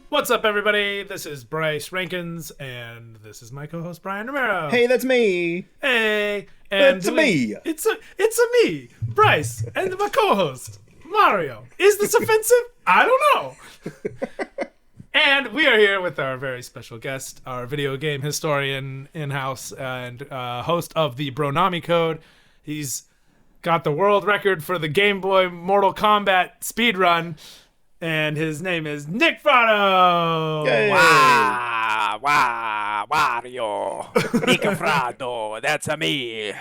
What's up, everybody? This is Bryce Rankins, and this is my co-host Brian Romero. Hey, that's me. Hey, and It's me. It's a me, Bryce, and my co-host Mario. Is this offensive? I don't know. And we are here with our very special guest, our video game historian in-house and host of the Bronami Code. He's got the world record for the Game Boy Mortal Kombat speedrun. And his name is Nick Fratto. Yay. Wario. Nick Fratto. That's a me.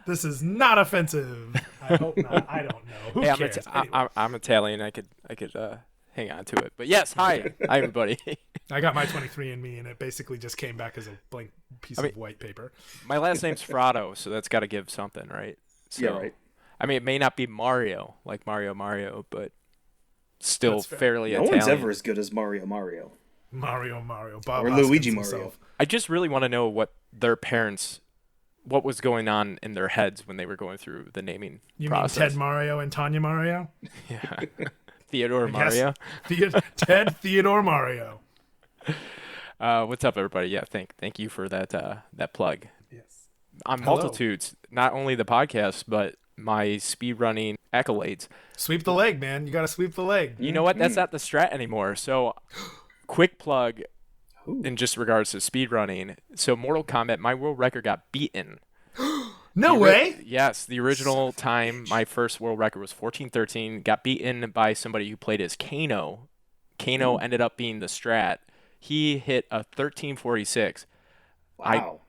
This is not offensive. I hope not. I don't know. Who cares? I'm Italian. I could hang on to it. But yes, hi everybody. I got my 23andMe, and it basically just came back as a blank piece of white paper. My last name's Fratto, so that's got to give something, right? So, Yeah, right. I mean, it may not be Mario, like Mario, but still fairly No Italian. one's ever as good as Mario. Mario. Bob Or Hoskins Luigi himself. Mario. I just really want to know what was going on in their heads when they were going through the naming process. You mean Ted Mario and Tanya Mario? Yeah. Theodore Mario. Ted Theodore Mario. What's up, everybody? Yeah, thank you for that plug. Yes. On Hello. multitudes, not only the podcast, but my speedrunning accolades. Sweep the leg, man. You got to sweep the leg. You know what? That's not the strat anymore. So, quick plug in just regards to speedrunning. So, Mortal Kombat, my world record got beaten. No way. Yes, the original time, my first world record was 14:13. Got beaten by somebody who played as Kano. Kano ended up being the strat. He hit a 13:46. Wow.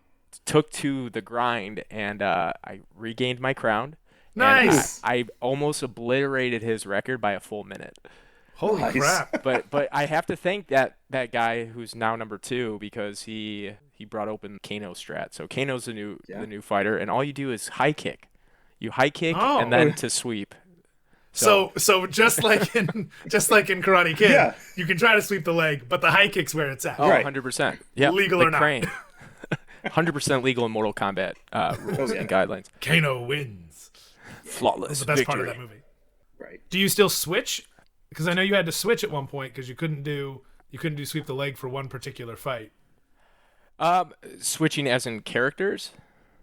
Took to the grind, and I regained my crown. Nice. I almost obliterated his record by a full minute. Holy Nice. crap. But I have to thank that guy who's now number 2 because he brought open Kano strat. So Kano's the new fighter, and all you do is high kick. You high kick and then to sweep. So just like in Karate Kid, Yeah. you can try to sweep the leg, but the high kick's where it's at. Oh, Right. 100%. Yeah, Legal the or not. crane. 100% legal in Mortal Kombat rules and guidelines. Kano wins. Flawless That's the best victory. part of that movie. Right. Do you still switch? Because I know you had to switch at one point because you couldn't do sweep the leg for one particular fight. Switching as in characters?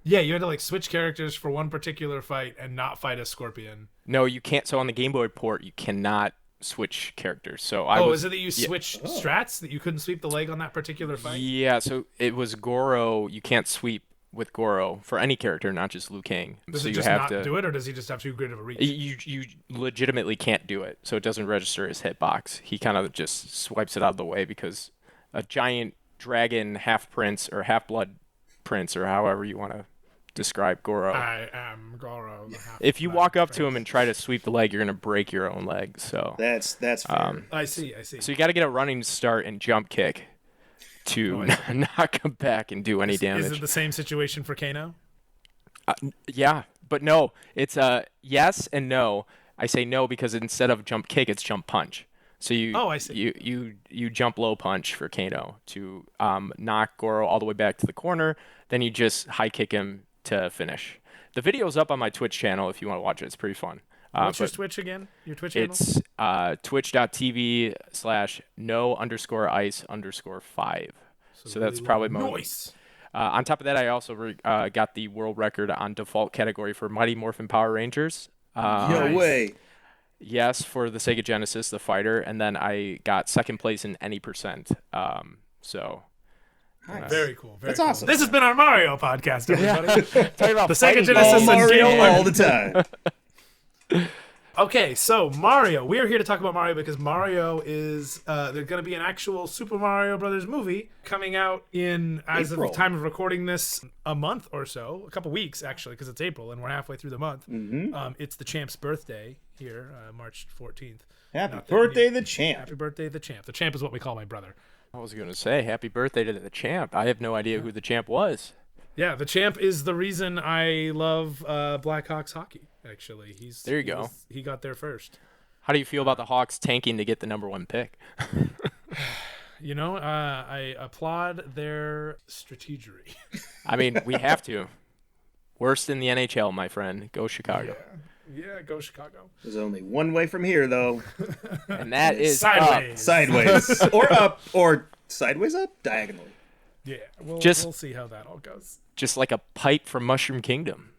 Yeah, you had to switch characters for one particular fight and not fight a scorpion. No, you can't. So on the Game Boy port, you cannot switch characters. So is it that you switched strats that you couldn't sweep the leg on that particular fight? Yeah, so it was Goro. You can't sweep with Goro for any character, not just Liu Kang. Does so it you just have not to do it, or does he just have too great of a reach? You legitimately can't do it, so it doesn't register as hitbox. He kind of just swipes it out of the way because a giant dragon half prince or half blood prince or however you want to describe Goro. I am Goro. If you walk up to him and try to sweep the leg, you're gonna break your own leg. So That's fair. I see. So you got to get a running start and jump kick to not come back and do any damage. Is it the same situation for Kano? Yeah, but no. It's yes and no. I say no because instead of jump kick, it's jump punch. So I see. You jump low punch for Kano to knock Goro all the way back to the corner. Then you just high kick him to finish. The video's up on my Twitch channel if you want to watch it. It's pretty fun. What's your Twitch again? Your Twitch channel? It's twitch.tv/no_ice_5. So that's probably most. Nice. On top of that, I also got the world record on default category for Mighty Morphin Power Rangers. No way. Yes, for the Sega Genesis, the fighter, and then I got second place in any percent. So. Nice. Very cool. That's awesome. This has been our Mario podcast, everybody. Tell you about The Sega fighting Genesis games. and Mario Game all the time. Okay, so Mario. We are here to talk about Mario because Mario is there's going to be an actual Super Mario Brothers movie coming out in, as of April. the time of recording this, a month or so, a couple weeks actually, because it's April and we're halfway through the month. Mm-hmm. It's the champ's birthday here, March 14th. Happy Not that birthday, the champ. Happy birthday, the champ. The champ is what we call my brother. I was going to say, happy birthday to the champ. I have no idea who the champ was. Yeah, the champ is the reason I love Blackhawks hockey. Actually, There you go. He got there first. How do you feel about the Hawks tanking to get the #1 pick? You know, I applaud their strategery. I mean, we have to. Worst in the NHL, my friend. Go Chicago. Yeah, go Chicago. There's only one way from here, though. And that is Sideways. up. Sideways. Or up. Or sideways up? Diagonally. Yeah, we'll see how that all goes. Just like a pipe from Mushroom Kingdom.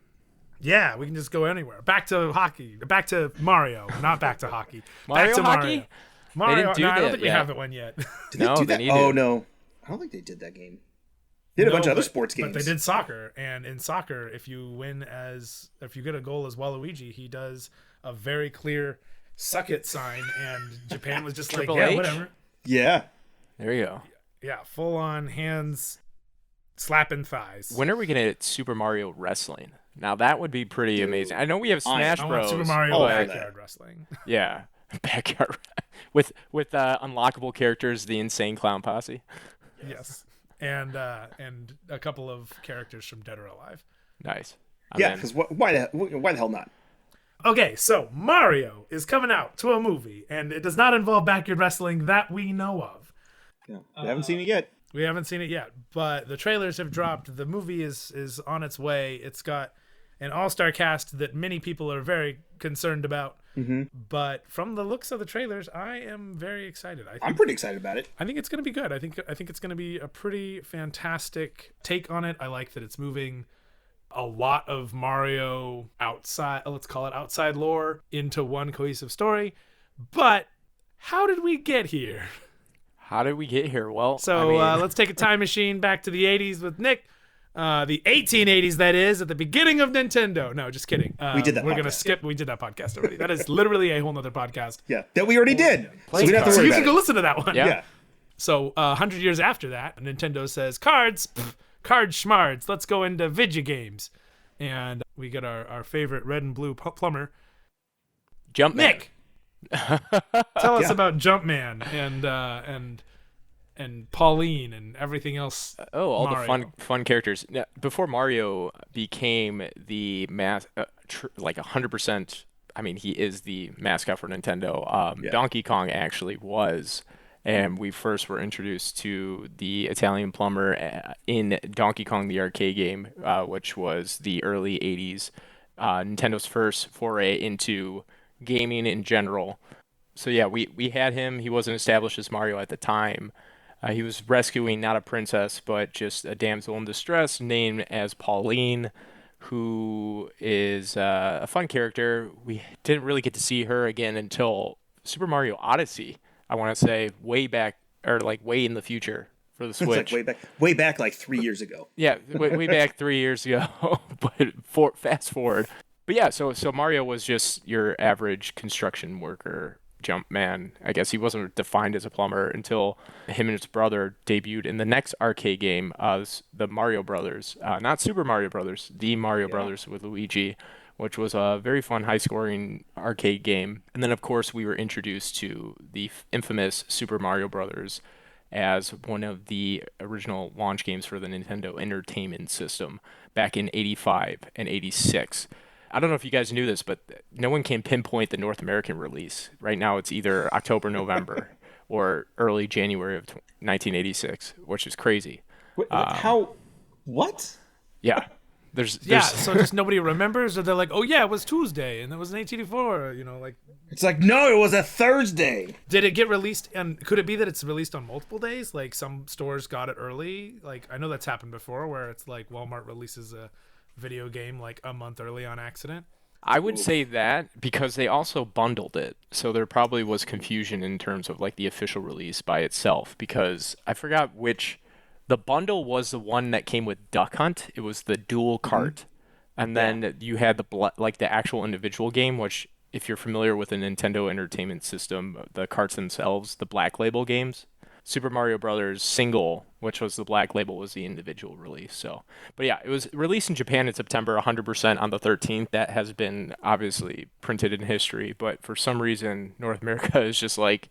Yeah, we can just go anywhere. Back to hockey. Back to Mario. Not back to hockey. Mario back to hockey? Mario. They didn't do I don't that think we yet. have it one yet. Did No, they do they that? need Oh, it. no. I don't think they did that game. They did a bunch of other sports games. But they did soccer, and in soccer, if you get a goal as Waluigi, he does a very clear suck it sign, and Japan was just like, Triple yeah, H? whatever. Yeah. There you go. Yeah, full on hands slapping thighs. When are we going to get Super Mario Wrestling? Now, that would be pretty amazing. I know we have Smash I Bros. want Super Mario Oh, backyard wrestling. Yeah. Backyard. with unlockable characters, the Insane Clown Posse. Yes, and a couple of characters from Dead or Alive. Nice. Yeah, because why the hell not? Okay, so Mario is coming out to a movie, and it does not involve backyard wrestling that we know of. Yeah. We haven't seen it yet. We haven't seen it yet, but the trailers have dropped. The movie is on its way. It's got an all-star cast that many people are very concerned about. Mm-hmm. But from the looks of the trailers, I am very excited. I'm pretty excited about it. I think it's going to be good. I think it's going to be a pretty fantastic take on it. I like that it's moving a lot of Mario outside, let's call it outside lore, into one cohesive story. But how did we get here? How did we get here? Well, So let's take a time machine back to the 80s with Nick. The 1880s, that is, at the beginning of Nintendo. No, just kidding. We did that We're going to podcast. skip. We did that podcast already. That is literally a whole nother podcast. Yeah. That we already did. So we don't have to So worry you about can go it. listen to that one. Yeah. Yeah. So 100 years after that, Nintendo says, cards, card schmards, let's go into video games. And we get our favorite red and blue plumber, Jumpman. Nick. Tell us Yeah. about Jumpman and Pauline and everything else. Oh, all Mario. the fun characters. Now, before Mario became the like 100%, I mean, he is the mascot for Nintendo. Yeah. Donkey Kong actually was, and we first were introduced to the Italian plumber in Donkey Kong the arcade game, which was the early 80s, Nintendo's first foray into gaming in general. So yeah, we had him. He wasn't established as Mario at the time. He was rescuing not a princess, but just a damsel in distress named as Pauline, who is a fun character. We didn't really get to see her again until Super Mario Odyssey. I want to say way back, or like way in the future for the It's Switch. like way back like 3 years ago. Yeah, way back 3 years ago. But fast forward. But yeah, so Mario was just your average construction worker, jump man. I guess he wasn't defined as a plumber until him and his brother debuted in the next arcade game, the Mario Brothers. Not Super Mario Brothers, the Mario Brothers with Luigi, which was a very fun, high-scoring arcade game. And then, of course, we were introduced to the infamous Super Mario Brothers as one of the original launch games for the Nintendo Entertainment System back in 85 and 86. I don't know if you guys knew this, but no one can pinpoint the North American release. Right now it's either October, November, or early January of 1986, which is crazy. How? What? Yeah. There's So just nobody remembers, or they're like, oh yeah, it was Tuesday, and it was 1984, like. It's like, no, it was a Thursday. Did it get released, and could it be that it's released on multiple days? Like some stores got it early? Like I know that's happened before where it's like Walmart releases a video game like a month early on accident. I would say that because they also bundled it. So there probably was confusion in terms of like the official release by itself, because I forgot which. The bundle was the one that came with Duck Hunt. It was the dual cart. And then you had the actual individual game, which if you're familiar with the Nintendo Entertainment System, the carts themselves, the Black Label games. Super Mario Brothers single which was the black label was the individual release. So, but yeah, it was released in Japan in September 100% on the 13th. That has been obviously printed in history, but for some reason, North America is just like,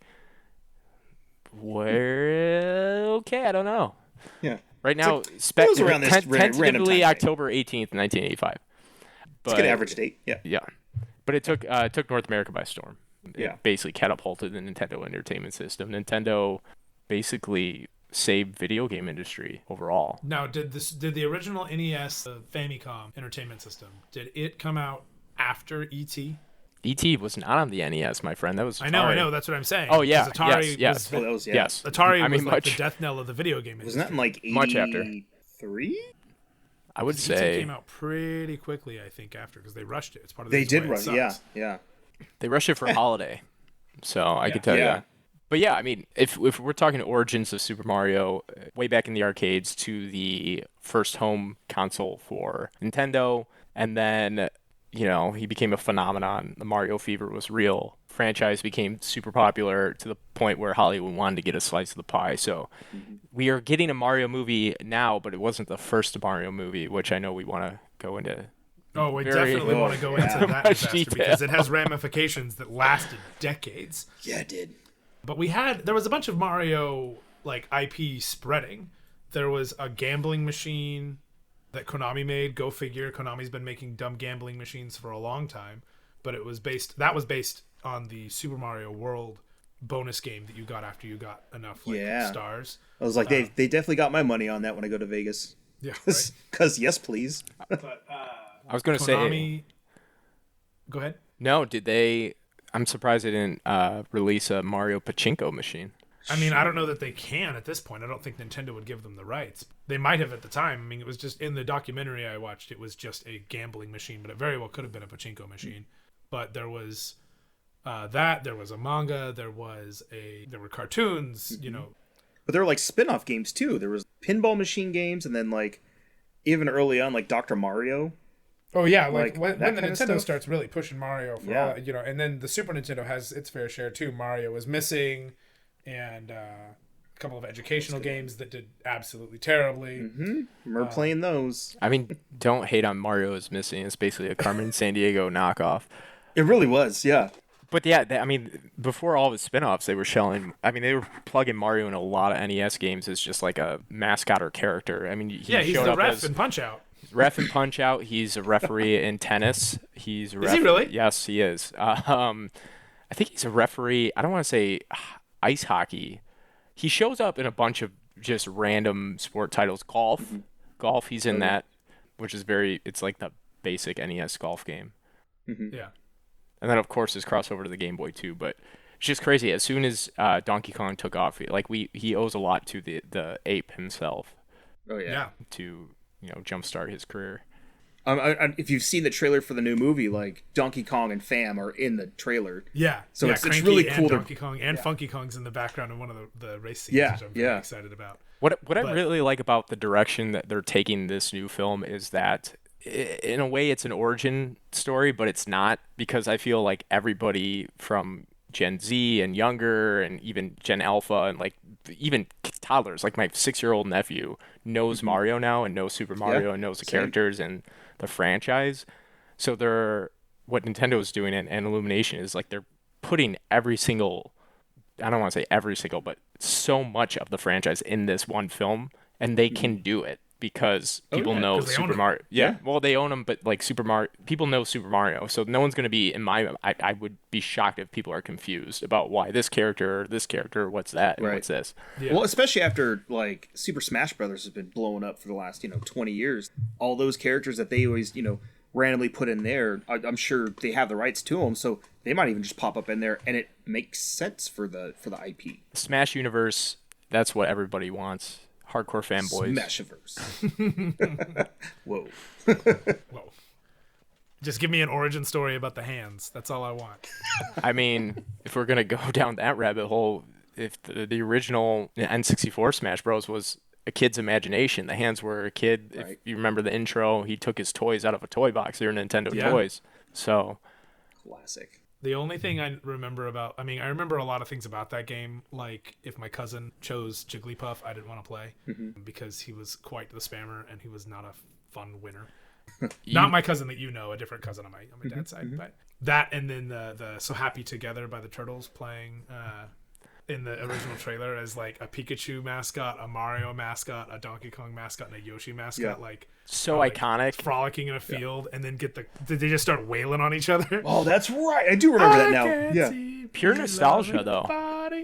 where? Okay, I don't know. Yeah. Right now, it was around this random tentatively time October 18th, 1985. It's a good average date. Yeah. Yeah, but it took North America by storm. Yeah. It basically catapulted the Nintendo Entertainment System. Nintendo basically saved video game industry overall. Now, did the original NES, the Famicom Entertainment System, did it come out after ET? ET was not on the NES, my friend. That was Atari. I know. That's what I'm saying. Oh yeah, Atari yes. yes. Atari was like the death knell of the video game industry. Wasn't that in like 83? Much after. I would say ET came out pretty quickly, I think, after, because they rushed it. It's part of they did rush it. Yeah. They rushed it for a holiday, so I could tell you that. But yeah, I mean, if we're talking origins of Super Mario, way back in the arcades to the first home console for Nintendo, and then, you know, he became a phenomenon. The Mario fever was real. Franchise became super popular to the point where Hollywood wanted to get a slice of the pie. So we are getting a Mario movie now, but it wasn't the first Mario movie, which I know we want to go into. Oh, we definitely want to go into that disaster because it has ramifications that lasted decades. Yeah, it did. But there was a bunch of Mario like IP spreading. There was a gambling machine that Konami made. Go figure. Konami's been making dumb gambling machines for a long time, but that was based on the Super Mario World bonus game that you got after you got enough stars. I was like, they definitely got my money on that when I go to Vegas. Yeah, right. Because yes, please. But I was going to say. Go ahead. No, did they? I'm surprised they didn't release a Mario Pachinko machine. I mean, I don't know that they can at this point. I don't think Nintendo would give them the rights. They might have at the time. I mean, it was just in the documentary I watched, it was just a gambling machine, but it very well could have been a pachinko machine. But there was there was a manga, there were cartoons, you know. But there were like spin-off games too. There was pinball machine games, and then like even early on, like Dr. Mario. Oh yeah, like when the Nintendo stuff starts really pushing Mario for all, you know, and then the Super Nintendo has its fair share too. Mario was missing, and a couple of educational games that did absolutely terribly. We're playing those. I mean, don't hate on Mario is Missing. It's basically a Carmen Sandiego knockoff. It really was, yeah. But yeah, I mean, before all the spin-offs, they were plugging Mario in a lot of NES games as just like a mascot or character. I mean, he's the ref in Punch-Out. Ref in Punch-Out. He's a referee in tennis. Is he really? Yes, he is. I think he's a referee. I don't want to say ice hockey. He shows up in a bunch of just random sport titles. Golf. He's in that, which is it's like the basic NES golf game. Yeah. And then of course his crossover to the Game Boy too. But it's just crazy. As soon as Donkey Kong took off, he owes a lot to the ape himself. Oh yeah. To jumpstart his career. If you've seen the trailer for the new movie, like Donkey Kong and Fam are in the trailer. Yeah. So it's really cool. Donkey Kong and Funky Kong's in the background in one of the race scenes, which I'm very excited about. What I really like about the direction that they're taking this new film is that in a way it's an origin story, but it's not, because I feel like everybody from Gen Z and younger and even Gen Alpha and like even toddlers, like my 6-year-old nephew, knows Mario now and knows Super Mario and knows the characters and the franchise. So what Nintendo is doing and Illumination is like they're putting every single, I don't want to say every single, but so much of the franchise in this one film, and they can do it because people know Super Mario. Yeah, well, they own them, but like Super Mario, people know Super Mario, so no one's going to be I would be shocked if people are confused about why this character, what's that, and what's this. Yeah. Well, especially after like Super Smash Brothers has been blowing up for the last 20 years. All those characters that they always randomly put in there, I'm sure they have the rights to them, so they might even just pop up in there, and it makes sense for the IP. Smash Universe, that's what everybody wants. Hardcore fanboys. Smashiverse. Whoa. Whoa. Just give me an origin story about the hands. That's all I want. I mean, if we're gonna go down that rabbit hole, if the original N64 Smash Bros was a kid's imagination, the hands were a kid. Right. If you remember the intro, he took his toys out of a toy box. They were Nintendo toys. So classic. The only thing I remember I remember a lot of things about that game. Like, if my cousin chose Jigglypuff, I didn't want to play because he was quite the spammer and he was not a fun winner. Not my cousin that you know, a different cousin on my dad's side. But that, and then the So Happy Together by the Turtles playing in the original trailer as like a Pikachu mascot, a Mario mascot, a Donkey Kong mascot, and a Yoshi mascot. Like, so like, iconic, frolicking in a field, and then did they just start wailing on each other? Oh, that's right. I do remember that now. Yeah. Pure nostalgia, though.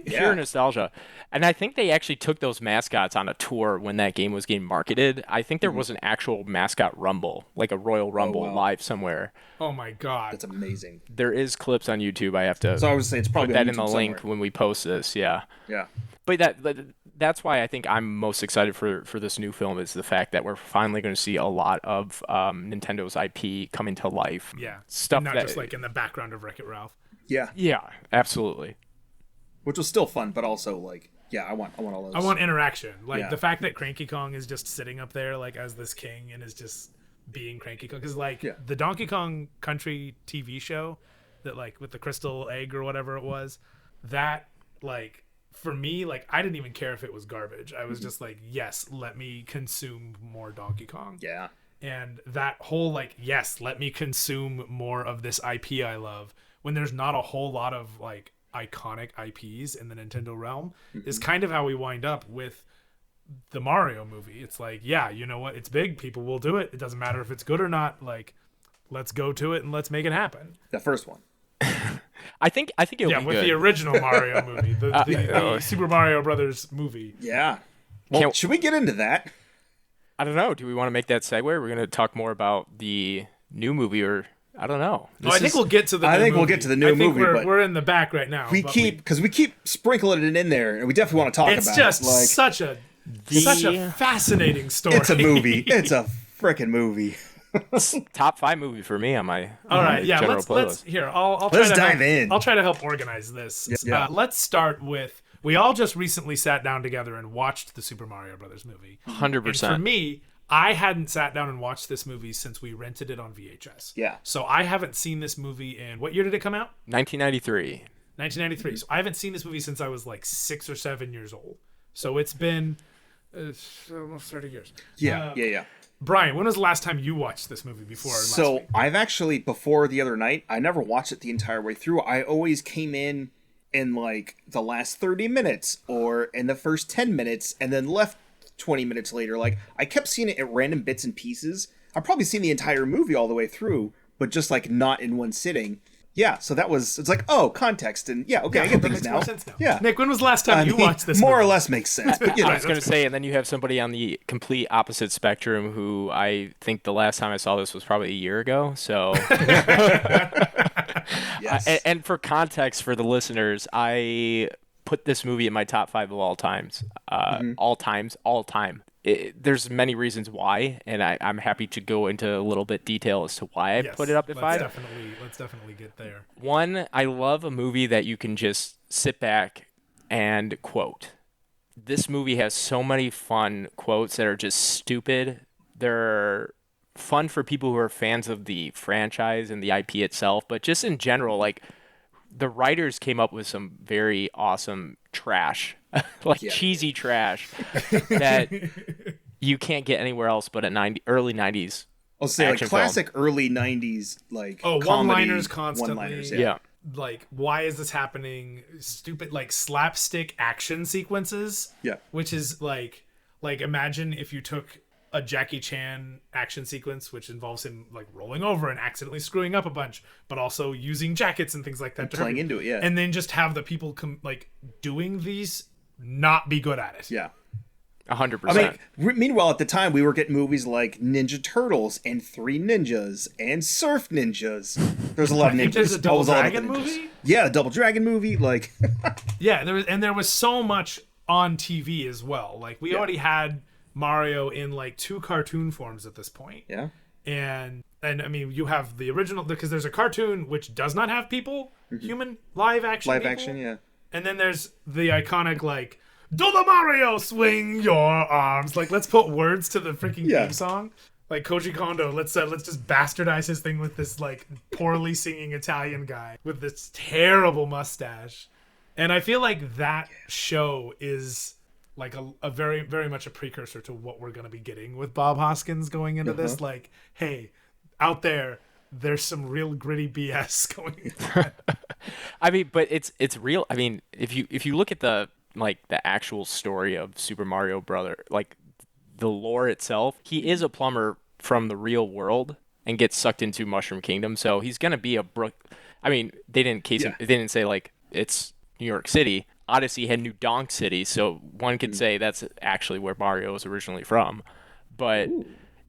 Pure nostalgia. And I think they actually took those mascots on a tour when that game was getting marketed. I think there was an actual mascot rumble, like a Royal Rumble live somewhere. Oh my god, that's amazing. There is clips on YouTube. I have to. So I would say it's probably put that in the link when we post this. Yeah. Yeah. But that's why I think I'm most excited for this new film is the fact that we're finally going to see a lot of Nintendo's IP coming to life. Yeah. Stuff not that, just like in the background of Wreck-It Ralph. Yeah. Yeah, absolutely. Which was still fun, but also like, yeah, I want all those. I want interaction. Like the fact that Cranky Kong is just sitting up there like as this king and is just being Cranky Kong, because like the Donkey Kong Country TV show that like with the crystal egg or whatever it was, that like for me, like I didn't even care if it was garbage. I was just like, yes, let me consume more Donkey Kong. Yeah. And that whole like, yes, let me consume more of this IP I love, when there's not a whole lot of like iconic IPs in the Nintendo realm, is kind of how we wind up with the Mario movie. It's like, yeah, you know what? It's big. People will do it. It doesn't matter if it's good or not. Like, let's go to it and let's make it happen. The first one. I think it'll be with good. the original Mario movie, the Super Mario Brothers movie. Yeah. Well, should we get into that? I don't know. Do we want to make that segue? We're going to talk more about the new movie, or I don't know. I think we'll get to the. We'll get to the new movie. But we're in the back right now. We keep sprinkling it in there, and we definitely want to talk about it. It's just such a fascinating story. It's a movie. It's a freaking movie. Top 5 movie for me on my all right. Yeah, let's here. I'll try to dive in. I'll try to help organize this. Yeah. Let's start with. We all just recently sat down together and watched the Super Mario Brothers movie. 100%. For me, I hadn't sat down and watched this movie since we rented it on VHS. Yeah. So I haven't seen this movie in, what year did it come out? 1993. 1993. So I haven't seen this movie since I was like 6 or 7 years old. So it's been almost 30 years. Yeah. Brian, when was the last time you watched this movie before last week? I've actually, before the other night, I never watched it the entire way through. I always came in like the last 30 minutes or in the first 10 minutes and then left 20 minutes later. Like, I kept seeing it at random bits and pieces. I've probably seen the entire movie all the way through, but just like not in one sitting. Yeah, so it's like, oh, context, and I get things now. More sense now. Yeah. Nick, when was the last time you watched this movie? More or less makes sense, but I was going to say, and then you have somebody on the complete opposite spectrum who I think the last time I saw this was probably a year ago, so... Yes. And for context for the listeners, I put this movie in my top 5 of all times. All time. There's many reasons why, and I'm happy to go into a little bit detail as to why I put it up at 5. Let's definitely get there. One, I love a movie that you can just sit back and quote. This movie has so many fun quotes that are just stupid. They're fun for people who are fans of the franchise and the IP itself, but just in general, like, the writers came up with some very awesome trash, cheesy trash that you can't get anywhere else but at early 90s. I'll say like classic film. Early 90s comedy, one-liners constantly. One-liners, yeah. Like, why is this happening? Stupid, like, slapstick action sequences. Yeah. Which is like imagine if you took a Jackie Chan action sequence, which involves him like rolling over and accidentally screwing up a bunch, but also using jackets and things like that, playing into it, and then just have the people doing these not be good at it. Yeah, 100%. I mean, meanwhile, at the time, we were getting movies like Ninja Turtles and Three Ninjas and Surf Ninjas. There's a lot of ninjas. There's a Double Dragon movie. Yeah, a Double Dragon movie. Like, yeah, there was so much on TV as well. Like, we already had Mario in like 2 cartoon forms at this point. Yeah. And I mean, you have the original, because there's a cartoon which does not have people, human live action. Yeah. And then there's the iconic like, do the Mario swing your arms? Like, let's put words to the freaking theme song. Like Koji Kondo, let's just bastardize his thing with this like poorly singing Italian guy with this terrible mustache. And I feel like that show is like a very, very much a precursor to what we're going to be getting with Bob Hoskins going into this. Like, hey, out there's some real gritty BS going on. I mean, but it's real. I mean, if you look at the actual story of Super Mario Brother, like the lore itself, he is a plumber from the real world and gets sucked into Mushroom Kingdom. So he's gonna be I mean, they didn't they didn't say like it's New York City. Odyssey had New Donk City, so one could say that's actually where Mario was originally from. But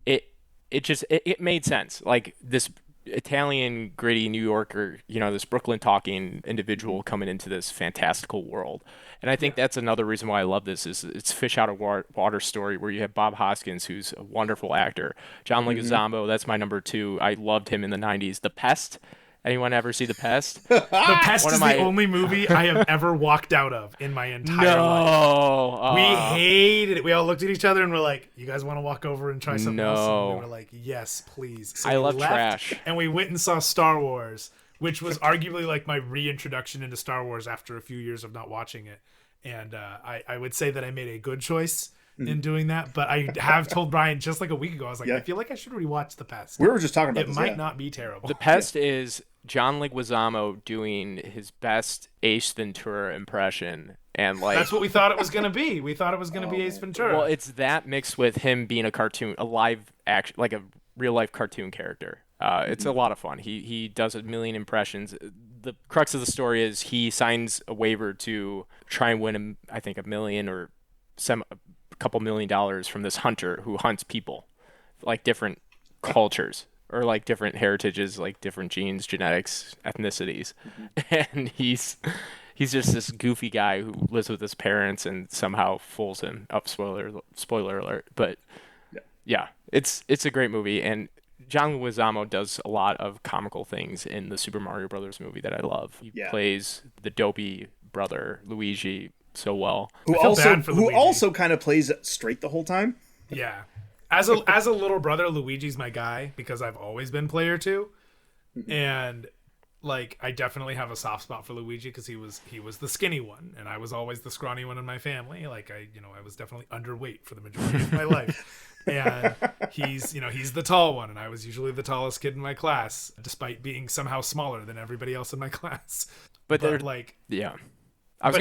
it made sense. Like this Italian gritty New Yorker, this Brooklyn talking individual coming into this fantastical world. And I think that's another reason why I love this is it's fish out of water story where you have Bob Hoskins, who's a wonderful actor. John Leguizamo, that's my number 2. I loved him in the 90s. The Pest. Anyone ever see The Pest? The Pest is the only movie I have ever walked out of in my entire life. We hated it. We all looked at each other and were like, you guys want to walk over and try something else? And we were like, yes, please. So I love trash. And we went and saw Star Wars, which was arguably like my reintroduction into Star Wars after a few years of not watching it. And I would say that I made a good choice in doing that, but I have told Brian just like a week ago, I was like, I feel like I should rewatch The Pest. We were just talking about it. It might not be terrible. The Pest is John Leguizamo doing his best Ace Ventura impression, and like that's what we thought it was going to be. We thought it was going to be Ace Ventura. Well, it's that mixed with him being a live action, like a real life cartoon character. It's a lot of fun. He does a million impressions. The crux of the story is he signs a waiver to try and win I think $1 million or a couple $1 million from this hunter who hunts people, like different cultures or like different heritages, like different genes, genetics, ethnicities. And he's just this goofy guy who lives with his parents and somehow fools him. Spoiler alert. But yeah, it's a great movie, and John Leguizamo does a lot of comical things in the Super Mario Brothers movie that I love. He plays the dopey brother Luigi so well. Who also kind of plays it straight the whole time. Yeah. As a little brother, Luigi's my guy because I've always been player 2. And like I definitely have a soft spot for Luigi because he was the skinny one and I was always the scrawny one in my family. Like I was definitely underweight for the majority of my life. And he's the tall one, and I was usually the tallest kid in my class, despite being somehow smaller than everybody else in my class. But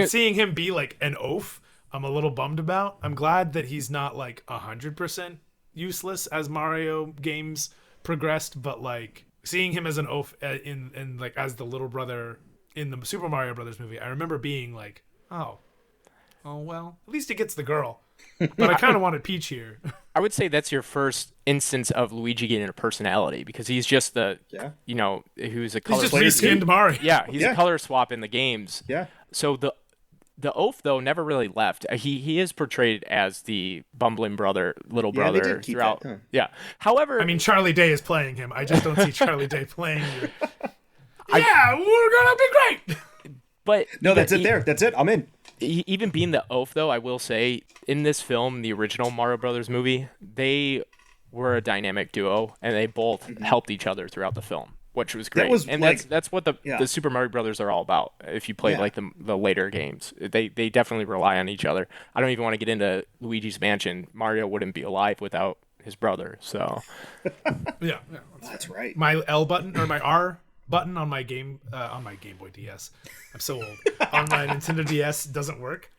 seeing him be like an oaf, I'm a little bummed about. I'm glad that he's not like 100% useless as Mario games progressed, but like seeing him as an oaf in like as the little brother in the Super Mario Brothers movie, I remember being like, oh well, at least he gets the girl. But I kind of wanted Peach here. I would say that's your first instance of Luigi getting a personality because he's just who's a color. He's just reskinned Mario. Yeah, he's a color swap in the games. Yeah. So the oaf though never really left. He is portrayed as the bumbling little brother they did keep throughout. That, huh? Yeah. However, I mean Charlie Day is playing him. I just don't see Charlie Day playing you. We're gonna be great. But no, that's it. That's it. I'm in. Even being the oaf, though, I will say, in this film, the original Mario Brothers movie, they were a dynamic duo, and they both helped each other throughout the film, which was great. That's what the Super Mario Brothers are all about. If you play like the later games, they definitely rely on each other. I don't even want to get into Luigi's Mansion. Mario wouldn't be alive without his brother. So yeah, that's right. My L button or my R button on my Game Boy DS. I'm so old. On my Nintendo DS doesn't work.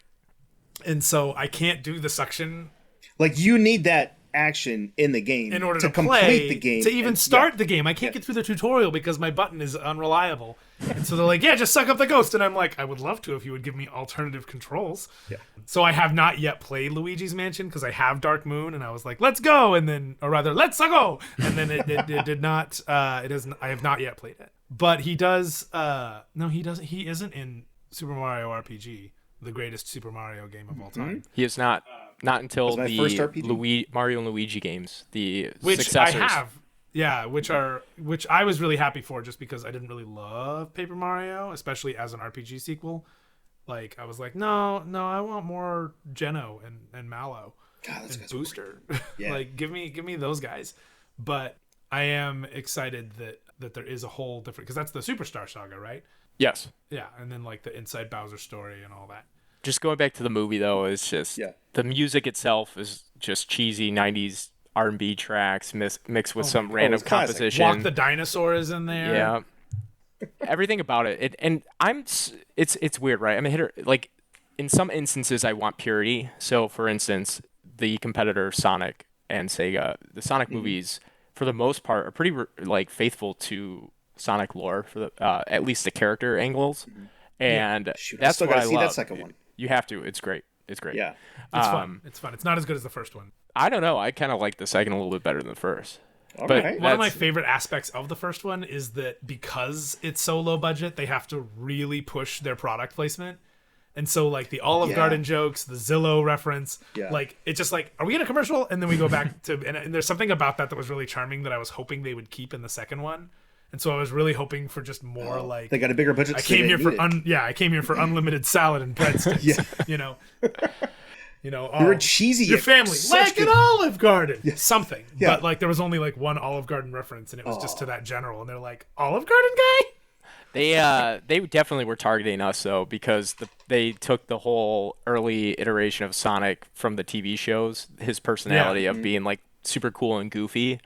And so I can't do the suction. Like you need that action in the game in order to complete the game. To even start the game. I can't get through the tutorial because my button is unreliable. And so they're like, just suck up the ghost. And I'm like, I would love to if you would give me alternative controls. Yeah. So I have not yet played Luigi's Mansion because I have Dark Moon and I was like, let's go. And then, or rather, let's go. And then it did not, I have not yet played it. But he does, no, he doesn't. He isn't in Super Mario RPG, the greatest Super Mario game of all time. He is not. Not until the Mario and Luigi games, which successors. I have, which I was really happy for, just because I didn't really love Paper Mario, especially as an RPG sequel. Like I was like, no, I want more Geno and Mallow. God, those and guys were Booster. Yeah. Like give me those guys. But I am excited that there is a whole different, because that's the Superstar Saga, right? Yes. Yeah, and then like the Inside Bowser story and all that. Just going back to the movie though, it's just the music itself is just cheesy 90s R&B tracks mixed with some random it's classic. composition. Walk the Dinosaur is in there. Yeah. Everything about it. It's weird, right? I'm a hitter. Like in some instances, I want purity. So, for instance, the competitor Sonic and Sega, the Sonic movies, for the most part, are pretty like faithful to Sonic lore for the at least the character angles, and Shoot, that's still what gotta I see love. that second one. You have to. It's great. It's great. Yeah. It's fun. It's fun. It's not as good as the first one. I don't know. I kind of like the second a little bit better than the first. All But right. One of my favorite aspects of the first one is that because it's so low budget, they have to really push their product placement. And so, like, the Olive Garden jokes, the Zillow reference, like, it's just like, are we in a commercial? And then we go back to, and there's something about that was really charming that I was hoping they would keep in the second one. And so I was really hoping for just more, like, They got a bigger budget. I came here for, I came here for unlimited salad and breadsticks, you know. You know, You're a cheesy. your family, like an Olive Garden, something. Yeah. But like there was only like one Olive Garden reference, and it was just to that general. And they're like, Olive Garden guy. They definitely were targeting us though, because they took the whole early iteration of Sonic from the TV shows, his personality of being like super cool and goofy,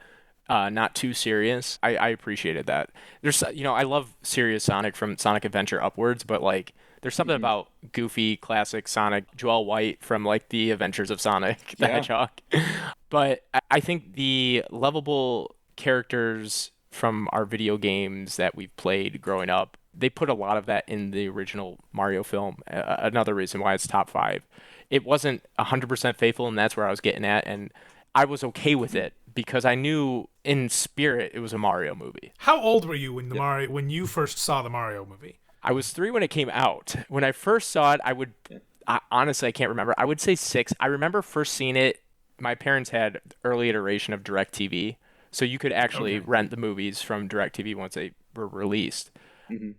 not too serious. I appreciated that. There's I love serious Sonic from Sonic Adventure upwards, but like there's something about goofy classic Sonic, Joel White from like the Adventures of Sonic the Hedgehog. But I think the lovable characters from our video games that we've played growing up, they put a lot of that in the original Mario film. Another reason why it's top 5. It wasn't 100% faithful, and that's where I was getting at, and I was okay with it because I knew in spirit it was a Mario movie. How old were you when you first saw the Mario movie? I was 3 when it came out. When I first saw it, honestly, I can't remember. I would say 6. I remember first seeing it. My parents had early iteration of DirecTV, so you could actually rent the movies from DirecTV once they were released.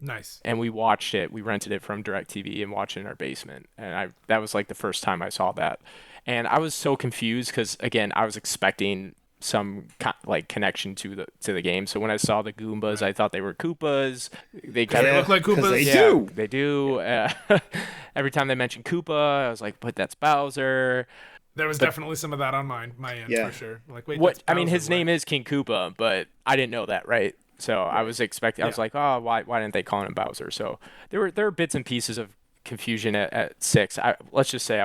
Nice. And we watched it. We rented it from DirecTV and watched it in our basement. And that was like the first time I saw that. And I was so confused because, again, I was expecting some connection to the game. So when I saw the Goombas, I thought they were Koopas. They kind of look like Koopas. They do. do. They do. Every time they mentioned Koopa, I was like, but that's Bowser. There was definitely some of that on my end for sure. Like, wait, What? that's I mean, Bowser, his name is King Koopa, but I didn't know that, right? So I was expecting. I was like, oh, why didn't they call him Bowser? So there were bits and pieces of confusion at 6. Let's just say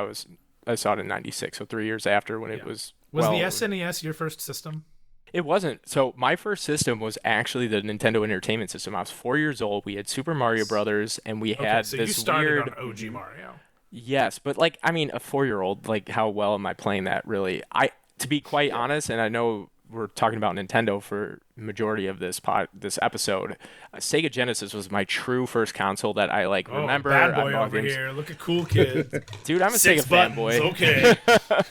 I saw it in '96, so 3 years after when it was. Was the SNES your first system? It wasn't. So my first system was actually the Nintendo Entertainment System. I was 4 years old. We had Super Mario Brothers, and we had so this you started weird. on OG Mario. Yes, but like, I mean, a 4-year-old, like, how well am I playing that really? To be quite honest, and I know we're talking about Nintendo for majority of this episode, Sega Genesis was my true first console that I remember. Bad boy over here. Look at cool kid. Dude, I'm a 6 Sega buttons, fanboy.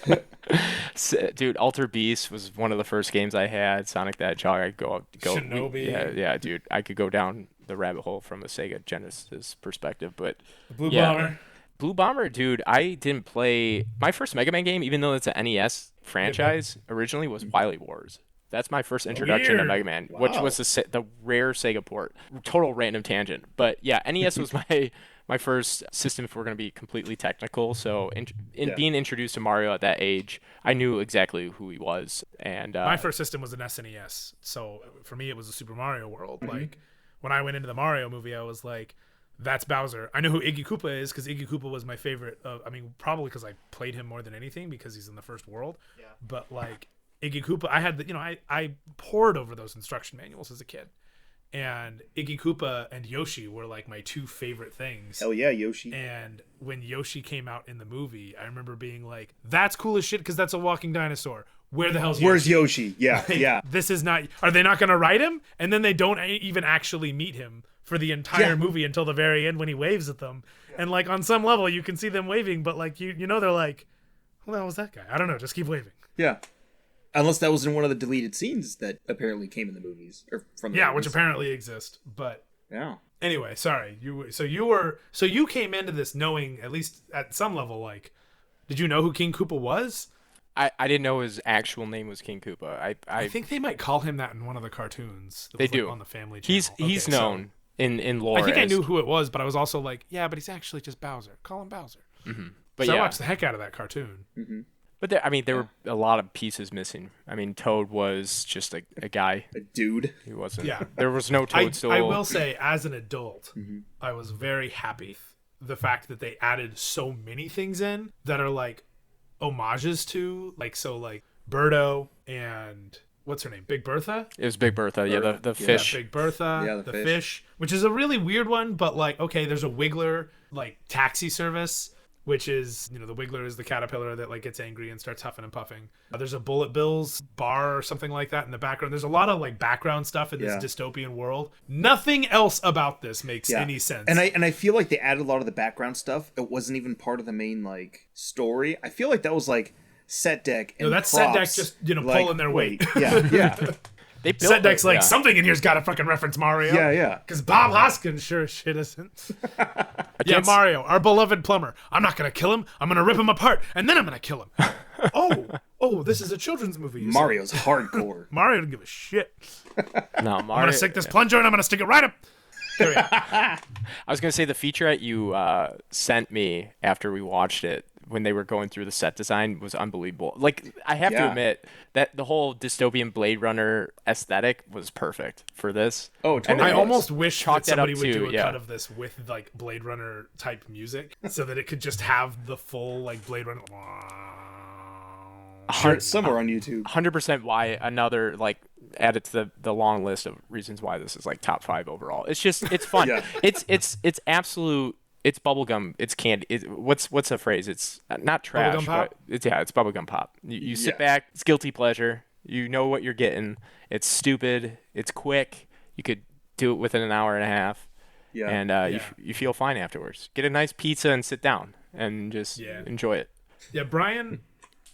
Okay. Dude, Alter Beast was one of the first games I had. Sonic the Hedgehog, I'd go. Shinobi. Yeah, dude, I could go down the rabbit hole from a Sega Genesis perspective, but Blue Bomber. Blue Bomber, dude, I didn't play my first Mega Man game, even though it's an NES franchise. Originally was Wily Wars. That's my first introduction to Mega Man, which was the rare Sega port. Total random tangent, but yeah, NES was my first system. If we're gonna be completely technical, so in being introduced to Mario at that age, I knew exactly who he was. And my first system was an SNES, so for me it was a Super Mario World. Like when I went into the Mario movie, I was like, that's Bowser. I know who Iggy Koopa is because Iggy Koopa was my favorite. I mean, probably because I played him more than anything because he's in the first world. Yeah. But like Iggy Koopa, I had I pored over those instruction manuals as a kid, and Iggy Koopa and Yoshi were like my 2 favorite things. Hell yeah, Yoshi. And when Yoshi came out in the movie, I remember being like, "That's cool as shit because that's a walking dinosaur." Where the hell's Yoshi? Where's Yoshi? Yeah, yeah. This is not. Are they not going to write him? And then they don't even actually meet him for the entire movie until the very end when he waves at them. And like on some level you can see them waving, but like you know they're like, who the hell was that guy? I don't know, just keep waving. Yeah. Unless that was in one of the deleted scenes that apparently came in the movies or from the movies. Which apparently exist. But anyway, sorry. You came into this knowing, at least at some level, like, did you know who King Koopa was? I didn't know his actual name was King Koopa. I think they might call him that in one of the cartoons. That they was, like, do on the Family Channel. He's known in lore. I think I as- knew who it was, but I was also like, yeah, but he's actually just Bowser. Call him Bowser. But So yeah, I watched the heck out of that cartoon. but there were a lot of pieces missing. I mean, Toad was just a guy. A dude. He wasn't. Yeah. There was no Toadstool. I will say, as an adult, I was very happy the fact that they added so many things in that are like homages to, like Birdo and what's her name, Big Bertha. It was Big Bertha. Yeah, the fish. Big Bertha. Yeah, the the fish, which is a really weird one, but like, okay, there's a Wiggler like taxi service, which is, the Wiggler is the caterpillar that like gets angry and starts huffing and puffing. There's a Bullet Bills bar or something like that in the background. There's a lot of like background stuff in this dystopian world. Nothing else about this makes any sense. And I feel like they added a lot of the background stuff. It wasn't even part of the main like story. I feel like that was like set deck and that's props. set deck just pulling their weight. Yeah. They built Set deck's like yeah. something in here's got to fucking reference Mario. Yeah. Because Bob Hoskins sure as shit isn't. Yeah, Mario, our beloved plumber. I'm not gonna kill him. I'm gonna rip him apart, and then I'm gonna kill him. oh, this is a children's movie. You Mario's hardcore. Mario don't give a shit. No, Mario. I'm gonna stick this plunger and I'm gonna stick it right up. I was gonna say the featurette you sent me after we watched it when they were going through the set design was unbelievable. Like, I have to admit that the whole dystopian Blade Runner aesthetic was perfect for this. Oh, totally. I almost wish Chalk that somebody that up would too, do a cut of this with like Blade Runner type music, so that it could just have the full like Blade Runner. Sure, it's somewhere on YouTube. 100% why another like added to the long list of reasons why this is like top 5 overall. It's just it's fun. Yeah. It's absolute. It's bubblegum. It's candy. What's the phrase? It's not trash, Bubblegum pop? but it's bubblegum pop. You sit Yes. back. It's guilty pleasure. You know what you're getting. It's stupid. It's quick. You could do it within an hour and a half. Yeah. And you feel fine afterwards. Get a nice pizza and sit down and just enjoy it. Yeah, Brian,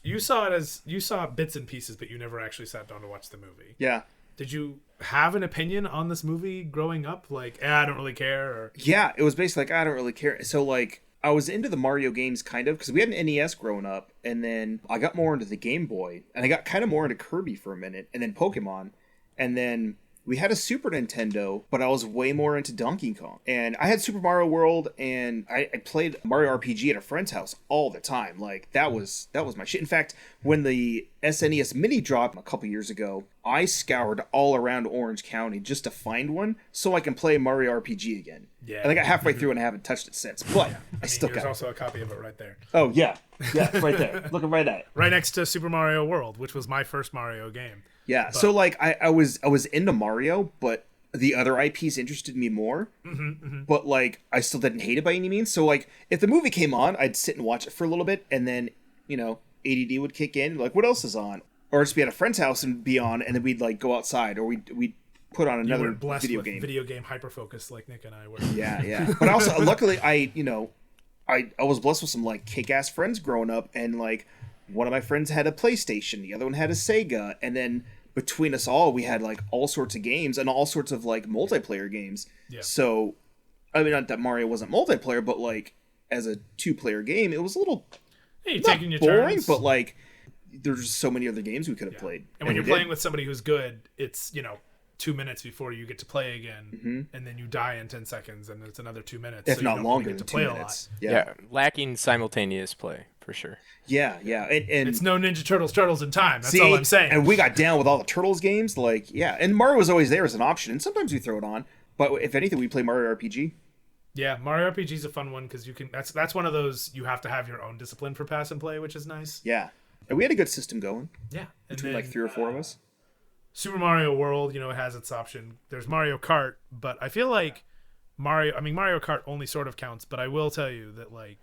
you saw bits and pieces, but you never actually sat down to watch the movie. Yeah. Did you have an opinion on this movie growing up? Like, I don't really care. Or Yeah, it was basically like, I don't really care. So, like, I was into the Mario games kind of, because we had an NES growing up, and then I got more into the Game Boy, and I got kind of more into Kirby for a minute, and then Pokemon, and then we had a Super Nintendo, but I was way more into Donkey Kong. And I had Super Mario World, and I played Mario RPG at a friend's house all the time. Like, that was my shit. In fact, when the SNES Mini dropped a couple years ago, I scoured all around Orange County just to find one so I can play Mario RPG again. Yeah. And I got halfway through and I haven't touched it since. But I still there's got it. also a copy of it right there. Oh, yeah. Yeah, it's right there. Looking right at it. Right next to Super Mario World, which was my first Mario game. Yeah, so like I was into Mario, but the other IPs interested me more. But like I still didn't hate it by any means. So like if the movie came on, I'd sit and watch it for a little bit, and then ADD would kick in. Like, what else is on? Or just be at a friend's house and be on, and then we'd like go outside, or we'd put on You another were blessed video with game. video game hyperfocus like Nick and I were. Yeah. But also, luckily, I was blessed with some like kick-ass friends growing up, and like one of my friends had a PlayStation, the other one had a Sega, and then between us all, we had like all sorts of games and all sorts of like multiplayer games. Yeah. So, I mean, not that Mario wasn't multiplayer, but like as a 2-player game, it was a little Hey, you're not taking your boring, turns. but like there's just so many other games we could have played. And when you're we playing did. with somebody who's good, it's 2 minutes before you get to play again, and then you die in 10 seconds, and it's another 2 minutes. if so you not don't longer really than get to 2 play a minutes. lot. Yeah, lacking simultaneous play for sure. Yeah. And It's no Ninja Turtles in time. That's see, all I'm saying. And we got down with all the Turtles games, like and Mario was always there as an option, and sometimes we throw it on. But if anything, we play Mario RPG. Yeah, Mario RPG is a fun one because you can. That's one of those you have to have your own discipline for pass and play, which is nice. Yeah, and we had a good system going Yeah, and between then, like 3 or 4 of us. Super Mario World, it has its option. There's Mario Kart, but I feel like Mario Kart only sort of counts. But I will tell you that like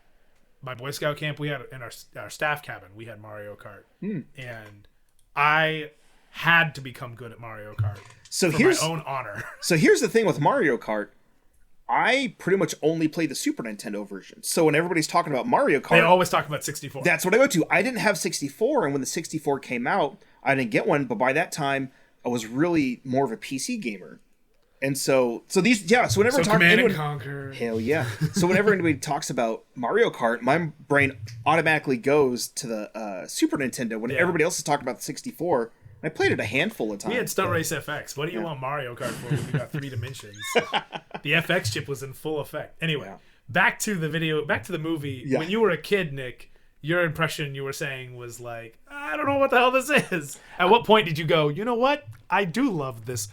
my Boy Scout camp, we had in our staff cabin, we had Mario Kart, and I had to become good at Mario Kart So for here's my own honor. So here's the thing with Mario Kart. I pretty much only play the Super Nintendo version. So when everybody's talking about Mario They Kart, always talk about 64. that's what I go to. I didn't have 64, and when the 64 came out, I didn't get one. But by that time, I was really more of a PC gamer. And so these, so whenever So Command and Conquer. hell yeah. So whenever anybody talks about Mario Kart, my brain automatically goes to the Super Nintendo when everybody else is talking about the 64. I played it a handful of times. We had Stunt Race FX. What do you want Mario Kart for when we got 3 dimensions? The FX chip was in full effect. Anyway, back to the movie. Yeah. When you were a kid, Nick, your impression you were saying was like, I don't know what the hell this is. At what point did you go, you know what? I do love this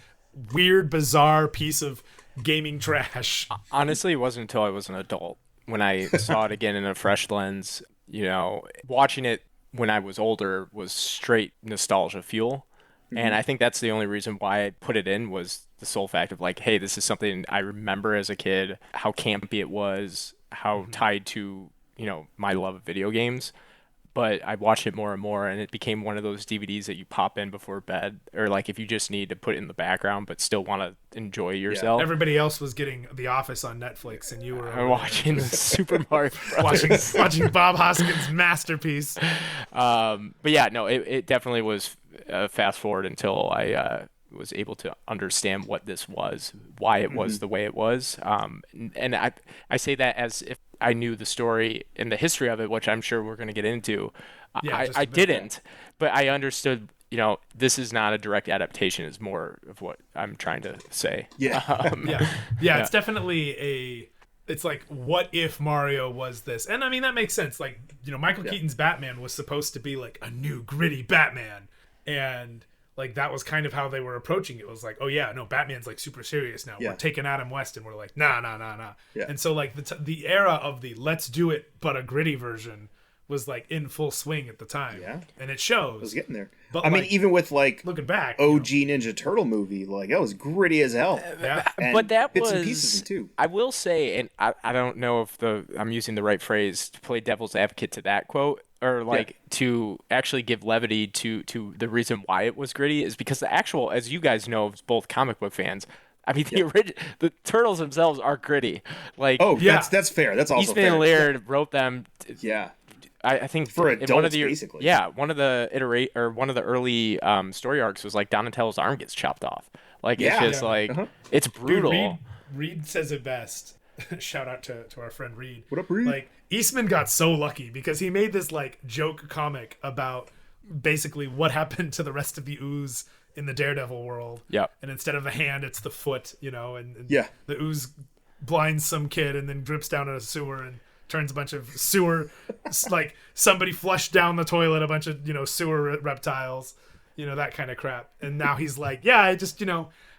weird, bizarre piece of gaming trash. Honestly, it wasn't until I was an adult when I saw it again in a fresh lens. Watching it when I was older was straight nostalgia fuel. And I think that's the only reason why I put it in was the sole fact of like, hey, this is something I remember as a kid, how campy it was, how tied to, my love of video games. But I watched it more and more, and it became one of those DVDs that you pop in before bed, or like if you just need to put it in the background but still want to enjoy yourself. Everybody else was getting The Office on Netflix, and you were watching Super Mario Brothers. watching Bob Hoskins' masterpiece. But yeah, no, it definitely was fast forward until I was able to understand what this was, why it was the way it was. And I say that as if I knew the story and the history of it, which I'm sure we're going to get into. I didn't, but I understood, this is not a direct adaptation, is more of what I'm trying to say. Yeah. It's definitely it's like, what if Mario was this? And I mean, that makes sense. Like, Michael Keaton's Batman was supposed to be like a new gritty Batman. And like, that was kind of how they were approaching it. It was like, oh yeah, no, Batman's like super serious now. We're taking Adam West and we're like, nah. Yeah. And so like the era of the let's do it but a gritty version was like in full swing at the time. Yeah. And it shows. I was getting there. But I mean, even with like looking back, OG Ninja Turtle movie, like that was gritty as hell. But that bits was and pieces too. I will say, and I don't know if I'm using the right phrase to play devil's advocate to that quote, or like to actually give levity to the reason why it was gritty is because the actual, as you guys know, as both comic book fans, I mean, the Turtles themselves are gritty. Like, that's fair. That's also Eastman fair. and Laird wrote them. I think for adults, one of the, basically. one of the one of the early story arcs was like Donatello's arm gets chopped off. Like it's just it's brutal. Dude, Reed says it best. Shout out to our friend Reed. What up, Reed? Like, Eastman got so lucky because he made this like joke comic about basically what happened to the rest of the ooze in the Daredevil world. Yeah. And instead of the hand, it's the foot, and the ooze blinds some kid and then drips down in a sewer and turns a bunch of sewer, like somebody flushed down the toilet a bunch of, sewer reptiles, that kind of crap. And now he's like, I just,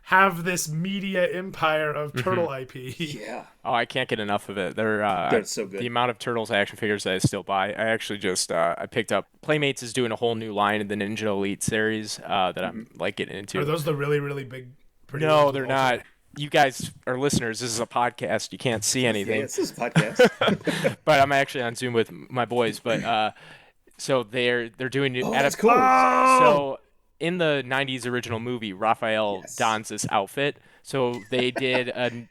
have this media empire of turtle IP. Yeah. Oh, I can't get enough of it. They're so good. The amount of Turtles action figures that I still buy. I actually just I picked up Playmates is doing a whole new line in the Ninja Elite series that I'm like getting into. Are those the really, really big? No, they're not. You guys are listeners. This is a podcast. You can't see anything. Yeah, this is a podcast. But I'm actually on Zoom with my boys. But so they're doing new. That's cool. So in the 90s original movie, Raphael dons this outfit. So they did a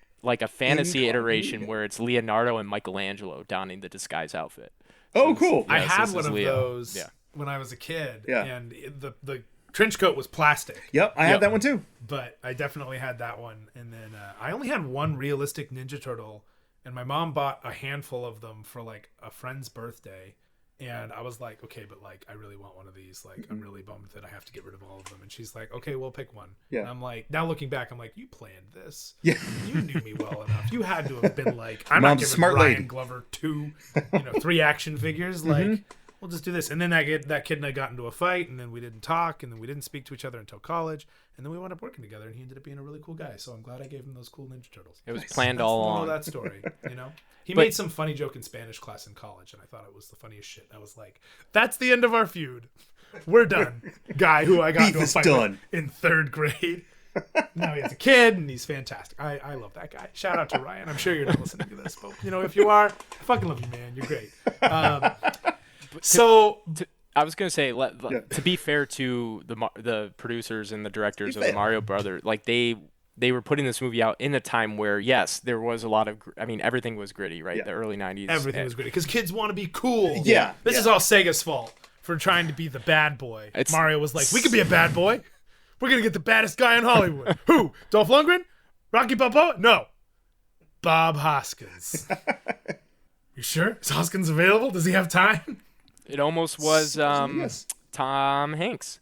fantasy iteration where it's Leonardo and Michelangelo donning the disguise outfit. Oh, cool. I had one of those when I was a kid. Yeah. And the trench coat was plastic. Yep, I had that one too. But I definitely had that one. And then I only had one realistic Ninja Turtle, and my mom bought a handful of them for like a friend's birthday. And I was like, okay, but like, I really want one of these. Like, I'm really bummed that I have to get rid of all of them. And she's like, okay, we'll pick one. Yeah. And I'm like, now looking back, I'm like, you planned this. Yeah. You knew me well enough. You had to have been like, I'm not giving Ryan Glover 3 action figures. Like, we'll just do this. And then that kid and I got into a fight, and then we didn't talk, and then we didn't speak to each other until college. And then we wound up working together, and he ended up being a really cool guy. So I'm glad I gave him those cool Ninja Turtles. It was planned all along. That story, He made some funny joke in Spanish class in college, and I thought it was the funniest shit. I was like, that's the end of our feud. We're done. Guy who I got into a fight with in 3rd grade. Now he has a kid, and he's fantastic. I love that guy. Shout out to Ryan. I'm sure you're not listening to this, but if you are, I fucking love you, man. You're great. I was gonna say, to be fair to the producers and the directors of the Mario Brothers, like they were putting this movie out in a time where, yes, there was a lot of, everything was gritty, right? The early 90s. Everything was gritty because kids want to be cool. Yeah. This is all Sega's fault for trying to be the bad boy. Mario was like, we could be a bad boy. We're going to get the baddest guy in Hollywood. Who? Dolph Lundgren? Rocky Balboa? No. Bob Hoskins. You sure? Is Hoskins available? Does he have time? It almost was Yes. Tom Hanks.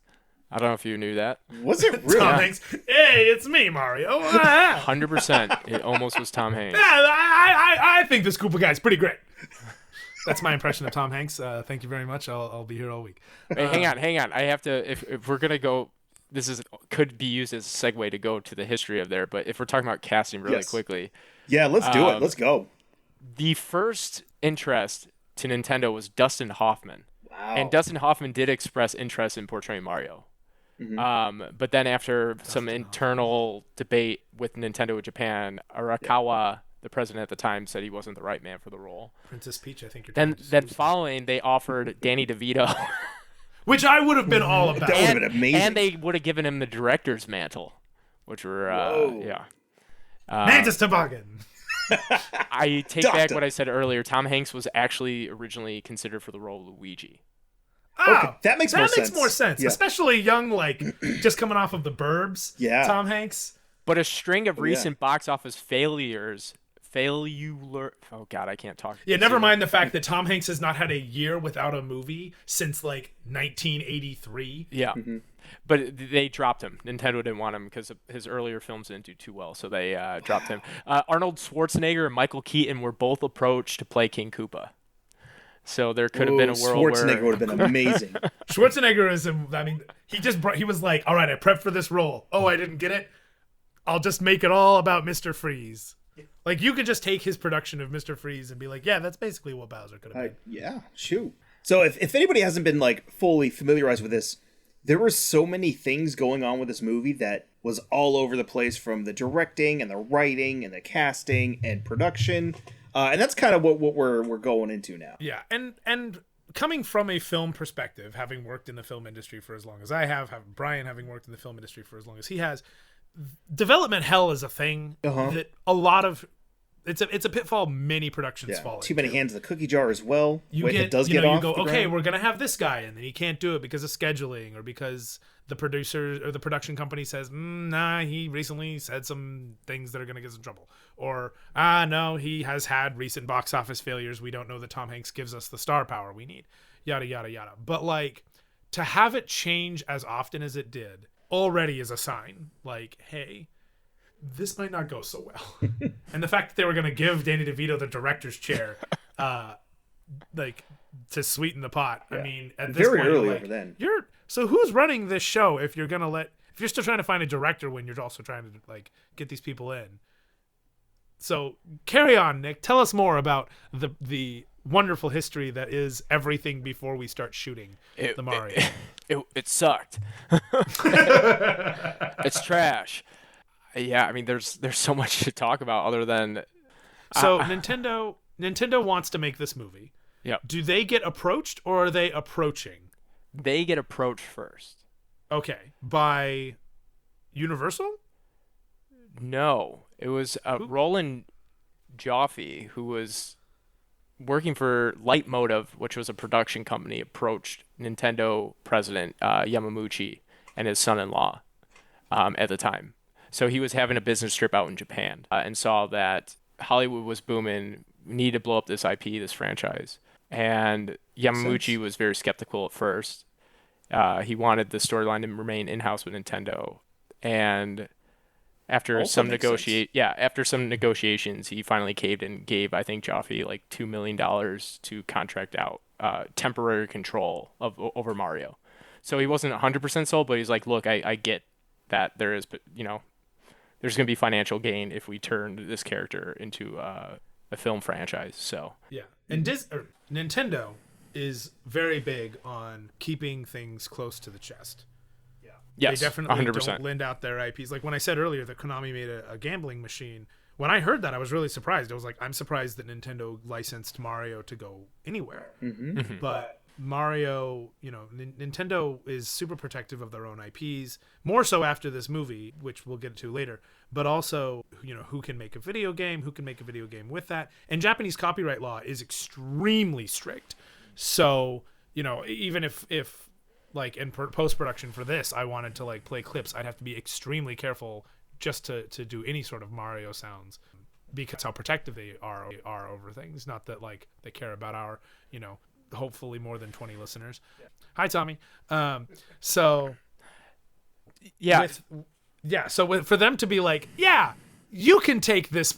I don't know if you knew that. Was it really? Tom Hanks. Hey, it's me, Mario. Yeah, 100%. It almost was Tom Hanks. I think this Koopa guy's pretty great. That's my impression of Tom Hanks. Thank you very much. I'll be here all week. Wait, hang on. I have to. If we're gonna go, could be used as a segue to go to the history of there. But if we're talking about casting really Yes. quickly, Yeah, let's do it. Let's go. the first interest to Nintendo was Dustin Hoffman, Wow. and Dustin Hoffman did express interest in portraying Mario. But then after some internal debate with Nintendo Japan, Arakawa, the president at the time, said he wasn't the right man for the role. Princess Peach, I think you're Then following, they offered Danny DeVito. which I would have been all about. That would've been amazing. And they would have given him the director's mantle, which were, yeah. Mantis Toboggan. I take back Doctor. what I said earlier. Tom Hanks was actually originally considered for the role of Luigi. Oh, Okay, that makes more sense. Yeah. Especially young, like, just coming off of The Burbs. Yeah. Tom Hanks. But a string of yeah. recent box office oh God, I can't talk. Yeah, never mind the fact that Tom Hanks has not had a year without a movie since, like, 1983. Yeah. But they dropped him. Nintendo didn't want him because his earlier films didn't do too well, so they dropped him. Arnold Schwarzenegger and Michael Keaton were both approached to play King Koopa. So there could have been a world Schwarzenegger where would have been amazing. Schwarzenegger is, he was like, all right, I prepped for this role. Oh, I didn't get it? I'll just make it all about Mr. Freeze. Like, you could just take his production of Mr. Freeze and be like, yeah, that's basically what Bowser could have been. Yeah, shoot. So if anybody hasn't been like fully familiarized with this, there were so many things going on with this movie that was all over the place, from the directing and the writing and the casting and production. And that's kind of what we're going into now. Yeah, and coming from a film perspective, having worked in the film industry for as long as I have Brian having worked in the film industry for as long as he has, development hell is a thing that a lot of it's a pitfall many productions fall into. Too many hands in the cookie jar as well. You It get, does you get know, off you go, the okay, ground. we're gonna have this guy, and then he can't do it because of scheduling or because the producer or the production company says, nah, he recently said some things that are gonna get us in trouble, or no, he has had recent box office failures. We don't know that Tom Hanks gives us the star power we need. Yada yada yada. But like, to have it change as often as it did already is a sign. Like, hey, this might not go so well. And the fact that they were going to give Danny DeVito the director's chair, like, to sweeten the pot. I mean, at this Very point, early like, over then. So who's running this show if you're still trying to find a director when you're also trying to, like, get these people in? So carry on, Nick. Tell us more about the wonderful history that is everything before we start shooting the Mario. It sucked. It's trash. Yeah, I mean, there's so much to talk about other than. So Nintendo wants to make this movie. Yeah. Do they get approached or are they approaching? They get approached first. Okay, by Universal? No, it was Roland Joffe, who was working for Leitmotiv, which was a production company, approached Nintendo president Yamamuchi and his son-in-law at the time. So he was having a business trip out in Japan and saw that Hollywood was booming, needed to blow up this IP, this franchise. And Yamamuchi was very skeptical at first. He wanted the storyline to remain in-house with Nintendo. And after some negotiations, he finally caved and gave, I think, Joffe like $2 million to contract out temporary control over Mario. So he wasn't 100% sold, but he's like, look, I get that there's going to be financial gain if we turn this character into a film franchise. So Yeah. And Nintendo is very big on keeping things close to the chest. yes, They definitely 100%. don't lend out their IPs. Like when I said earlier that Konami made a gambling machine, when I heard that, I was really surprised. I was like, I'm surprised that Nintendo licensed Mario to go anywhere. But Mario, Nintendo is super protective of their own IPs, more so after this movie, which we'll get to later, but also, who can make a video game, who can make a video game with that. And Japanese copyright law is extremely strict. So, even if like in post-production for this, I wanted to like play clips, I'd have to be extremely careful just to do any sort of Mario sounds, because how protective they are over things. Not that like they care about our, hopefully more than 20 listeners. Hi, Tommy. So Yeah. For them to be like, yeah, you can take this,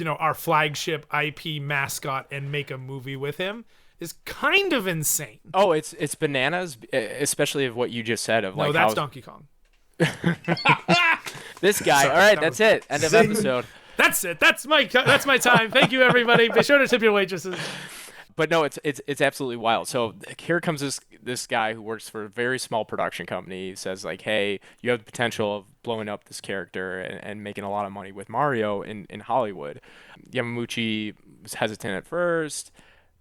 our flagship IP mascot and make a movie with him is kind of insane. Oh, it's bananas, especially of what you just said of like that's Donkey Kong. This guy. All right, that's it. End of episode. That's it. That's my time. Thank you, everybody. Be sure to tip your waitresses. But no, it's absolutely wild. So here comes this guy who works for a very small production company. He says like, hey, you have the potential of blowing up this character and making a lot of money with Mario in Hollywood. Yamaguchi was hesitant at first,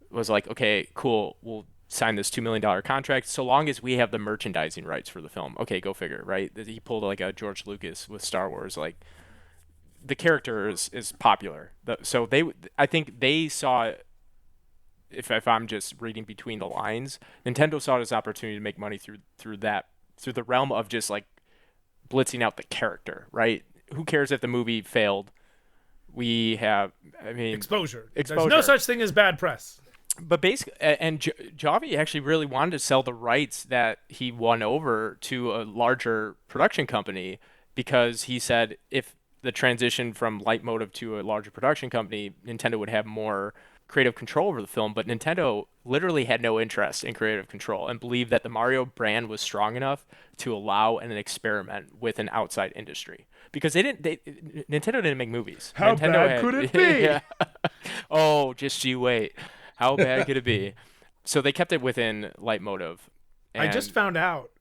was like, okay, cool, we'll sign this $2 million contract so long as we have the merchandising rights for the film. Okay, go figure, right? He pulled like a George Lucas with Star Wars. Like, the character is popular. So I think they saw, if I'm just reading between the lines, Nintendo saw this opportunity to make money through the realm of just like blitzing out the character, right? Who cares if the movie failed? We have, exposure. There's no such thing as bad press. But basically, and Javi actually really wanted to sell the rights that he won over to a larger production company, because he said if the transition from light motive to a larger production company, Nintendo would have more creative control over the film. But Nintendo literally had no interest in creative control and believed that the Mario brand was strong enough to allow an experiment with an outside industry, because Nintendo didn't make movies. How Nintendo bad could it be? Yeah. Oh, just you wait. How bad could it be? So they kept it within light motive. I just found out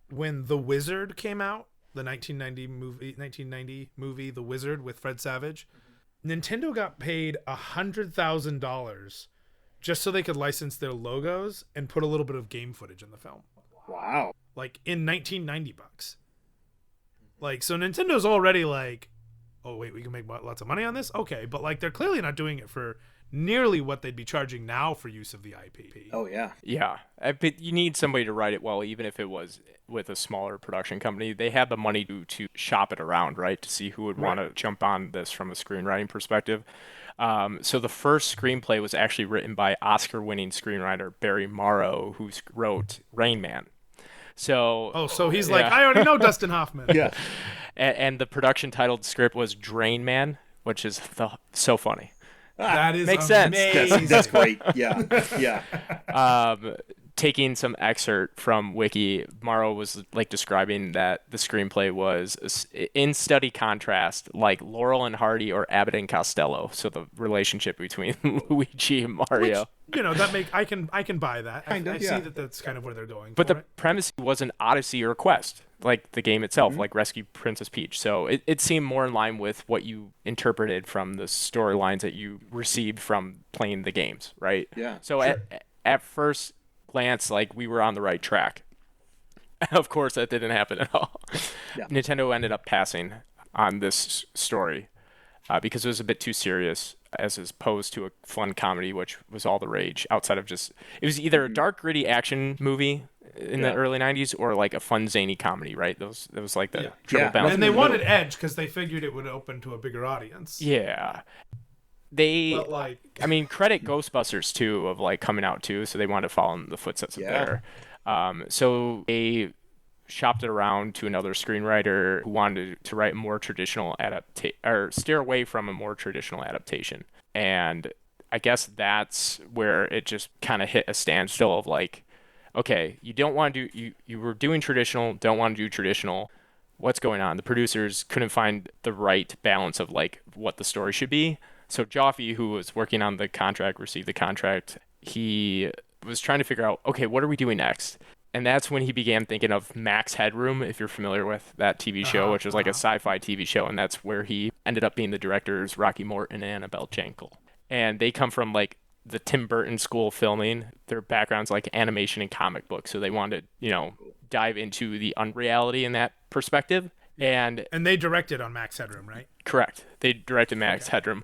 when The Wizard came out, the 1990 movie The Wizard with Fred Savage, Nintendo got paid $100,000 just so they could license their logos and put a little bit of game footage in the film. Wow. Like in 1990 bucks. Like, so Nintendo's already like, oh wait, we can make lots of money on this? Okay, but like they're clearly not doing it for nearly what they'd be charging now for use of the IP. Oh yeah. Yeah. But you need somebody to write it well, even if it was with a smaller production company. They had the money to shop it around, right? To see who would want to jump on this from a screenwriting perspective. So the first screenplay was actually written by Oscar-winning screenwriter Barry Morrow, who wrote Rain Man. So he's like, I already know Dustin Hoffman. Yeah. And the production titled script was Drain Man, which is so funny. That is makes amazing. sense. That's great. Yeah. Yeah. Taking some excerpt from Wiki, Morrow was like describing that the screenplay was in study contrast, like Laurel and Hardy or Abbott and Costello. So the relationship between Luigi and Mario. Which, I can buy that. I see that that's kind of where they're going. But the premise was an Odyssey or Quest, like the game itself, like Rescue Princess Peach. So it seemed more in line with what you interpreted from the storylines that you received from playing the games, right? Yeah. So sure. at first glance, like, we were on the right track. Of course, that didn't happen at all. Yeah. Nintendo ended up passing on this story because it was a bit too serious, as opposed to a fun comedy, which was all the rage outside of just... It was either a dark, gritty action movie in the early 90s or like a fun, zany comedy, right? That was like the triple balance. And they wanted edge because they figured it would open to a bigger audience. Yeah. Credit Ghostbusters too, of like coming out too, so they wanted to follow in the footsteps of there. So they shopped it around to another screenwriter who wanted to write a more traditional or steer away from a more traditional adaptation. And I guess that's where it just kind of hit a standstill of like, okay, you don't want to do, you were doing traditional, don't want to do traditional. What's going on? The producers couldn't find the right balance of like what the story should be. So Joffe, who was working on the contract, received the contract. He was trying to figure out, okay, what are we doing next? And that's when he began thinking of Max Headroom, if you're familiar with that TV show, which was like a sci-fi TV show. And that's where he ended up being the directors, Rocky Morton and Annabelle Jankel. And they come from like the Tim Burton school of filming. Their background's like animation and comic books. So they wanted to, dive into the unreality in that perspective. And they directed on Max Headroom, right? Correct. They directed Max Headroom.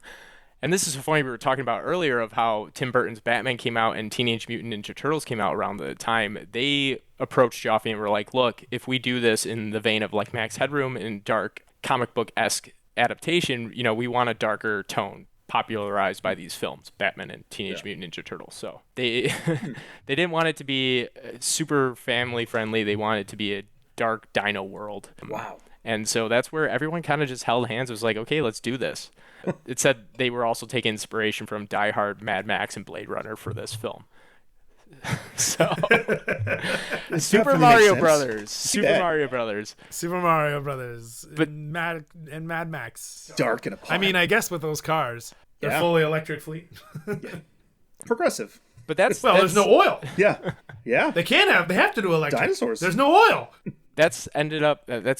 And this is so funny, we were talking about earlier of how Tim Burton's Batman came out and Teenage Mutant Ninja Turtles came out around the time. They approached Joffe and were like, look, if we do this in the vein of like Max Headroom and dark comic book-esque adaptation, we want a darker tone popularized by these films, Batman and Teenage Mutant Ninja Turtles. So they they didn't want it to be super family friendly. They wanted it to be a dark dino world. Wow. And so that's where everyone kind of just held hands. It was like, okay, let's do this. It said they were also taking inspiration from Die Hard, Mad Max, and Blade Runner for this film. So Super Mario Brothers. Super Mario Brothers. Super Mario Brothers. But- and Mad Max. Dark and a I mean, I guess with those cars, they're Yeah. fully electric fleet. progressive. But that's There's no oil. Yeah. Yeah. They have to do electric. Dinosaurs. There's no oil. that's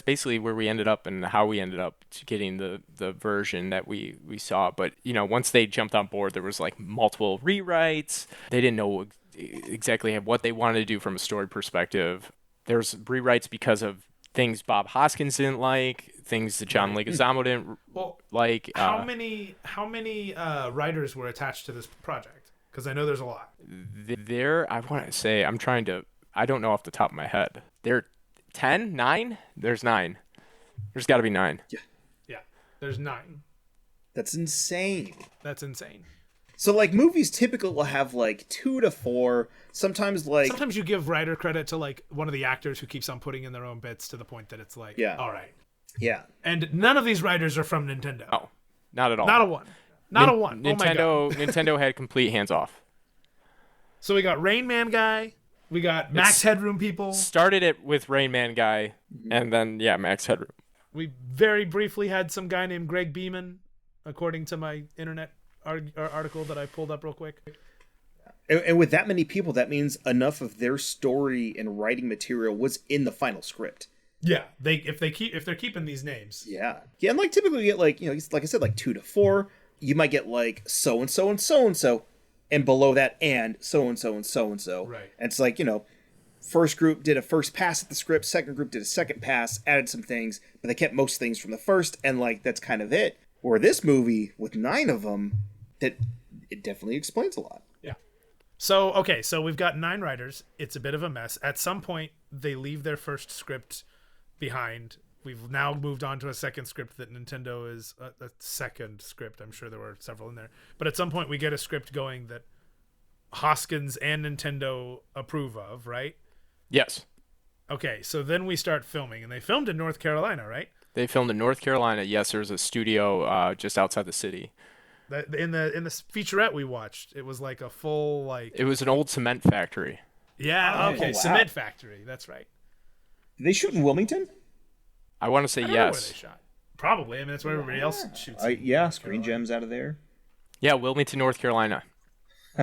basically where we ended up and how we ended up getting the version that we saw. But once they jumped on board, there was like multiple rewrites. They didn't know exactly what they wanted to do from a story perspective. There's rewrites because of things Bob Hoskins didn't like, things that John Leguizamo didn't like. How many writers were attached to this project? Because I know there's a lot. I want to say, I don't know off the top of my head. There 10, 9? There's 9. There's got to be 9. Yeah, there's 9. That's insane. That's insane. So like movies typically will have like 2 to 4. Sometimes you give writer credit to like one of the actors who keeps on putting in their own bits to the point that it's like, all right. Yeah. And none of these writers are from Nintendo. Oh, not at all. Not a one. Not a one. Oh my God. Nintendo had complete hands off. So we got Rain Man guy. We got Max Headroom people. Started it with Rain Man guy, and then Max Headroom. We very briefly had some guy named Greg Beeman, according to my internet article that I pulled up real quick. And with that many people, that means enough of their story and writing material was in the final script. Yeah, if they're keeping these names. Yeah, and like typically you get like like I said, like 2 to 4. You might get like so and so and so and so, and below that and so and so and so and so. Right. And it's like first group did a first pass at the script, second group did a second pass, added some things, but they kept most things from the first, and like that's kind of it. Or this movie with 9 of them, that it definitely explains a lot. Yeah. So we've got 9 writers. It's a bit of a mess. At some point, they leave their first script behind. We've now moved on to a second script that Nintendo is a second script. I'm sure there were several in there. But at some point, we get a script going that Hoskins and Nintendo approve of, right? Yes. Okay, so then we start filming. And they filmed in North Carolina, right? They filmed in North Carolina. Yes, there's a studio just outside the city. In the featurette we watched, it was like a full It was an old cement factory. Yeah, okay, wow. cement factory. That's right. Did they shoot in Wilmington? I want to say I don't know where yes. they shot. Probably. I mean, that's where everybody else shoots. Screen gems out of there. Yeah, Wilmington, North Carolina.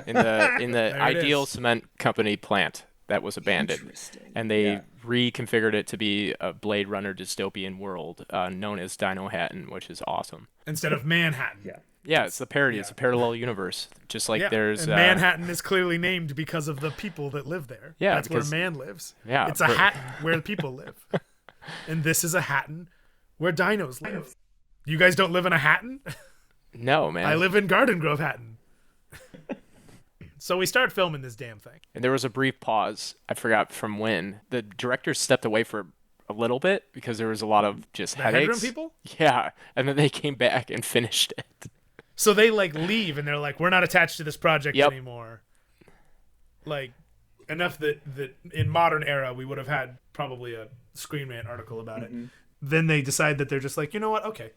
In the Ideal is. Cement Company plant that was abandoned. Interesting. And they reconfigured it to be a Blade Runner dystopian world known as Dino Hatton, which is awesome. Instead of Manhattan. Yeah. Yeah, it's the parody. It's a parallel universe. Just like there's... and Manhattan is clearly named because of the people that live there. Yeah, that's because- where man lives. Yeah, it's a Hatton where the people live. And this is a Hatton where dinos live. You guys don't live in a Hatton? No, man. I live in Garden Grove, Hatton. So we start filming this damn thing. And there was a brief pause. I forgot from when. The director stepped away for a little bit because there was a lot of just The headaches. Headroom people? Yeah, and then they came back and finished it. So they like leave and they're like, we're not attached to this project Yep. anymore. Like enough that in modern era we would have had probably a Screen Rant article about it. Then they decide that they're just like, you know what? Okay.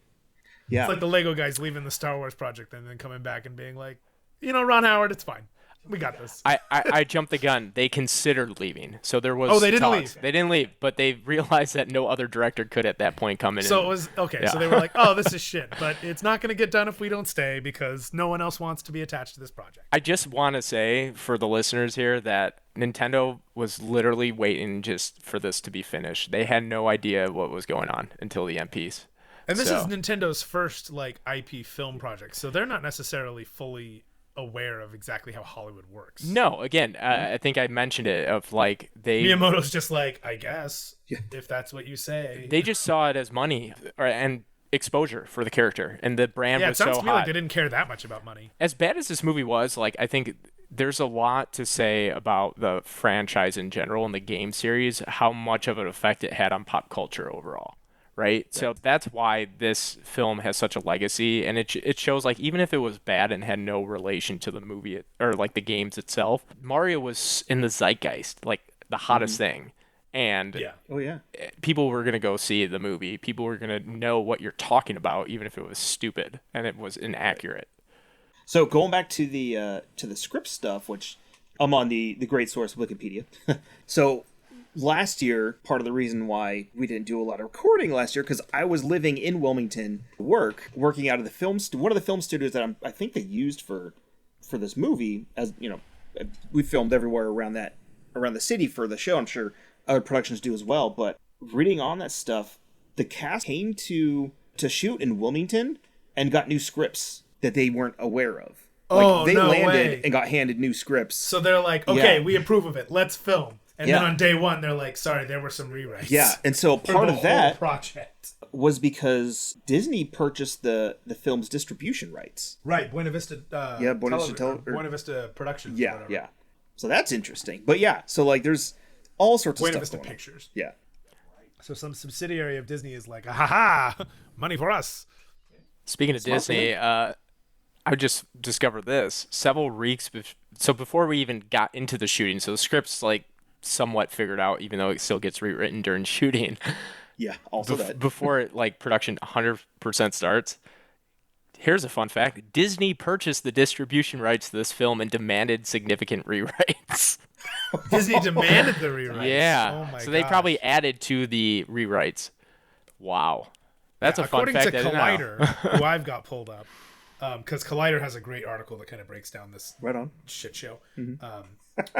Yeah. It's like the Lego guys leaving the Star Wars project and then coming back and being like, Ron Howard, it's fine. We got this. I jumped the gun. They considered leaving. So there was They didn't talks. leave. They didn't leave, but they realized that no other director could at that point come in. So and, it was okay. Yeah. So they were like, "Oh, this is shit," but it's not going to get done if we don't stay because no one else wants to be attached to this project. I just want to say for the listeners here that Nintendo was literally waiting just for this to be finished. They had no idea what was going on until the end piece. And this So- is Nintendo's first like IP film project, so they're not necessarily fully aware of exactly how Hollywood works. No, again, I think I mentioned it of like Miyamoto's just like, I guess if that's what you say. they just saw it as money, and exposure for the character, and the brand Yeah, it was sounds so to me like hot. they didn't care that much about money. As bad as this movie was, like, I think there's a lot to say about the franchise in general and the game series, how much of an effect it had on pop culture overall, right? So that's why this film has such a legacy, and it shows, like, even if it was bad and had no relation to the movie or like the games itself, Mario was in the zeitgeist, like the hottest thing. And Yeah. Oh yeah. people were going to go see the movie. People were going to know what you're talking about, even if it was stupid and it was inaccurate. So going back to the script stuff, which I'm on the great source Wikipedia. So last year, part of the reason why we didn't do a lot of recording last year, because I was living in Wilmington, working out of the one of the film studios that I think they used for this movie. As you know, we filmed everywhere around the city for the show. I'm sure other productions do as well. But reading on that stuff, the cast came to shoot in Wilmington and got new scripts that they weren't aware of. Oh, they no landed way. and got handed new scripts. So they're like, okay, Yeah. we approve of it. Let's film. And Yeah. then on day one, they're like, sorry, there were some rewrites. Yeah, and so for part the of that whole project. was because Disney purchased the film's distribution rights. Right, Buena Vista. Buena Vista Buena Vista Productions. or Yeah, whatever. yeah. So that's interesting. But yeah, so like there's all sorts of Buena stuff Vista going on. Pictures. Yeah. So some subsidiary of Disney is like, ha money for us. Speaking of Disney, I just discovered this several weeks. So before we even got into the shooting, so the script's like somewhat figured out, even though it still gets rewritten during shooting. Yeah, also that. Before like production 100% starts. Here's a fun fact: Disney purchased the distribution rights to this film and demanded significant rewrites. Disney demanded the rewrites. Yeah, Oh my so they gosh. probably added to the rewrites. Wow, that's a fun According fact. to I didn't know. Collider, who I've got pulled up, because Collider has a great article that kind of breaks down this Right on. shit show.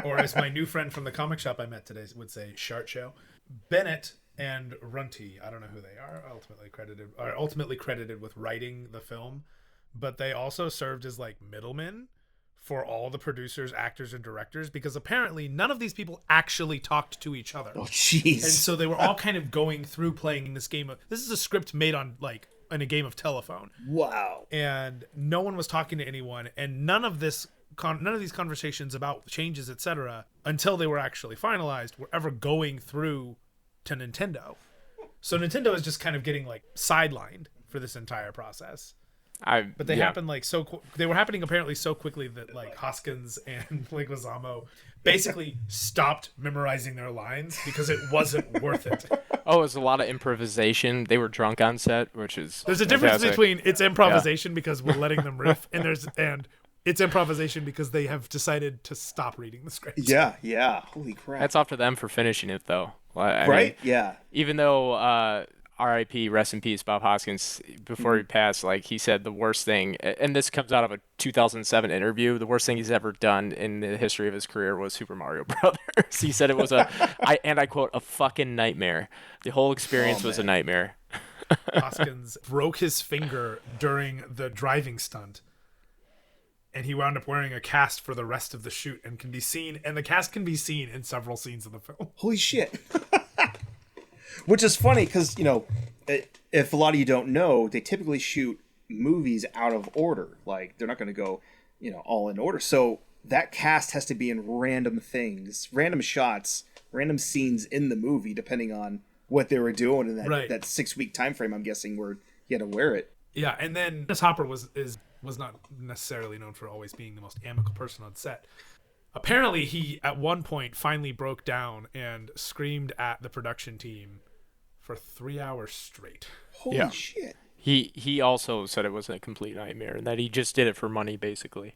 Or as my new friend from the comic shop I met today would say, shart show. Bennett and Runty, I don't know who they are, ultimately credited with writing the film, but they also served as like middlemen for all the producers, actors, and directors, because apparently none of these people actually talked to each other. Oh, jeez. And so they were all kind of going through playing this game of, this is a script made on like in a game of telephone, Wow. and no one was talking to anyone, and none of these conversations about changes, etc., until they were actually finalized, were ever going through to Nintendo. So Nintendo is just kind of getting like sidelined for this entire process. But they happened like they were happening apparently so quickly that like Hoskins and Leguizamo basically stopped memorizing their lines because it wasn't worth it. Oh, it was a lot of improvisation. They were drunk on set, which is There's a difference fantastic. between it's improvisation because we're letting them riff, and it's improvisation because they have decided to stop reading the script. Yeah, yeah. Holy crap. That's up to them for finishing it, though. I right? mean, Yeah. even though R.I.P. rest in peace, Bob Hoskins, before he passed, like he said, the worst thing, and this comes out of a 2007 interview, the worst thing he's ever done in the history of his career was Super Mario Brothers. He said it was I quote, a fucking nightmare. The whole experience was a nightmare. Hoskins broke his finger during the driving stunt, and he wound up wearing a cast for the rest of the shoot, and the cast can be seen in several scenes of the film. Holy shit. Which is funny because, you know, if a lot of you don't know, they typically shoot movies out of order. Like, they're not going to go, you know, all in order. So that cast has to be in random things, random shots, random scenes in the movie, depending on what they were doing in that 6-week time frame, I'm guessing, where you had to wear it. Yeah, and then Dennis Hopper was not necessarily known for always being the most amicable person on set. Apparently, he at one point finally broke down and screamed at the production team for 3 hours straight. Holy shit. He also said it was a complete nightmare and that he just did it for money, basically.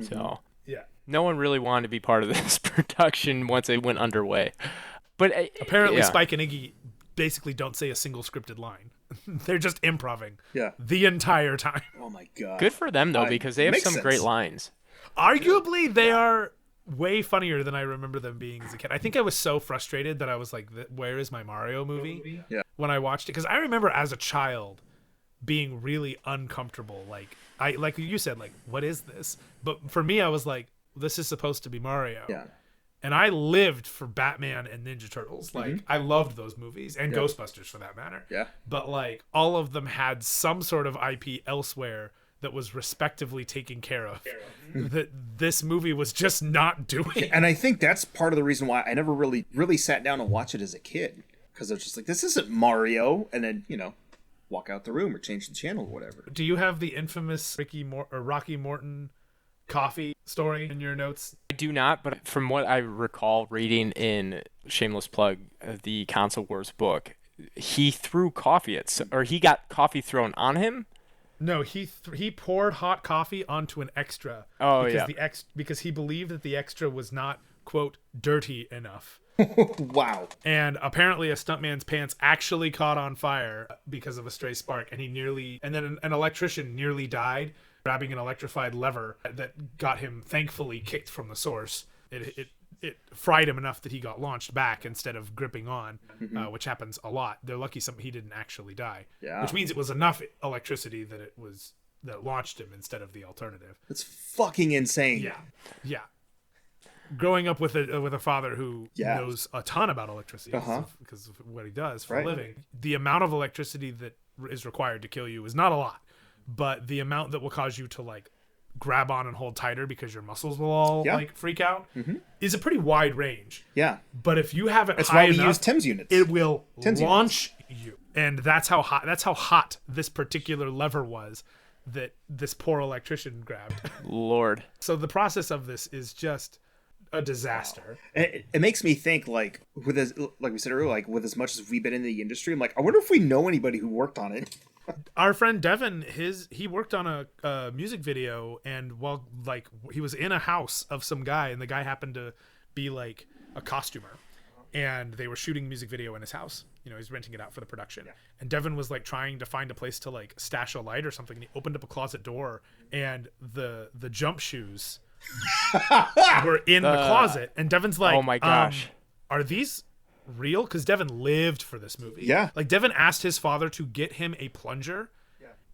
Mm-hmm. So Yeah. no one really wanted to be part of this production once it went underway. But Apparently, yeah. Spike and Iggy basically don't say a single scripted line. They're just improving the entire time. Oh my god. Good for them, though, because they have makes some sense. great lines. Arguably, they are way funnier than I remember them being as a kid. I think I was so frustrated that I was like, where is my Mario movie? Yeah. When I watched it. Because I remember as a child being really uncomfortable. Like you said, like, what is this? But for me, I was like, this is supposed to be Mario. Yeah. And I lived for Batman and Ninja Turtles. Like, I loved those movies, and Ghostbusters for that matter. Yeah. But like, all of them had some sort of IP elsewhere that was respectively taken care of. That this movie was just not doing. And I think that's part of the reason why I never really sat down and watched it as a kid, because I was just like, this isn't Mario, and then walk out the room or change the channel or whatever. Do you have the infamous Rocky Morton coffee story in your notes? I do not, but from what I recall reading in shameless plug the Console Wars book, he threw coffee or he got coffee thrown on him. No, he poured hot coffee onto an extra. Oh, because yeah. Because he believed that the extra was not, quote, dirty enough. Wow. And apparently a stuntman's pants actually caught on fire because of a stray spark, and then an electrician nearly died grabbing an electrified lever that got him thankfully kicked from the source. It fried him enough that he got launched back instead of gripping on, which happens a lot. They're lucky he didn't actually die. Yeah. Which means it was enough electricity that launched him instead of the alternative. That's fucking insane. Yeah. Growing up with a father who knows a ton about electricity because of what he does for a living, the amount of electricity that is required to kill you is not a lot, but the amount that will cause you to like grab on and hold tighter because your muscles will all like freak out is a pretty wide range. Yeah. But if you have it That's high why we enough, use TIMS units. it will TIMS launch you. And that's how hot this particular lever was that this poor electrician grabbed. Lord. So the process of this is just a disaster. It makes me think, like like we said earlier, like with as much as we've been in the industry, I'm like, I wonder if we know anybody who worked on it. Our friend Devin, he worked on a music video, and he was in a house of some guy, and the guy happened to be like a costumer, and they were shooting a music video in his house. He's renting it out for the production. Yeah. And Devin was like trying to find a place to like stash a light or something, and he opened up a closet door, and the jump shoes were in the closet, and Devin's like, oh my gosh, are these real? Because Devin lived for this movie. Yeah. Like Devin asked his father to get him a plunger,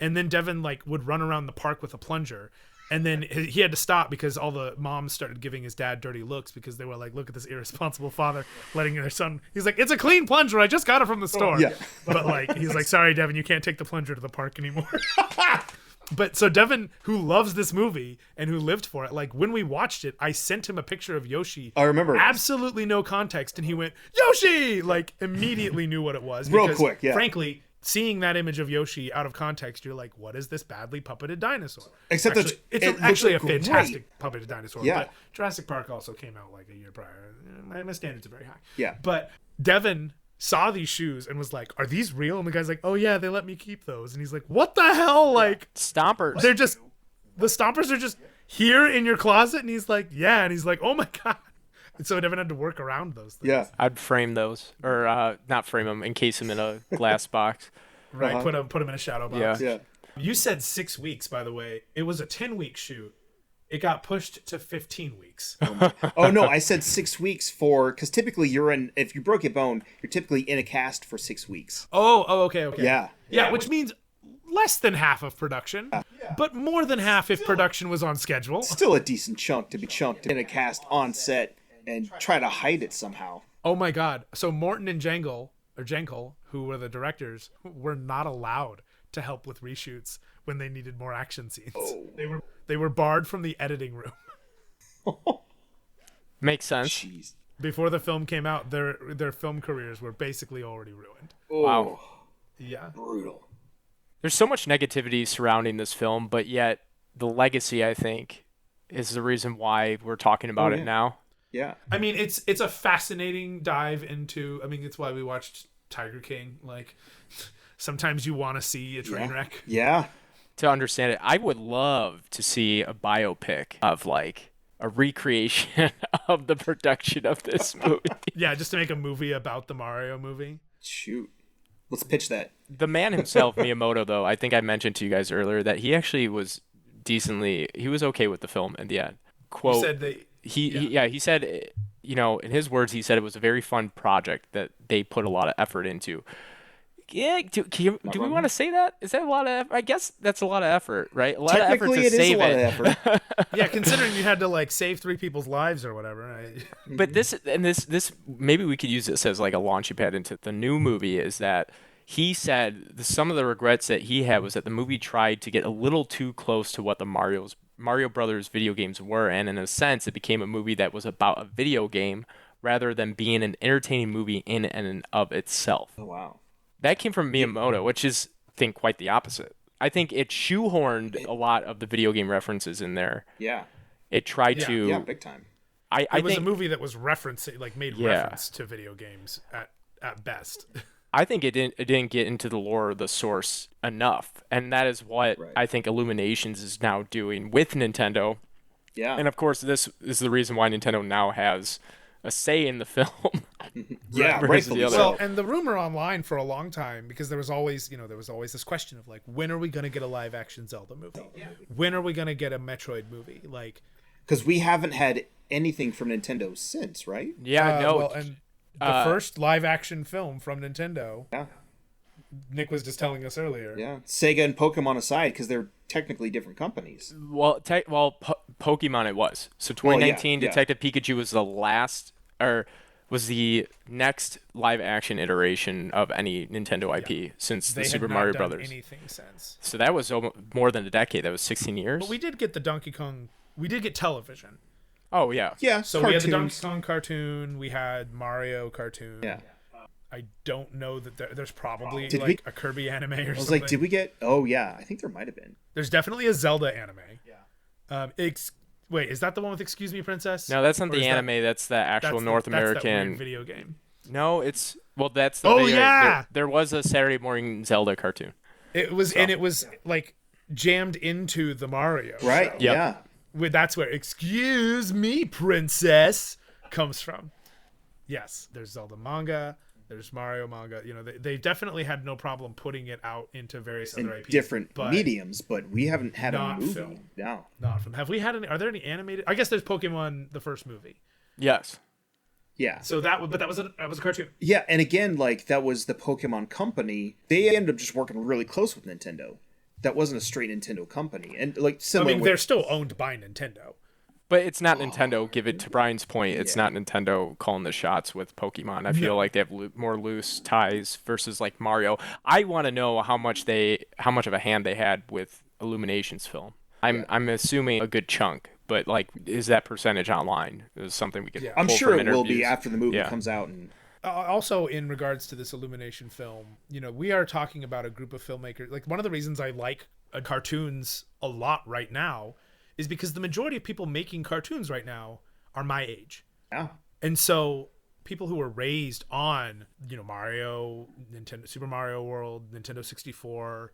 and then Devin like would run around the park with a plunger, and then he had to stop because all the moms started giving his dad dirty looks because they were like, look at this irresponsible father letting their son. He's like, it's a clean plunger, I just got it from the store. Yeah. But like, he's like, sorry Devin, you can't take the plunger to the park anymore. But so Devin, who loves this movie and who lived for it, like when we watched it, I sent him a picture of Yoshi. I remember. Absolutely no context, and he went, Yoshi! Like immediately knew what it was. Real because, quick, yeah. Frankly, seeing that image of Yoshi out of context, you're like, what is this badly puppeted dinosaur? Except actually, it's actually a fantastic puppeted dinosaur. Yeah. But Jurassic Park also came out like a year prior. My standards are very high. Yeah. But Devin saw these shoes and was like, are these real? And the guy's like, oh yeah, they let me keep those. And he's like, what the hell? Like Stompers. the stompers are just here in your closet. And he's like, yeah. And he's like, oh my God. And so Devin had to work around those things. Yeah. I'd frame those, or not frame them, encase them in a glass box. Right. Put them in a shadow box. Yeah. Yeah. You said 6 weeks, by the way. It was a 10-week shoot. It got pushed to 15 weeks. Oh no, I said 6 weeks because typically if you broke your bone, you're typically in a cast for 6 weeks. Okay. Yeah. Which means less than half of production, but more than half if production was on schedule. Still a decent chunk to be chunked in a cast on set and try to hide it somehow. Oh my God. So Morton and Jenkel, who were the directors, were not allowed to help with reshoots when they needed more action scenes. Oh. They were barred from the editing room. Makes sense. Jeez. Before the film came out, their film careers were basically already ruined. Wow. Yeah. Brutal. There's so much negativity surrounding this film, but yet the legacy, I think, is the reason why we're talking about it now. Yeah. I mean, it's a fascinating dive into. I mean, it's why we watched Tiger King. Like, sometimes you want to see a train wreck. Yeah. To understand it, I would love to see a biopic of like a recreation of the production of this movie. Yeah, just to make a movie about the Mario movie. Shoot. Let's pitch that. The man himself, Miyamoto, though, I think I mentioned to you guys earlier that he actually was he was okay with the film in the end. Quote, You said he said, in his words, he said it was a very fun project that they put a lot of effort into. Yeah, do we wrong. want to say that? Is that a lot of? I guess that's a lot of effort, right? A lot of effort Technically, to it is a save lot it. of effort. Yeah, considering you had to like save 3 people's lives or whatever. But this maybe we could use this as like a launching pad into the new movie. Is that he said some of the regrets that he had was that the movie tried to get a little too close to what the Mario Brothers video games were, and in a sense, it became a movie that was about a video game rather than being an entertaining movie in and of itself. Oh wow. That came from Miyamoto, which is, I think, quite the opposite. I think it shoehorned a lot of the video game references in there. Yeah. It tried to. Yeah, big time. I It was think a movie that was referencing, like made reference to video games at best. I think it didn't get into the lore or the source enough, and that is what I think Illuminations is now doing with Nintendo. Yeah. And of course, this is the reason why Nintendo now has a say in the film. Yeah, versus rightfully the other. so. Well, and the rumor online for a long time, because there was always this question of like, when are we going to get a live action Zelda movie? When are we going to get a Metroid movie? Like, Because we haven't had anything from Nintendo since, right? Yeah, no. well, and the first live action film from Nintendo, Yeah. Nick was just telling us earlier. Yeah. Sega and Pokemon aside, because they're technically different companies. Pokemon it was. So Well, yeah, 2019, yeah. Detective Pikachu was the last, or was the next live action iteration of any Nintendo IP since They the had Super not Mario done Brothers. anything since. So that was more than a decade. That was 16 years. But we did get the Donkey Kong. We did get television. Oh yeah. Yeah. So cartoons. we had the Donkey Kong cartoon. We had Mario cartoon. Yeah. I don't know that there's probably Did like a Kirby anime or something. I was like, did we get? Oh yeah, I think there might have been. There's definitely a Zelda anime. Yeah. Wait, is that the one with Excuse Me, Princess? No, that's not Or the is anime. That's the actual North that's that American weird video game. No, it's that's the Oh, video. yeah! There was a Saturday morning Zelda cartoon. It was and it was like jammed into the Mario. Right. show. Yeah. That's where Excuse Me, Princess comes from. Yes, there's Zelda manga. There's Mario manga. They definitely had no problem putting it out into various In other IPs. different but mediums, but we haven't had a not movie. film. No. Not from. Have we had any? Are there any animated? I guess there's Pokemon, the first movie. Yes. Yeah. So that was a cartoon. Yeah, and again, like that was the Pokemon company. They ended up just working really close with Nintendo. That wasn't a straight Nintendo company, and like I similar. mean, they're still owned by Nintendo. But it's not Nintendo. Give it to Brian's point. It's not Nintendo calling the shots with Pokemon. I feel like they have more loose ties versus like Mario. I want to know how much of a hand they had with Illumination's film. I'm assuming a good chunk, but like, is that percentage online? Is something we could. I'm pull sure from it will be interviews. after the movie Yeah. comes out. And Also, in regards to this Illumination film, we are talking about a group of filmmakers. Like, one of the reasons I like cartoons a lot right now is because the majority of people making cartoons right now are my age. yeah, And so people who were raised on, Mario, Nintendo, Super Mario World, Nintendo 64,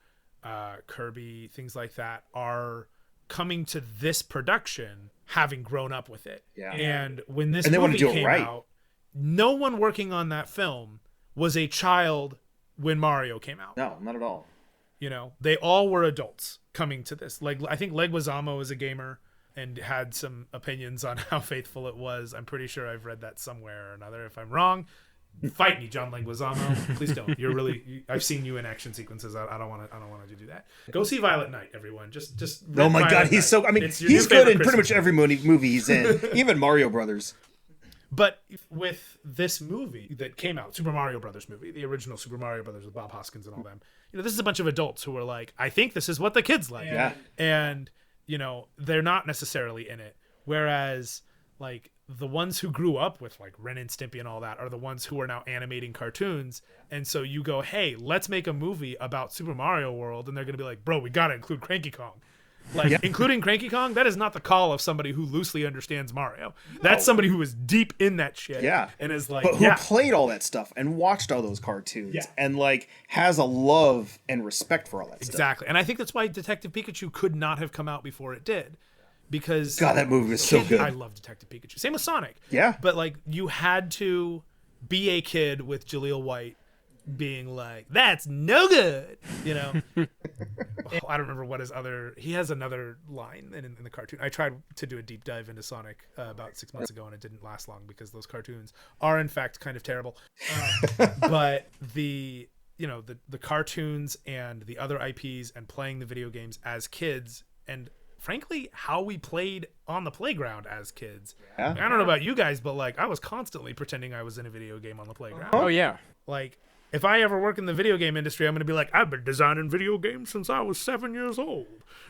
Kirby, things like that, are coming to this production having grown up with it. Yeah. And when this And they wanna movie do it came right. out, no one working on that film was a child when Mario came out. no, not at all. They all were adults coming to this. Like, I think Leguizamo is a gamer and had some opinions on how faithful it was. I'm pretty sure I've read that somewhere or another. If I'm wrong, fight me, John Leguizamo. Please don't. I've seen you in action sequences. I don't want to do that. Go see Violet Night, everyone. Just. Oh my Violet God, he's Night. so. I mean, It's your he's new good favorite in pretty much Christmas every movie he's in, even Mario Brothers. But with this movie that came out, Super Mario Brothers movie, the original Super Mario Brothers with Bob Hoskins and all them, this is a bunch of adults who are like, I think this is what the kids like. Yeah. And, they're not necessarily in it. Whereas, like, the ones who grew up with, like, Ren and Stimpy and all that are the ones who are now animating cartoons. And so you go, hey, let's make a movie about Super Mario World. And they're going to be like, bro, we got to include Cranky Kong. Like, including Cranky Kong, that is not the call of somebody who loosely understands Mario. That's somebody who is deep in that shit. Yeah. And is like, But who played all that stuff and watched all those cartoons and like has a love and respect for all that stuff. Exactly. And I think that's why Detective Pikachu could not have come out before it did. Because God, that movie was so good. I love Detective Pikachu. Same with Sonic. Yeah. But like, you had to be a kid with Jaleel White being like, that's no good. I don't remember what he has another line in the cartoon. I tried to do a deep dive into Sonic about 6 months ago, and it didn't last long because those cartoons are in fact kind of terrible. But the cartoons and the other IPs and playing the video games as kids, and frankly how we played on the playground as kids. Yeah. I don't know about you guys, but like I was constantly pretending I was in a video game on the playground. Oh yeah. Like if I ever work in the video game industry, I'm going to be like, I've been designing video games since I was 7 years old.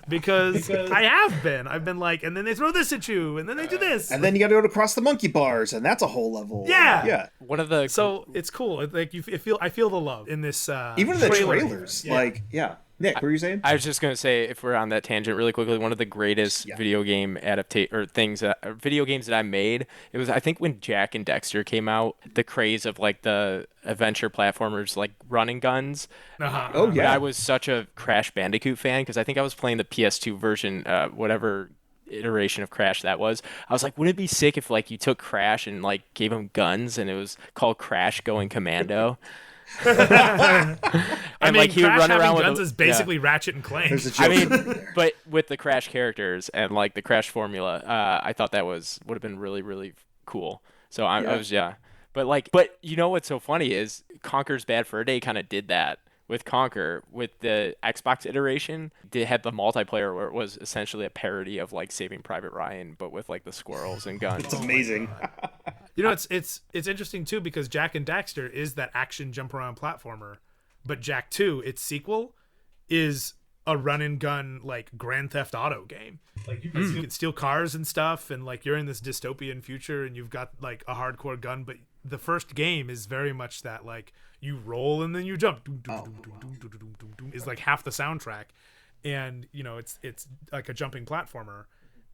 Because I have been. I've been like, and then they throw this at you, and then they do this. And then you got to go to cross the monkey bars, and that's a whole level. Yeah. Yeah. One of the So it's cool. Like I feel the love in this. Even in the trailer. trailers. Like, yeah. Nick, what were you saying? I was just gonna say, if we're on that tangent really quickly, one of the greatest video game video games that I made, it was I think when Jak and Daxter came out, the craze of like the adventure platformers like running guns. Uh-huh. Oh But yeah. I was such a Crash Bandicoot fan because I think I was playing the PS2 version, whatever iteration of Crash that was. I was like, wouldn't it be sick if like you took Crash and like gave him guns and it was called Crash Going Commando? I mean, like, he would Crash run having around with guns a- is basically Ratchet and Clank. There's a I joke mean, there. but with the Crash characters and like the Crash formula, I thought that would have been really, really cool. So I was but you know what's so funny is Conker's Bad Fur Day kind of did that with Conker. With the Xbox iteration, they had the multiplayer where it was essentially a parody of like Saving Private Ryan, but with like the squirrels and guns. It's amazing. You know, it's interesting too because Jak and Daxter is that action jump around platformer, but Jak 2, its sequel, is a run and gun like Grand Theft Auto game. Like you can steal cars and stuff, and like you're in this dystopian future, and you've got like a hardcore gun. But the first game is very much that like you roll and then you jump. Is like half the soundtrack, and you know it's like a jumping platformer.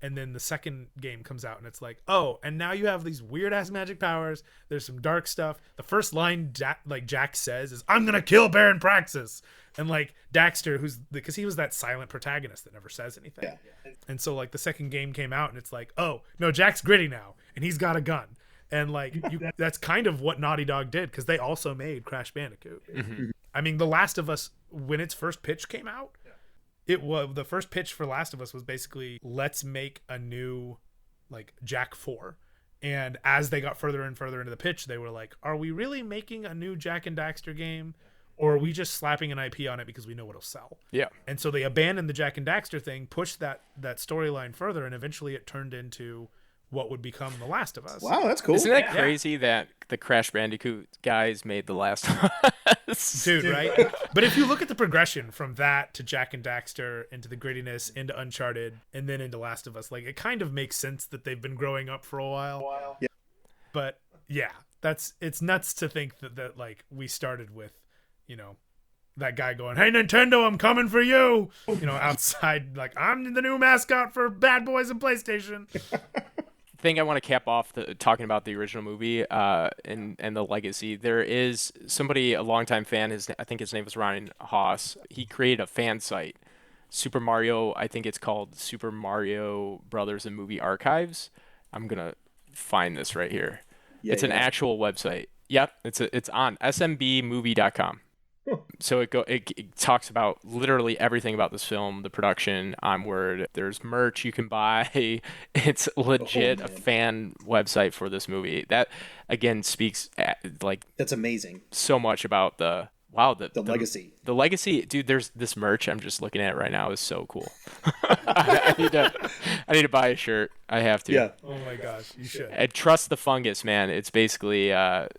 And then the second game comes out and it's like, oh, and now you have these weird ass magic powers. There's some dark stuff. The first line Jak says is, "I'm gonna kill Baron Praxis," and like Daxter, because he was that silent protagonist that never says anything. Yeah. And so like the second game came out and it's like, oh no, Jack's gritty now and he's got a gun. And like that's kind of what Naughty Dog did because they also made Crash Bandicoot. Mm-hmm. I mean, The Last of Us, when its first pitch came out. It was the first pitch for Last of Us was basically let's make a new like Jak 4. And as they got further and further into the pitch, they were like, are we really making a new Jak and Daxter game? Or are we just slapping an IP on it because we know it'll sell? Yeah. And so they abandoned the Jak and Daxter thing, pushed that storyline further, and eventually it turned into what would become The Last of Us. Wow, that's cool. Isn't that crazy that the Crash Bandicoot guys made The Last of Us? Dude, right? But if you look at the progression from that to Jak and Daxter into the grittiness into Uncharted and then into Last of Us, like it kind of makes sense that they've been growing up for a while. Yeah. But yeah, it's nuts to think that like we started with, you know, that guy going, "Hey Nintendo, I'm coming for you," you know, outside like I'm the new mascot for Bad Boys and PlayStation. Thing I want to cap off talking about the original movie and the legacy. There is somebody, a longtime fan, I think his name was Ryan Haas. He created a fan site, Super Mario. I think it's called Super Mario Brothers and Movie Archives. I'm gonna find this right here. Yeah, it's an actual website. Yep, it's on smbmovie.com. So it talks about literally everything about this film, the production, onward. There's merch you can buy. It's legit a fan website for this movie. That again speaks like That's amazing. so much about the legacy. The legacy, dude. There's this merch I'm just looking at right now is so cool. I need to buy a shirt. I have to. Yeah. Oh my gosh, you should. And trust the fungus, man. It's basically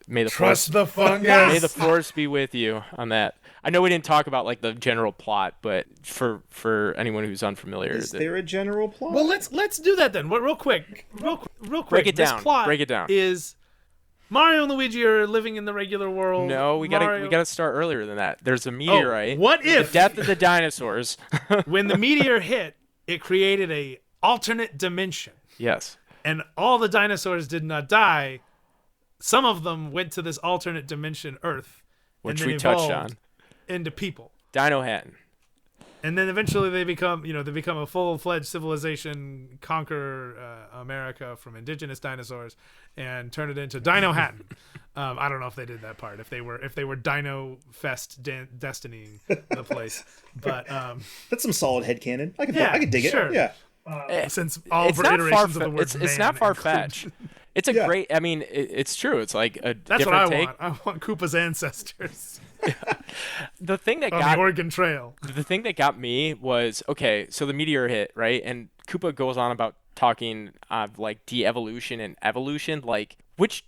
may the Trust the fungus. May the force be with you on that. I know we didn't talk about like the general plot, but for anyone who's unfamiliar, Is there a general plot? Well, let's do that then. Real quick. Break it down. This plot Break it down. Is Mario and Luigi are living in the regular world. No, we gotta start earlier than that. There's a meteorite. What if the death of the dinosaurs? when the meteor hit, it created a alternate dimension, Yes. and all the dinosaurs did not die. Some of them went to this alternate dimension, Earth, Which and then we touched evolved on. into people. Dino Hatton. And then eventually they become a full-fledged civilization, conquer America from indigenous dinosaurs, and turn it into Dino Hatton. I don't know if they did that part. If they were Dino Fest destinying the place, but That's some solid headcanon. I could dig sure. it. Yeah. since all It's for not iterations of the word it's not man far fetched. It's a great. I mean, it's true. It's like a That's different what I take. want. I want Koopa's ancestors The thing that on got the Oregon Trail. the thing that got me was, okay, so the meteor hit, right? And Koopa goes on about talking of like de-evolution and evolution. Like, which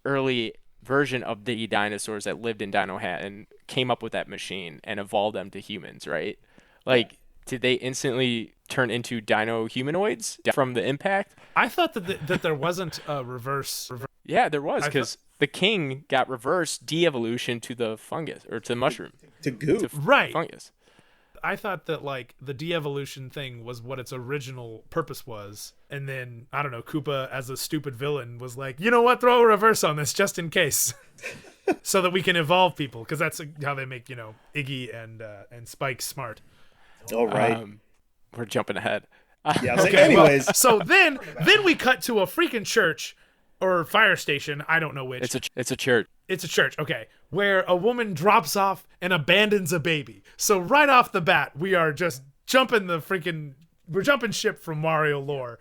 early version of the dinosaurs that lived in Dino Hatton came up with that machine and evolved them to humans, right? Like, did they instantly turn into dino humanoids from the impact? I thought that there wasn't a reverse. Yeah, there was, because the king got reverse de-evolution to the fungus, or to the mushroom. To goo. Right. Fungus. I thought that like the de-evolution thing was what its original purpose was, and then I don't know, Koopa as a stupid villain was like, you know what, throw a reverse on this just in case, so that we can evolve people, because that's how they make Iggy and Spike smart. All right. We're jumping ahead. Yeah. Okay, anyways, So then we cut to a freaking church or fire station. I don't know which. It's a church. It's a church, okay, where a woman drops off and abandons a baby. So right off the bat, we are just we're jumping ship from Mario lore.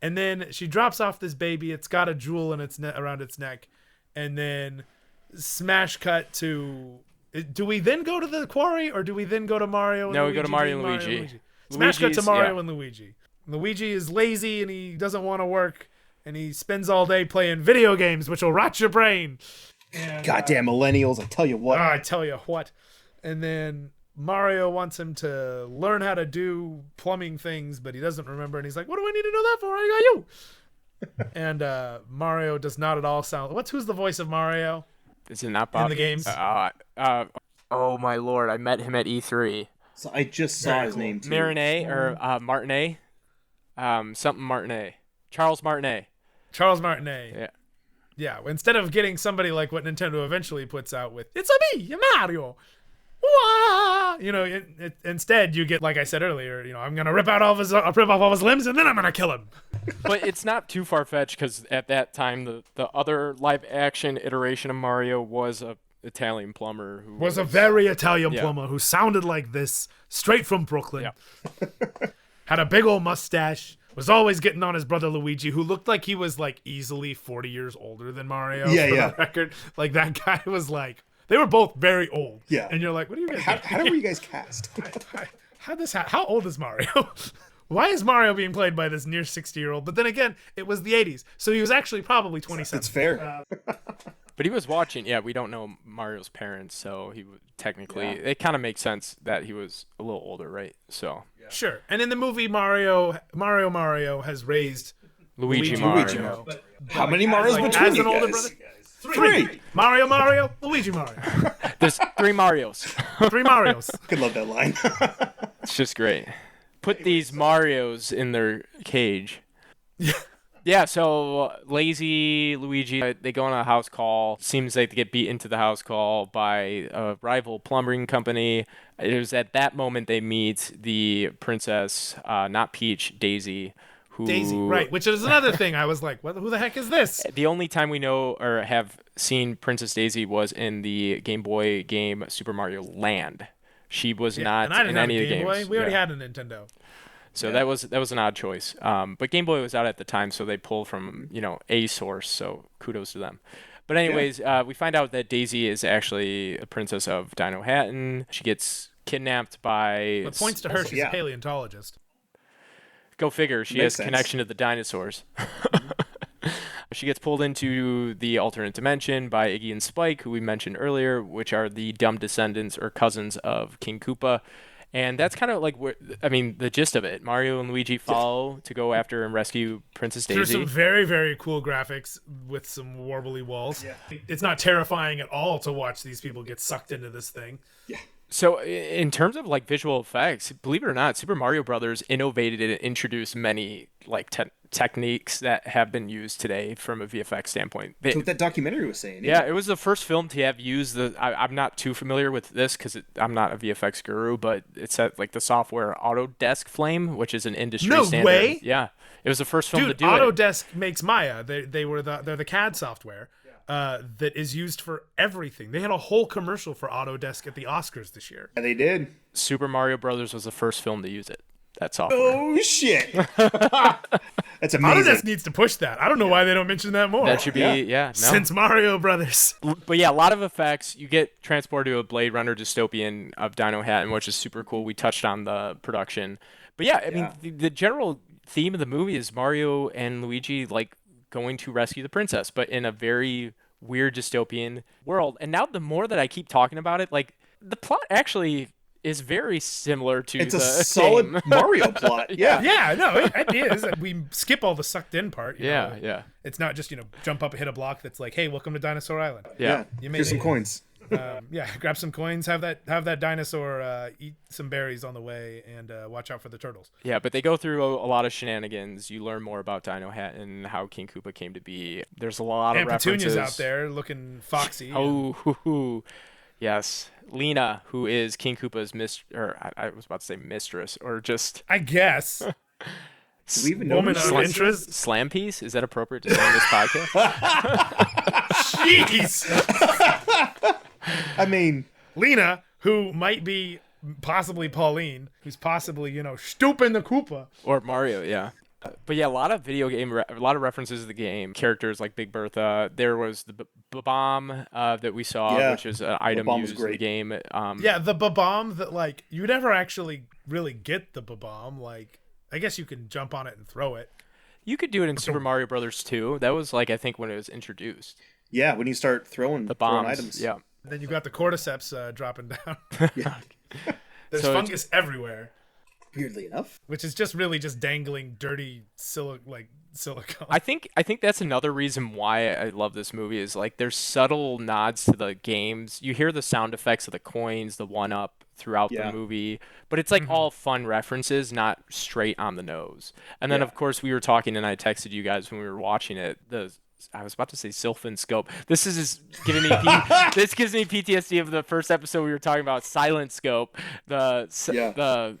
And then she drops off this baby. It's got a jewel in around its neck. And then smash cut to... Do we then go to the quarry, or do we then go to Mario and Luigi? No, we go to Mario and Luigi. Smash cut to Mario yeah. and Luigi. Luigi is lazy and he doesn't want to work. And he spends all day playing video games, which will rot your brain. And, goddamn millennials! I tell you what. I tell you what. And then Mario wants him to learn how to do plumbing things, but he doesn't remember. And he's like, "What do I need to know that for? I got you." And Mario does not at all sound. Who's the voice of Mario? Is it not Bob? In the games? Oh my lord! I met him at E3. So I just saw his name too. Marinette or Martinet, something Martinet. Charles Martinet. Charles Martinet. Yeah. Yeah, instead of getting somebody like what Nintendo eventually puts out with, it's a me, Mario. Wah! Instead you get, like I said earlier, I'm going to rip off all his limbs and then I'm going to kill him. But it's not too far-fetched, because at that time, the other live-action iteration of Mario was a Italian plumber who was a very Italian plumber who sounded like this, straight from Brooklyn. Yeah. Had a big old mustache. Was always getting on his brother Luigi, who looked like he was like easily 40 years older than Mario. Yeah, for yeah. the record. Like that guy was like, they were both very old. Yeah. And you're like, what are you guys doing? How were you guys cast? How old is Mario? Why is Mario being played by this near 60-year-old? But then again, it was the 80s, so he was actually probably 27. It's fair. But he was watching. Yeah, we don't know Mario's parents, so he would technically. Yeah. It kind of makes sense that he was a little older, right? So. Yeah. Sure. And in the movie, Mario has raised Luigi Mario. But how many Marios between as you an older guys? brother? Three. Mario, Luigi Mario. There's 3 Marios. 3 Marios. I love that line. It's just great. Put these Marios in their cage. Yeah, so lazy Luigi, they go on a house call. Seems like they get beat into the house call by a rival plumbing company. It was at that moment they meet the princess, not Peach, Daisy. Daisy, right, which is another thing. I was like, who the heck is this? The only time we know or have seen Princess Daisy was in the Game Boy game Super Mario Land. She was not in any of the games. We already had a Nintendo. So that was an odd choice. But Game Boy was out at the time, so they pulled from a source. So kudos to them. But anyways, we find out that Daisy is actually a princess of Dino Hatton. She gets kidnapped by. What points to her? She's a paleontologist. Go figure. She has connection to the dinosaurs. She gets pulled into the alternate dimension by Iggy and Spike, who we mentioned earlier, which are the dumb descendants or cousins of King Koopa. And that's kind of like the gist of it. Mario and Luigi follow to go after and rescue Princess Daisy. There's some very, very cool graphics with some warbly walls. Yeah. It's not terrifying at all to watch these people get sucked into this thing. Yeah. So in terms of like visual effects, believe it or not, Super Mario Brothers innovated and introduced many like techniques that have been used today from a VFX standpoint. That's what that documentary was saying. Yeah, it was the first film to have used I'm not too familiar with this because I'm not a VFX guru, but it's like the software Autodesk Flame, which is an industry standard. No way. Yeah, it was the first film to do Autodesk makes Maya. They're the CAD software. That is used for everything. They had a whole commercial for Autodesk at the Oscars this year. Yeah, they did. Super Mario Brothers was the first film to use it. that software. Oh shit! That's amazing. Autodesk needs to push that. I don't know why they don't mention that more. That should be, no. Since Mario Brothers. But yeah, a lot of effects. You get transported to a Blade Runner dystopian of Dino Hatton, which is super cool. We touched on the production. But yeah, I mean, the general theme of the movie is Mario and Luigi, like, going to rescue the princess, but in a very weird dystopian world. And now the more that I keep talking about it, like, the plot actually is very similar to it's the a solid game. Mario plot. Yeah. Yeah, no, it is. We skip all the sucked in part. You know. Yeah. It's not just, jump up and hit a block that's like, hey, welcome to Dinosaur Island. Yeah. You made Here's some it. coins. Grab some coins, have that dinosaur eat some berries on the way, and watch out for the turtles. Yeah, but they go through a lot of shenanigans. You learn more about Dino Hatton, how King Koopa came to be. There's a lot of references. Petunia's out there looking foxy. Yes. Lena, who is King Koopa's I was about to say mistress, or just... I guess. Do we even know Woman who of she is? interest. Slam piece? Is that appropriate to say on this podcast? Jeez. I mean, Lena, who might be possibly Pauline, who's possibly, stooping the Koopa. Or Mario, yeah. But yeah, a lot of a lot of references to the game. Characters like Big Bertha. There was the bomb that we saw, which is an item used in the game. The bomb that, like, you never actually really get the bomb. Like, I guess you can jump on it and throw it. You could do it in Super Mario Brothers 2. That was, like, I think when it was introduced. yeah, when you start throwing The bombs. throwing items. Yeah. And then you got the cordyceps dropping down. Yeah. There's So fungus everywhere, Weirdly enough. which is just really just dangling dirty silicone. I think that's another reason why I love this movie is, like, there's subtle nods to the games. You hear the sound effects of the coins, the one-up throughout the movie, but it's like all fun references, not straight on the nose. And then of course we were talking, and I texted you guys when we were watching it, I was about to say Sylphin Scope. This is giving me this gives me PTSD of the first episode we were talking about, Silent Scope. The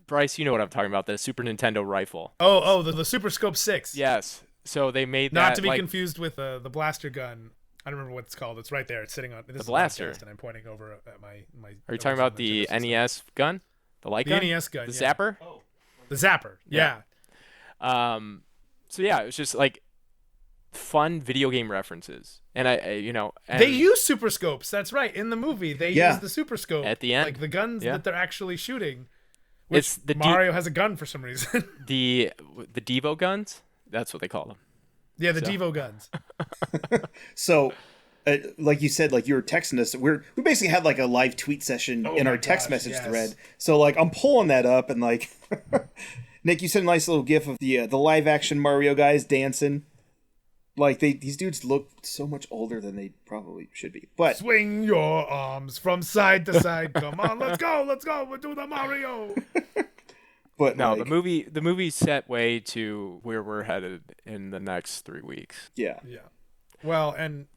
Bryce, you know what I'm talking about, the Super Nintendo rifle. Oh, the Super Scope 6. Yes. So they made that, Not to be like, confused with the blaster gun. I don't remember what it's called. It's right there. It's sitting on this blaster. And I'm pointing over at my. Are you talking about the NES gun? The light gun? The NES gun. The yeah. zapper? Oh. The zapper. Yeah. So yeah, it was just like fun video game references. And and They use super scopes. That's right. In the movie, they use the super scope at the end. like the guns Yeah. that they're actually shooting. Which It's the Mario has a gun for some reason. the Devo guns. That's what they call them. Yeah, the Devo guns. So, like you said, like you were texting us. We basically had like a live tweet session in my our text gosh, message yes. thread. So like I'm pulling that up and like, Nick, you sent a nice little gif of the live action Mario guys dancing. Like these dudes look so much older than they probably should be. But Swing your arms from side to side. Come on, let's go. We'll do the Mario. but No, like, the movie set way to where we're headed in the next 3 weeks. yeah. Yeah. Well, and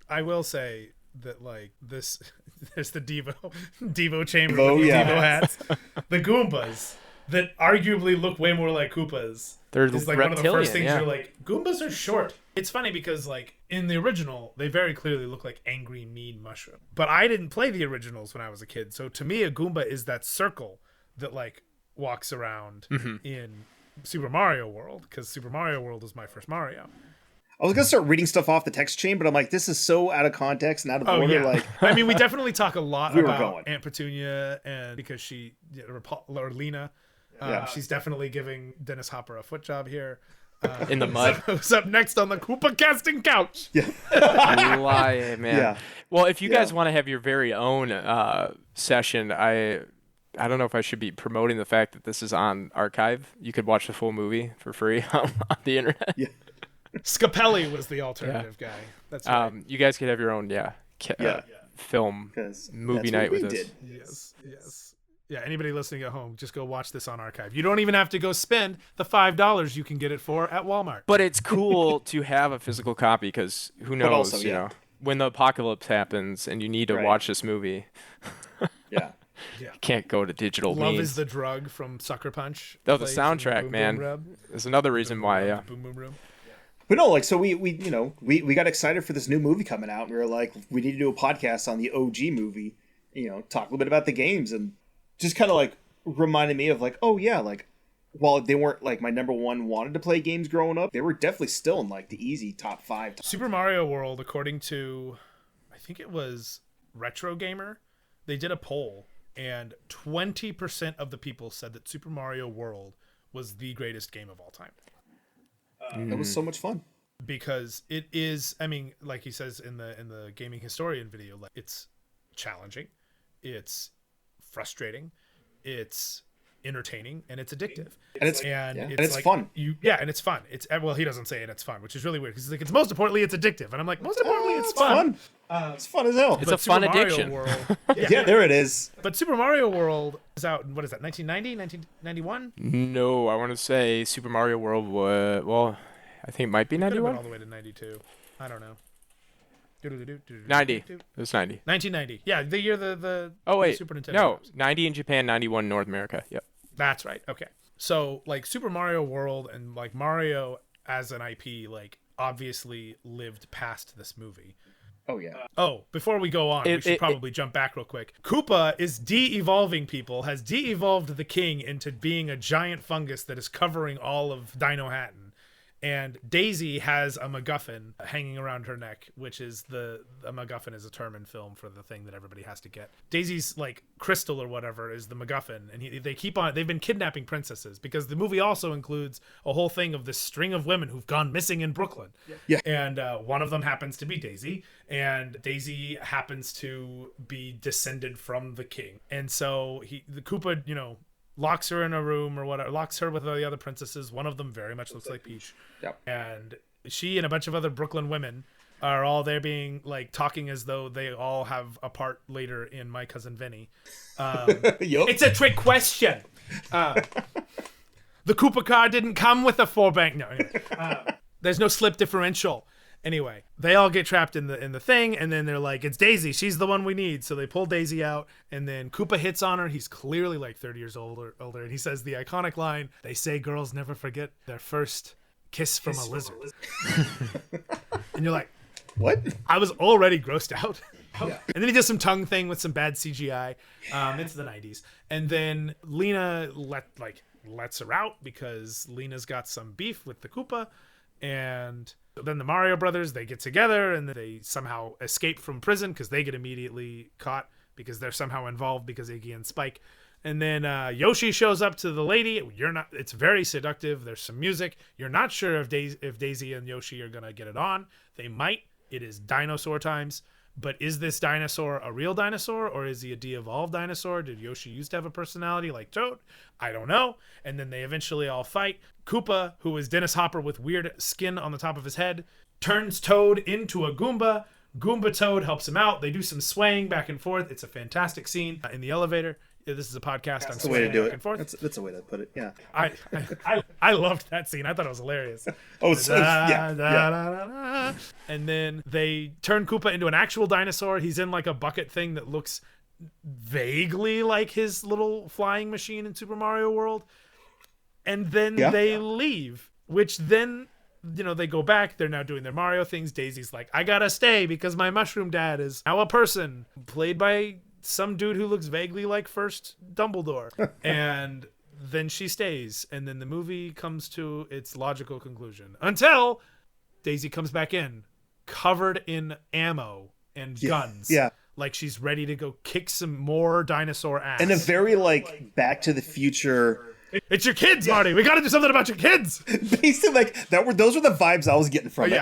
I will say that, like, there's the Devo chamber Devo, with the yeah. Devo hats. The Goombas that arguably look way more like Koopas. They're It's like one of the first things reptilian, you're like, Goombas are short. It's funny because, like, in the original, they very clearly look like angry, mean mushroom. But I didn't play the originals when I was a kid. So to me, a Goomba is that circle that, like, walks around in Super Mario World, because Super Mario World was my first Mario. I was gonna start reading stuff off the text chain, but I'm like, this is so out of context and out of order. Like, I mean, we definitely talk a lot We were about going. Aunt Petunia, and because or Lena, she's definitely giving Dennis Hopper a foot job here. in the mud. Who's up next on the Koopa casting couch? Lie, man. Yeah. Well, if you guys want to have your very own session, I don't know if I should be promoting the fact that this is on archive. You could watch the full movie for free on the internet. Yeah. Scapelli was the alternative guy. That's right. You guys could have your own film 'cause movie that's night what with we us. did. Yes. Yeah, anybody listening at home, just go watch this on archive. You don't even have to go spend the $5 you can get it for at Walmart. But it's cool to have a physical copy because who knows, also, you know, when the apocalypse happens and you need to Right. watch this movie, Yeah. you can't go to digital Love means. is the Drug from Sucker Punch. Oh, the plays in soundtrack, Boom man. Boom Rub. There's another reason why, yeah. Boom Boom Room. But no, like, so we got excited for this new movie coming out. And we were like, we need to do a podcast on the OG movie, talk a little bit about the games and just kind of like reminded me of like, oh yeah, like while they weren't like my number one wanted to play games growing up, they were definitely still in like the easy top 5. Super Mario World, according to, I think it was Retro Gamer, they did a poll, and 20% of the people said that Super Mario World was the greatest game of all time. That was so much fun. Because it is, I mean, like he says in the gaming historian video, like it's challenging, it's frustrating, it's entertaining, and it's addictive, and it's like, fun. And it's fun. It's, well, he doesn't say it. It's fun, which is really weird because he's like, it's most importantly it's addictive, and I'm like, most importantly it's fun. It's fun as hell. It's a fun addiction. World, yeah, there it is. But Super Mario World is out. What is that? 1990, 1991? No, I want to say Super Mario World was, well, I think it might be 91. All the way to 92. I don't know. 90. It was 90. 1990. Yeah, the year the Oh wait, Super Nintendo. No, 90 in Japan, 91 North America. Yep. That's right. Okay. So like Super Mario World and like Mario as an IP, like obviously lived past this movie. Oh yeah. Oh, before we go on, we should probably jump back real quick. Koopa is de-evolving people, has de-evolved the king into being a giant fungus that is covering all of Dino Hatton. And Daisy has a MacGuffin hanging around her neck, which is a MacGuffin is a term in film for the thing that everybody has to get. Daisy's like crystal or whatever is the MacGuffin, and they've been kidnapping princesses because the movie also includes a whole thing of this string of women who've gone missing in Brooklyn. Yeah. And one of them happens to be Daisy, and Daisy happens to be descended from the king. And so the Koopa, locks her in a room or whatever, locks her with the other princesses. One of them very much looks like Peach. Yep. And she and a bunch of other Brooklyn women are all there being like talking as though they all have a part later in My Cousin Vinny. It's a trick question. The Koopa car didn't come with a 4-bank. No, there's no slip differential. Anyway, they all get trapped in the thing, and then they're like, it's Daisy. She's the one we need. So they pull Daisy out, and then Koopa hits on her. He's clearly like 30 years older, and he says the iconic line, they say girls never forget their first kiss from a lizard. And you're like, what? I was already grossed out. Yeah. And then he does some tongue thing with some bad CGI. It's the 90s. And then Lena lets her out because Lena's got some beef with the Koopa, and then the Mario brothers, they get together and they somehow escape from prison because they get immediately caught because they're somehow involved because Iggy and Spike. And then Yoshi shows up to the lady. It's very seductive. There's some music. You're not sure if Daisy and Yoshi are going to get it on. They might. It is dinosaur times. But is this dinosaur a real dinosaur, or is he a de-evolved dinosaur? Did Yoshi used to have a personality like Toad? I don't know. And then they eventually all fight. Koopa, who is Dennis Hopper with weird skin on the top of his head, turns Toad into a Goomba. Goomba Toad helps him out. They do some swaying back and forth. It's a fantastic scene in the elevator. This is a podcast. That's the way to do it. That's a way to put it. Yeah. I loved that scene. I thought it was hilarious. Oh, yeah. And then they turn Koopa into an actual dinosaur. He's in like a bucket thing that looks vaguely like his little flying machine in Super Mario World. And then they leave, which then, they go back. They're now doing their Mario things. Daisy's like, I gotta stay because my mushroom dad is now a person played by some dude who looks vaguely like first Dumbledore. And then she stays, and then the movie comes to its logical conclusion until Daisy comes back in covered in ammo and guns, like she's ready to go kick some more dinosaur ass. And a very like Back to the Future, it's your kids, Marty, we gotta do something about your kids. Basically, like those were the vibes I was getting from it.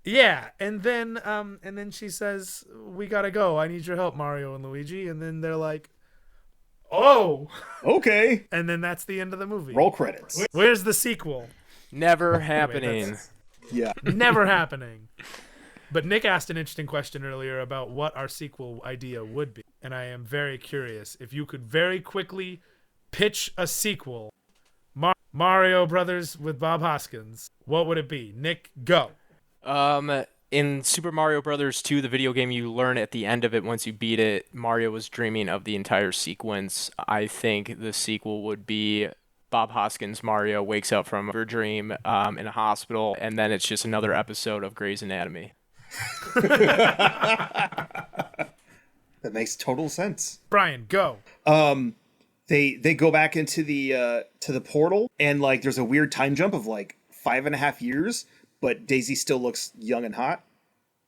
Yeah, and then she says, we gotta go. I need your help, Mario and Luigi. And then they're like, oh, okay. And then that's the end of the movie. Roll credits. Where's the sequel? Never happening. Never happening. But Nick asked an interesting question earlier about what our sequel idea would be. And I am very curious if you could very quickly pitch a sequel. Mario Brothers with Bob Hoskins. What would it be? Nick, go. In Super Mario Brothers 2, the video game, you learn at the end of it, once you beat it, Mario was dreaming of the entire sequence. I think the sequel would be Bob Hoskins' Mario wakes up from a dream in a hospital, and then it's just another episode of Grey's Anatomy. That makes total sense. Brian, go. They go back into the to the portal, and like there's a weird time jump of like 5.5 years, but Daisy still looks young and hot.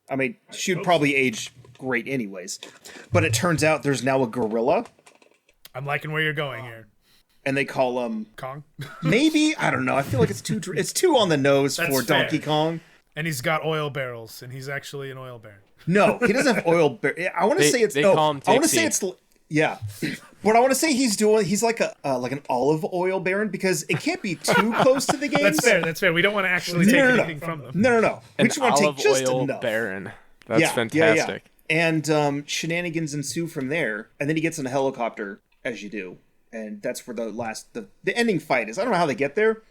I mean, she would probably age great anyways. But it turns out there's now a gorilla, I'm liking where you're going here. and they call him Kong. maybe, I don't know. I feel like it's too on the nose That's for fair. Donkey Kong. And he's got oil barrels, and he's actually an oil baron. No, he doesn't have oil. I want to say it's. They no, call him I want to say Dixie. it's. Yeah, but I want to say he's like an olive oil baron, because it can't be too close to the games. That's fair. We don't want to actually take anything from them. No. We An just want to olive take just oil enough. baron. That's fantastic. Yeah. And shenanigans ensue from there, and then he gets in a helicopter, as you do, and that's where the ending fight is. I don't know how they get there,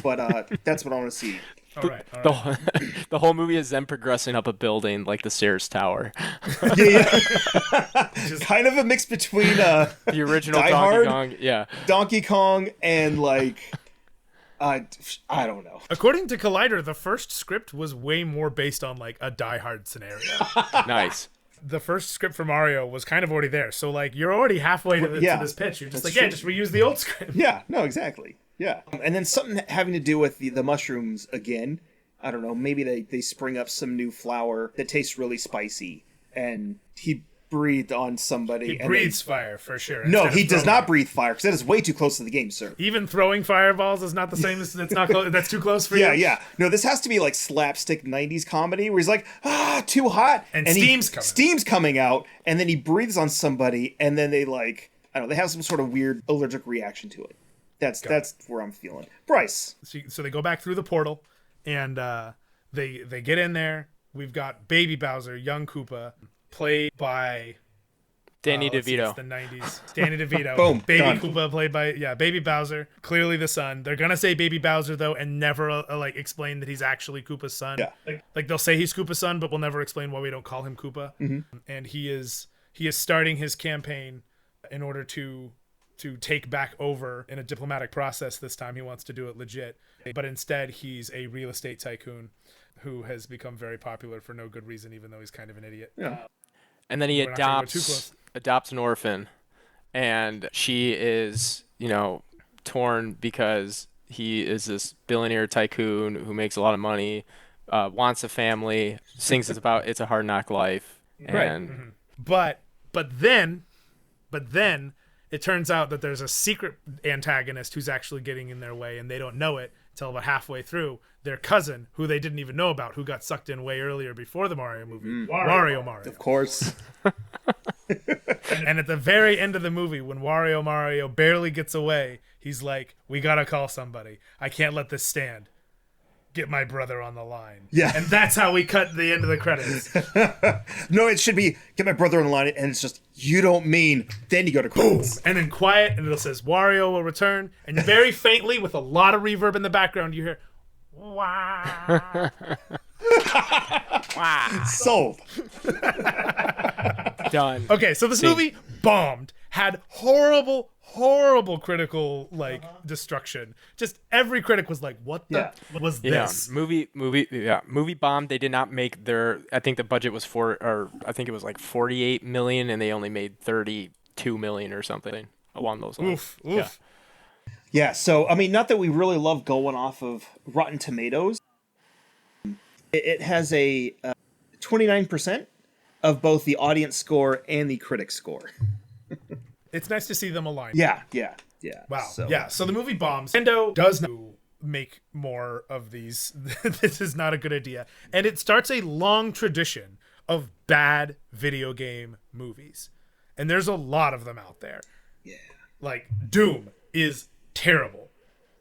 but that's what I want to see. All right. The whole movie is them progressing up a building like the Sears Tower. Kind of a mix between The original Die Donkey Hard, Kong. Yeah. Donkey Kong, and like I don't know. According to Collider, the first script was way more based on like a Die Hard scenario. Nice. The first script for Mario was kind of already there, so like you're already halfway to this pitch. You're just That's like, true. just reuse the old script. Yeah, no, exactly. Yeah. And then something having to do with the mushrooms again. I don't know, maybe they spring up some new flower that tastes really spicy, and he breathed on somebody. He and breathes fire for sure. No, instead of he does throwing not breathe fire, because that is way too close to the game, sir. Even throwing fireballs is not the same as that's not close. That's too close for you. Yeah. No, this has to be like slapstick 90s comedy where he's like, too hot. And steam's coming out, and then he breathes on somebody, and then they like, I don't know, they have some sort of weird allergic reaction to it. That's where I'm feeling. Bryce. So they go back through the portal, and they get in there. We've got Baby Bowser, young Koopa, played by Danny let's see, it's DeVito. the 90s. Danny DeVito. Boom, Baby done. Koopa played by Baby Bowser, clearly the son. They're gonna say Baby Bowser though, and never like explain that he's actually Koopa's son. Yeah. Like they'll say he's Koopa's son, but we'll never explain why we don't call him Koopa. Mm-hmm. And he is starting his campaign in order to take back over in a diplomatic process. This time he wants to do it legit, but instead he's a real estate tycoon who has become very popular for no good reason, even though he's kind of an idiot. Yeah. And then he We're not gonna go too close. adopts an orphan, and she is, torn because he is this billionaire tycoon who makes a lot of money, wants a family, sings it's a hard knock life, and But then it turns out that there's a secret antagonist who's actually getting in their way, and they don't know it until about halfway through. Their cousin, who they didn't even know about, who got sucked in way earlier before the Mario movie, Wario Mario. Of course. And at the very end of the movie, when Wario Mario barely gets away, he's like, "We gotta call somebody. I can't let this stand. Get my brother on the line." Yeah. And that's how we cut the end of the credits. No, it should be, get my brother on the line, and it's just, you don't mean, then you go to credits. And then quiet, and it says Wario will return, and very faintly, with a lot of reverb in the background, you hear, "Wow." Sold. done. Okay, so this movie bombed, had horrible critical destruction. Just every critic was like, "What the was this?" Movie bombed. They did not make I think the budget was I think it was like 48 million, and they only made 32 million or something along those lines. Oof. Yeah, so, I mean, not that we really love going off of Rotten Tomatoes. It has a 29% of both the audience score and the critic score. It's nice to see them aligned. Yeah. Wow. So. Yeah. So the movie bombs. Nintendo does not make more of these. This is not a good idea. And it starts a long tradition of bad video game movies. And there's a lot of them out there. Yeah. Like Doom is terrible,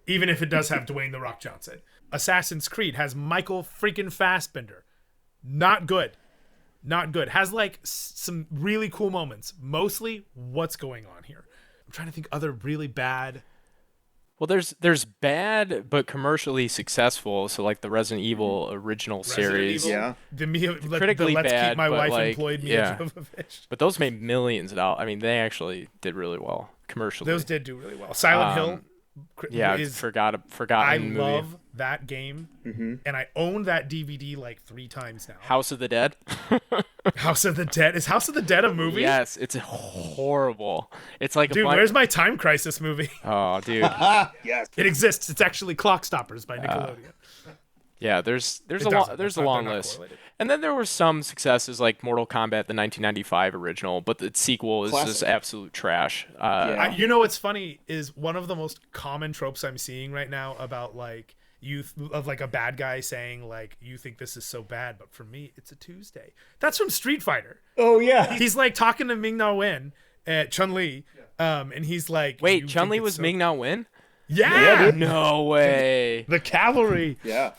even if it does have Dwayne The Rock Johnson. Assassin's Creed has Michael freaking Fassbender. Not good. Has like some really cool moments. Mostly, what's going on here? I'm trying to think other really bad. Well, there's bad but commercially successful. So like the Resident Evil original series. Yeah. Critically Let's bad, keep my but, wife like, employed me. yeah. Jovovich. But those made millions of dollars. I mean, they actually did really well commercially. Those did do really well. Silent Hill. Yeah, is forgotten I movie. love that game, and I owned that DVD like 3 times now. House of the Dead. House of the Dead. Is House of the Dead a movie? Yes, it's horrible. It's like Dude, where's my Time Crisis movie? Oh, dude. Yes. It exists. It's actually Clock Stoppers by Nickelodeon. Yeah, there's It a doesn't. there's a They're long not list. correlated. And then there were some successes like Mortal Kombat, the 1995 original, but the sequel is just Classic. absolute trash. You know what's funny is one of the most common tropes I'm seeing right now about like youth of like a bad guy saying like you think this is so bad, but for me it's a Tuesday. That's from Street Fighter. Oh yeah. He's like talking to Ming Na Wen at Chun Li, and he's like, Wait, "You Chun Li think was it's so-" Ming Na Wen? Yeah, dude. No way. the cavalry. Yeah.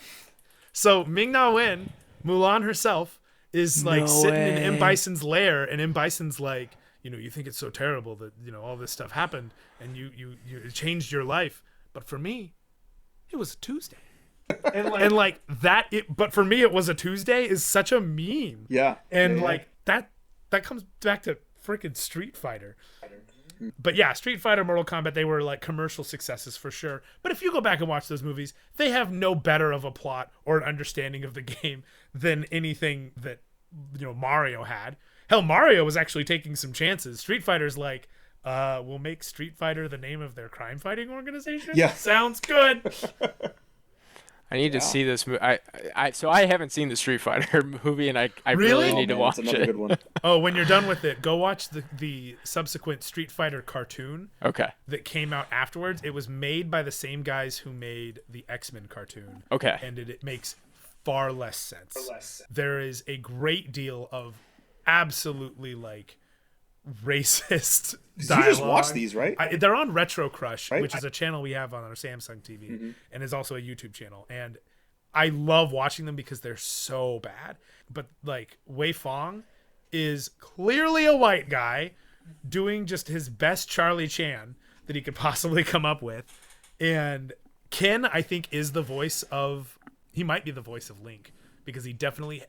So Ming Na Wen, Mulan herself, is like No sitting in way. M. Bison's lair, and M. Bison's like, you think it's so terrible that all this stuff happened, and you it changed your life, but for me, it was a Tuesday. and like that, but for me it was a Tuesday is such a meme. Yeah. And Yeah. like that comes back to freaking Street Fighter. But yeah, Street Fighter, Mortal Kombat, they were like commercial successes for sure. But if you go back and watch those movies, they have no better of a plot or an understanding of the game than anything that Mario had. Hell, Mario was actually taking some chances. Street Fighter's like, we'll make Street Fighter the name of their crime fighting organization. Yeah. Sounds good. I need to see this movie. So I haven't seen the Street Fighter movie, and I Really? really need to man, watch it's another it. good one. Oh, when you're done with it, go watch the subsequent Street Fighter cartoon Okay. that came out afterwards. It was made by the same guys who made the X-Men cartoon. Okay. And it makes far less sense. There is a great deal of absolutely like racist You dialogue. just watch these, right? They're on Retro Crush, Right. which is a channel we have on our Samsung TV and is also a YouTube channel. And I love watching them because they're so bad. But like Wei Fong is clearly a white guy doing just his best Charlie Chan that he could possibly come up with. And Ken, I think, is the voice of... He might be the voice of Link because he definitely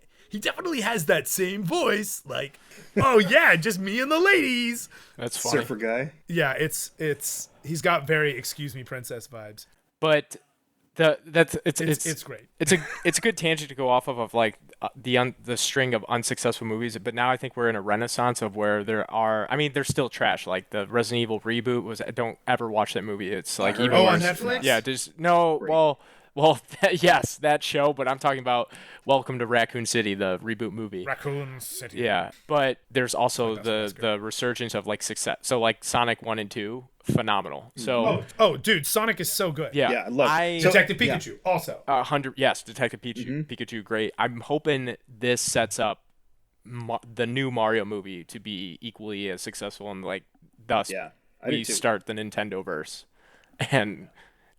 has that same voice. Like, oh yeah, just me and the ladies. That's funny. Surfer guy. Yeah, he's got very excuse me princess vibes. But It's great. it's a good tangent to go off of like the string of unsuccessful movies. But now I think we're in a renaissance of where there are. I mean, they're still trash. Like the Resident Evil reboot was. Don't ever watch that movie. It's like even on worse. Netflix? Yeah, just no. Well, yes, that show. But I'm talking about Welcome to Raccoon City, the reboot movie. Raccoon City. Yeah, but there's also the resurgence of like success. So like Sonic 1 and 2, phenomenal. So Oh, dude, Sonic is so good. yeah, Yeah, I love it. So- Detective Pikachu also. 100. Yes, Detective Pikachu, great. I'm hoping this sets up the new Mario movie to be equally as successful, and like thus Yeah, I do we too. start the Nintendo verse and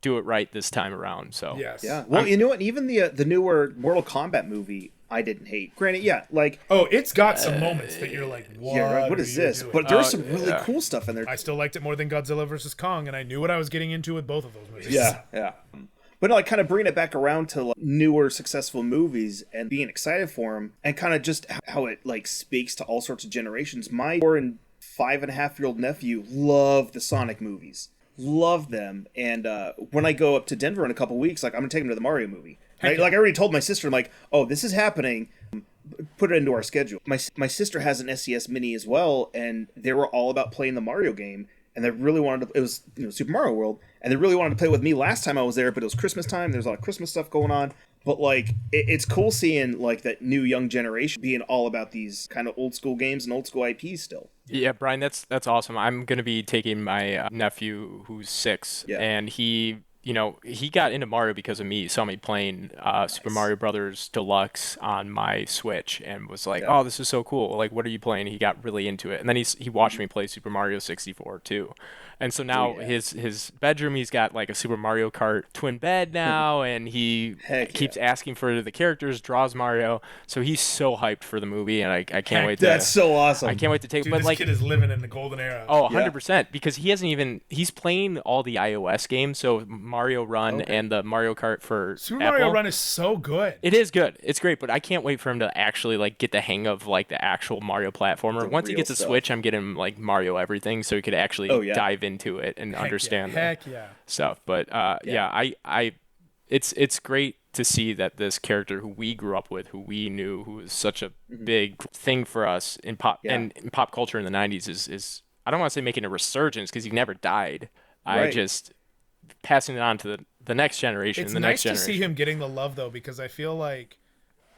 do it right this time around. So Yes. Yeah. Well, you know what? Even the newer Mortal Kombat movie, I didn't hate. Granted, yeah, like Oh, it's got some moments that you're like, what? yeah, right, what are is you this? doing? But there's some really cool stuff in there. I still liked it more than Godzilla vs Kong, and I knew what I was getting into with both of those movies. Yeah, yeah. But like, kind of bringing it back around to like, newer successful movies and being excited for them, and kind of just how it like speaks to all sorts of generations. My 4 and 5.5-year-old nephew love the Sonic movies, love them, and when I go up to Denver in a couple weeks, like I'm gonna take him to the Mario movie. Like I already told my sister, I'm like, oh, this is happening. Put it into our schedule. My sister has an SES Mini as well, and they were all about playing the Mario game. And they really wanted to. It was Super Mario World, and they really wanted to play with me last time I was there. But it was Christmas time. There's a lot of Christmas stuff going on. But like, it's cool seeing like that new young generation being all about these kind of old school games and old school IPs still. yeah, Brian, that's awesome. I'm gonna be taking my nephew who's 6, Yeah. and he got into Mario because of me. He saw me playing Super Mario Brothers Deluxe on my Switch and was like, "Oh, this is so cool! Like, what are you playing?" He got really into it, and then he watched me play Super Mario 64 too. And so now his bedroom, he's got like a Super Mario Kart twin bed now, and he Heck keeps asking for the characters, draws Mario. So he's so hyped for the movie, and I can't Heck, wait to. That's so awesome. I can't wait to take. Dude, but this like, kid is living in the golden era. oh, 100%, because he hasn't even. He's playing all the iOS games, so Mario Run and the Mario Kart for Super Apple. Mario Run is so good. It is good. It's great, but I can't wait for him to actually like get the hang of like the actual Mario platformer. Once he gets a Switch, I'm getting like Mario everything, so he could actually dive into it and understand stuff. But it's great to see that this character who we grew up with, who we knew, who was such a big thing for us in pop and in pop culture in the 90s is I don't want to say making a resurgence because he never died. I just passing it on to the next generation. It's nice to see him getting the love though, because I feel like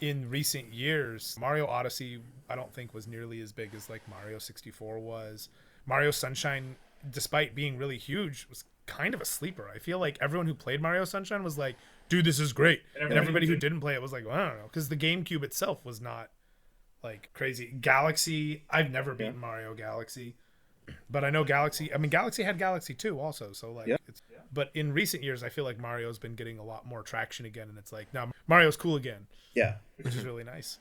in recent years, Mario Odyssey I don't think was nearly as big as like Mario 64 was. Mario Sunshine, despite being really huge, was kind of a sleeper. I feel like everyone who played Mario Sunshine was like, dude, this is great. And everybody who didn't play it was like, well, I don't know. Because the GameCube itself was not like crazy. Galaxy, I've never beaten Mario Galaxy. But I know Galaxy had Galaxy 2 also. So like, but in recent years, I feel like Mario's been getting a lot more traction again. And it's like, now Mario's cool again. Yeah. Which is really nice.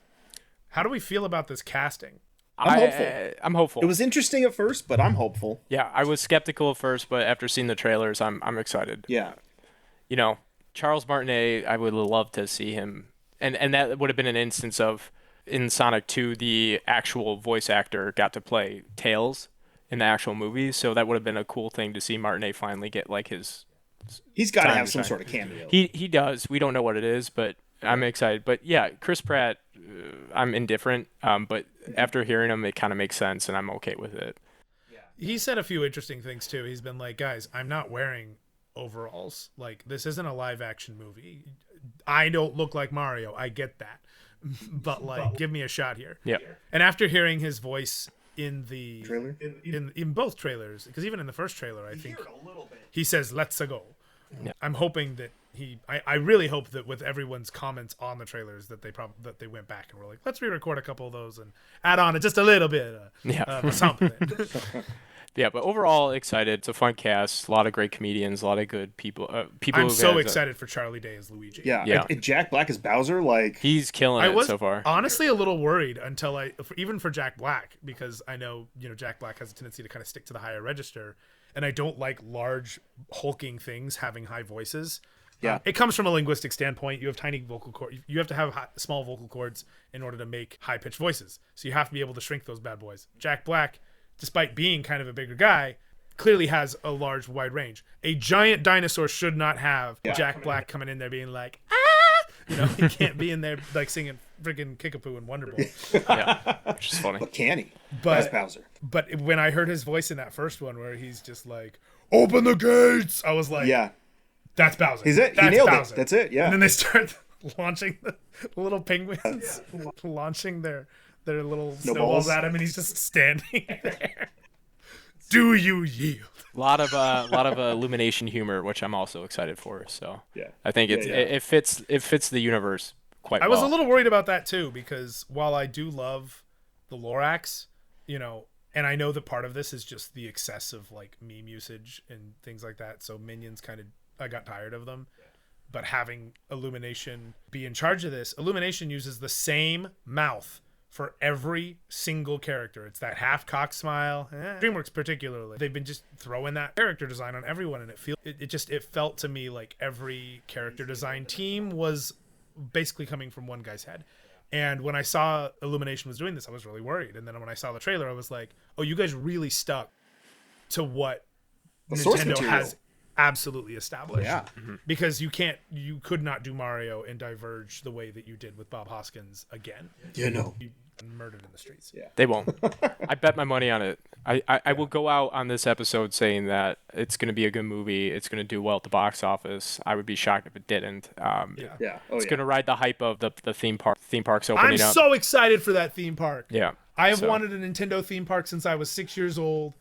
How do we feel about this casting? I'm hopeful. It was interesting at first, but I'm hopeful. Yeah, I was skeptical at first, but after seeing the trailers, I'm excited. Yeah. You know, Charles Martinet, I would love to see him. And that would have been an instance of, in Sonic 2, the actual voice actor got to play Tails in the actual movie, so that would have been a cool thing to see Martinet finally get like his... He's got to have some sort of cameo. He does. We don't know what it is, but I'm excited. But yeah, Chris Pratt, I'm indifferent, but after hearing him, it kind of makes sense, and I'm okay with it. He said a few interesting things, too. He's been like, guys, I'm not wearing overalls. Like, this isn't a live-action movie. I don't look like Mario. I get that. But, like, give me a shot here. Yeah. And after hearing his voice in the... Trailer? In both trailers, because even in the first trailer, I think he says, let's go. Yeah. I'm hoping that I really hope that with everyone's comments on the trailers that they went back and were like, let's re-record a couple of those and add on just a little bit of something. Yeah, but overall excited. It's a fun cast, a lot of great comedians, a lot of good people. I'm so excited for Charlie Day as Luigi. Yeah. And Jack Black as Bowser, like he's killing it so far. Honestly, a little worried until even for Jack Black, because I know Jack Black has a tendency to kind of stick to the higher register, and I don't like large hulking things having high voices. Yeah, it comes from a linguistic standpoint. You have tiny vocal cords. You have to have small vocal cords in order to make high-pitched voices. So you have to be able to shrink those bad boys. Jack Black, despite being kind of a bigger guy, clearly has a large, wide range. A giant dinosaur should not have Jack Black coming in there being like, ah! He can't be in there like singing freaking Kickapoo and Wonderboy. Yeah, which is funny. But can he? As Bowser. But when I heard his voice in that first one where he's just like, open the gates, I was like, that's Bowser. He's it. That's he nailed Bowser. it. That's it. Yeah. And then they start launching the little penguins, launching their little snowballs at him, and he's just standing there. Do you yield? A lot of Illumination humor, which I'm also excited for. So I think it fits the universe quite well. I was a little worried about that too, because while I do love the Lorax, and I know that part of this is just the excess of like meme usage and things like that. So Minions I got tired of them. But having Illumination be in charge of this, Illumination uses the same mouth for every single character. It's that half-cocked smile. DreamWorks particularly. They've been just throwing that character design on everyone, and it felt to me like every character design team was basically coming from one guy's head. And when I saw Illumination was doing this, I was really worried. And then when I saw the trailer, I was like, oh, you guys really stuck to what Nintendo has absolutely established. Yeah. Because you could not do Mario and diverge the way that you did with Bob Hoskins again. You murdered in the streets. Yeah. They won't. I bet my money on it. I will go out on this episode saying that it's going to be a good movie. It's going to do well at the box office. I would be shocked if it didn't. It's going to ride the hype of the theme parks opening up. I'm so excited for that theme park. Yeah. I have wanted a Nintendo theme park since I was 6 years old.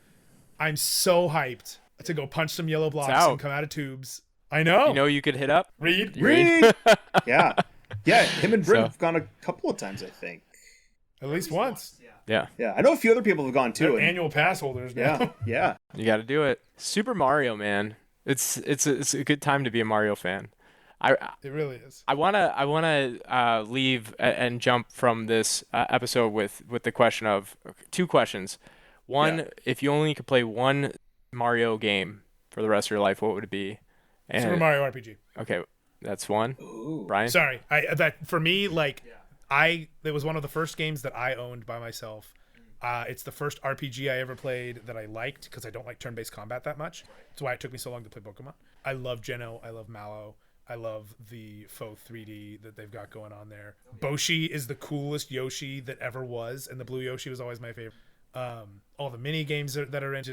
I'm so hyped to go punch some yellow blocks and come out of tubes. I know. You could hit up? Reed. Yeah. Yeah, him and Britt have gone a couple of times, I think. At least once. Yeah. Yeah, I know a few other people have gone too. They're annual pass holders now. Yeah. You got to do it. Super Mario, man. It's a good time to be a Mario fan. It really is. I wanna leave and jump from this episode with the question of two questions. One, if you only could play one Mario game for the rest of your life, what would it be? And, Super Mario RPG. Okay, that's one. Ooh. Brian? Sorry, that for me, like, it was one of the first games that I owned by myself. It's the first RPG I ever played that I liked because I don't like turn-based combat that much. That's why it took me so long to play Pokemon. I love Geno. I love Mallow. I love the faux 3D that they've got going on there. Boshi is the coolest Yoshi that ever was, and the blue Yoshi was always my favorite. All the mini games that are in,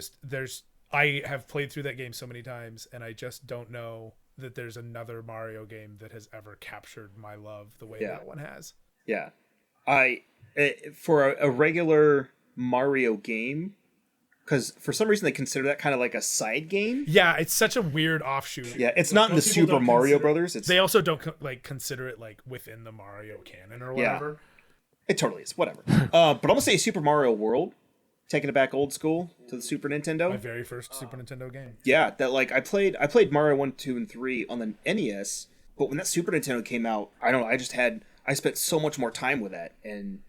I have played through that game so many times, and I just don't know that there's another Mario game that has ever captured my love the way that one has. Yeah. For a regular Mario game, because for some reason they consider that kind of like a side game. Yeah, it's such a weird offshoot. Yeah, it's not in the Super Mario Brothers. They also don't consider it like within the Mario canon or whatever. Yeah, it totally is. Whatever. But I'm gonna say Super Mario World, taking it back old school to the Super Nintendo. My very first Super Nintendo game. Yeah, that like I played Mario 1, 2, and 3 on the NES, but when that Super Nintendo came out, I don't know, I spent so much more time with that, and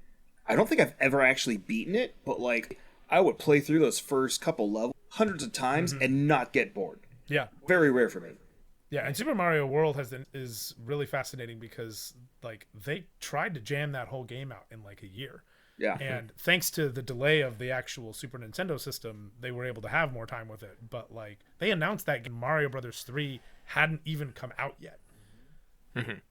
I don't think I've ever actually beaten it, but like I would play through those first couple levels hundreds of times and not get bored. Yeah. Very rare for me. Yeah, and Super Mario World is really fascinating because like they tried to jam that whole game out in like a year. Yeah. And thanks to the delay of the actual Super Nintendo system, they were able to have more time with it. But like they announced that game, Mario Brothers 3 hadn't even come out yet.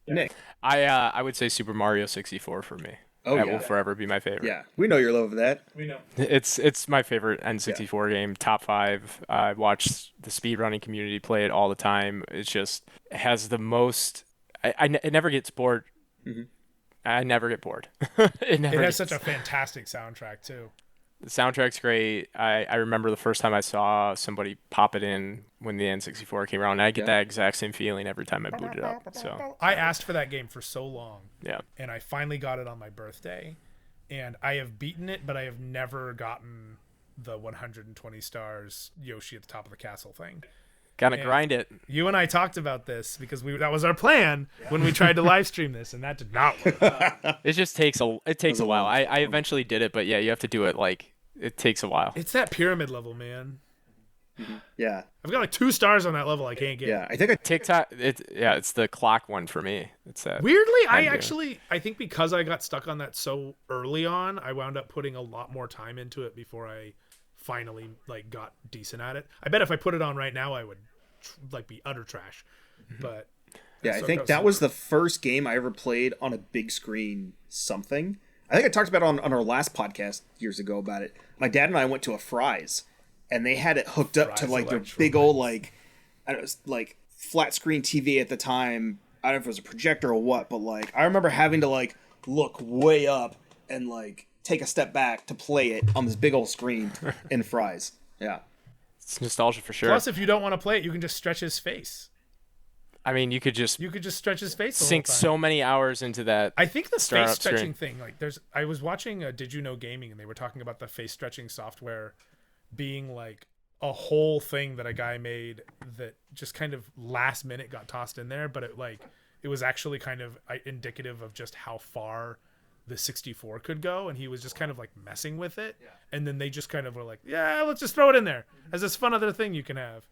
Nick. I would say Super Mario 64 for me. That will forever be my favorite. Yeah, we know your love of that. We know. It's my favorite N64 game, top 5. I watch the speedrunning community play it all the time. It has the most. It never gets bored. I never get bored. It has such a fantastic soundtrack too. The soundtrack's great. I remember the first time I saw somebody pop it in when the N64 came around. And I get that exact same feeling every time I boot it up. So I asked for that game for so long. Yeah. And I finally got it on my birthday. And I have beaten it, but I have never gotten the 120 stars Yoshi at the top of the castle thing. Gotta grind it. You and I talked about this because that was our plan when we tried to live stream this, and that did not work. It just takes a while. I eventually did it, but yeah, you have to do it like it takes a while. It's that pyramid level, man. Yeah. I've got like 2 stars on that level I can't get. Yeah, I think TikTok. It's the clock one for me. It's that. Weirdly, I think because I got stuck on that so early on, I wound up putting a lot more time into it before I finally like got decent at it. I bet if I put it on right now, I would like be utter trash. But yeah, I think that was the first game I ever played on a big screen. Something I think I talked about on our last podcast years ago about it. My dad and I went to a Fry's, and they had it hooked up to like their big old like I don't know, like flat screen TV at the time. I don't know if it was a projector or what, but like I remember having to like look way up and like take a step back to play it on this big old screen in Fry's. Yeah. It's nostalgia for sure. Plus, if you don't want to play it, you can just stretch his face. I mean, you could just stretch his face. Sink so many hours into that. I think the face stretching thing, like I was watching Did You Know Gaming, and they were talking about the face stretching software being like a whole thing that a guy made that just kind of last minute got tossed in there, but it was actually kind of indicative of just how far the 64 could go, and he was just kind of like messing with it, and then they just kind of were like, yeah, let's just throw it in there as this fun other thing you can have.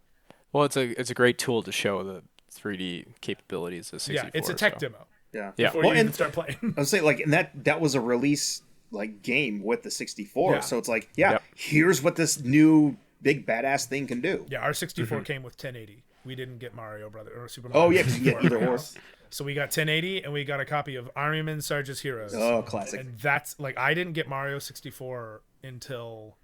Well, it's a great tool to show the 3D capabilities of 64. Yeah, it's a tech demo. Yeah. Before you even start playing. I was saying, like, and that was a release like game with the 64, so it's like, here's what this new big badass thing can do. Yeah, our 64 came with 1080. We didn't get Mario Brothers or Super Mario. Oh yeah, because you get either or. So we got 1080, and we got a copy of Armin Sarge's Heroes. Oh, classic. And that's like I didn't get Mario 64 until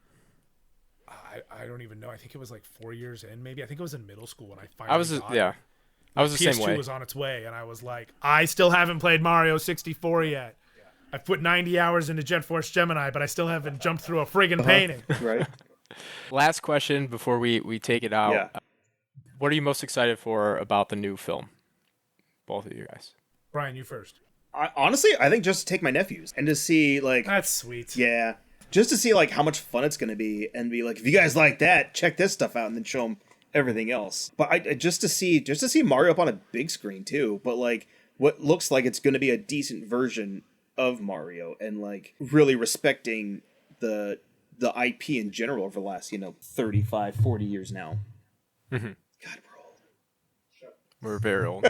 I don't even know. I think it was like 4 years in, maybe. I think it was in middle school when I finally got it. I was the PS2 same way. Was on its way, and I was like, I still haven't played Mario 64 yet. I've put 90 hours into Jet Force Gemini, but I still haven't jumped through a friggin' painting. Right. Last question before we take it out. Yeah. What are you most excited for about the new film? Both of you guys. Brian, you first. Honestly, I think just to take my nephews and to see like That's sweet. Yeah, just to see like how much fun it's gonna be, and be like, if you guys like that, check this stuff out, and then show them everything else. But I just to see Mario up on a big screen too. But like what looks like it's gonna be a decent version of Mario, and like really respecting the IP in general over the last 35, 40 years now. Mm-hmm. God, we're old. We're very old.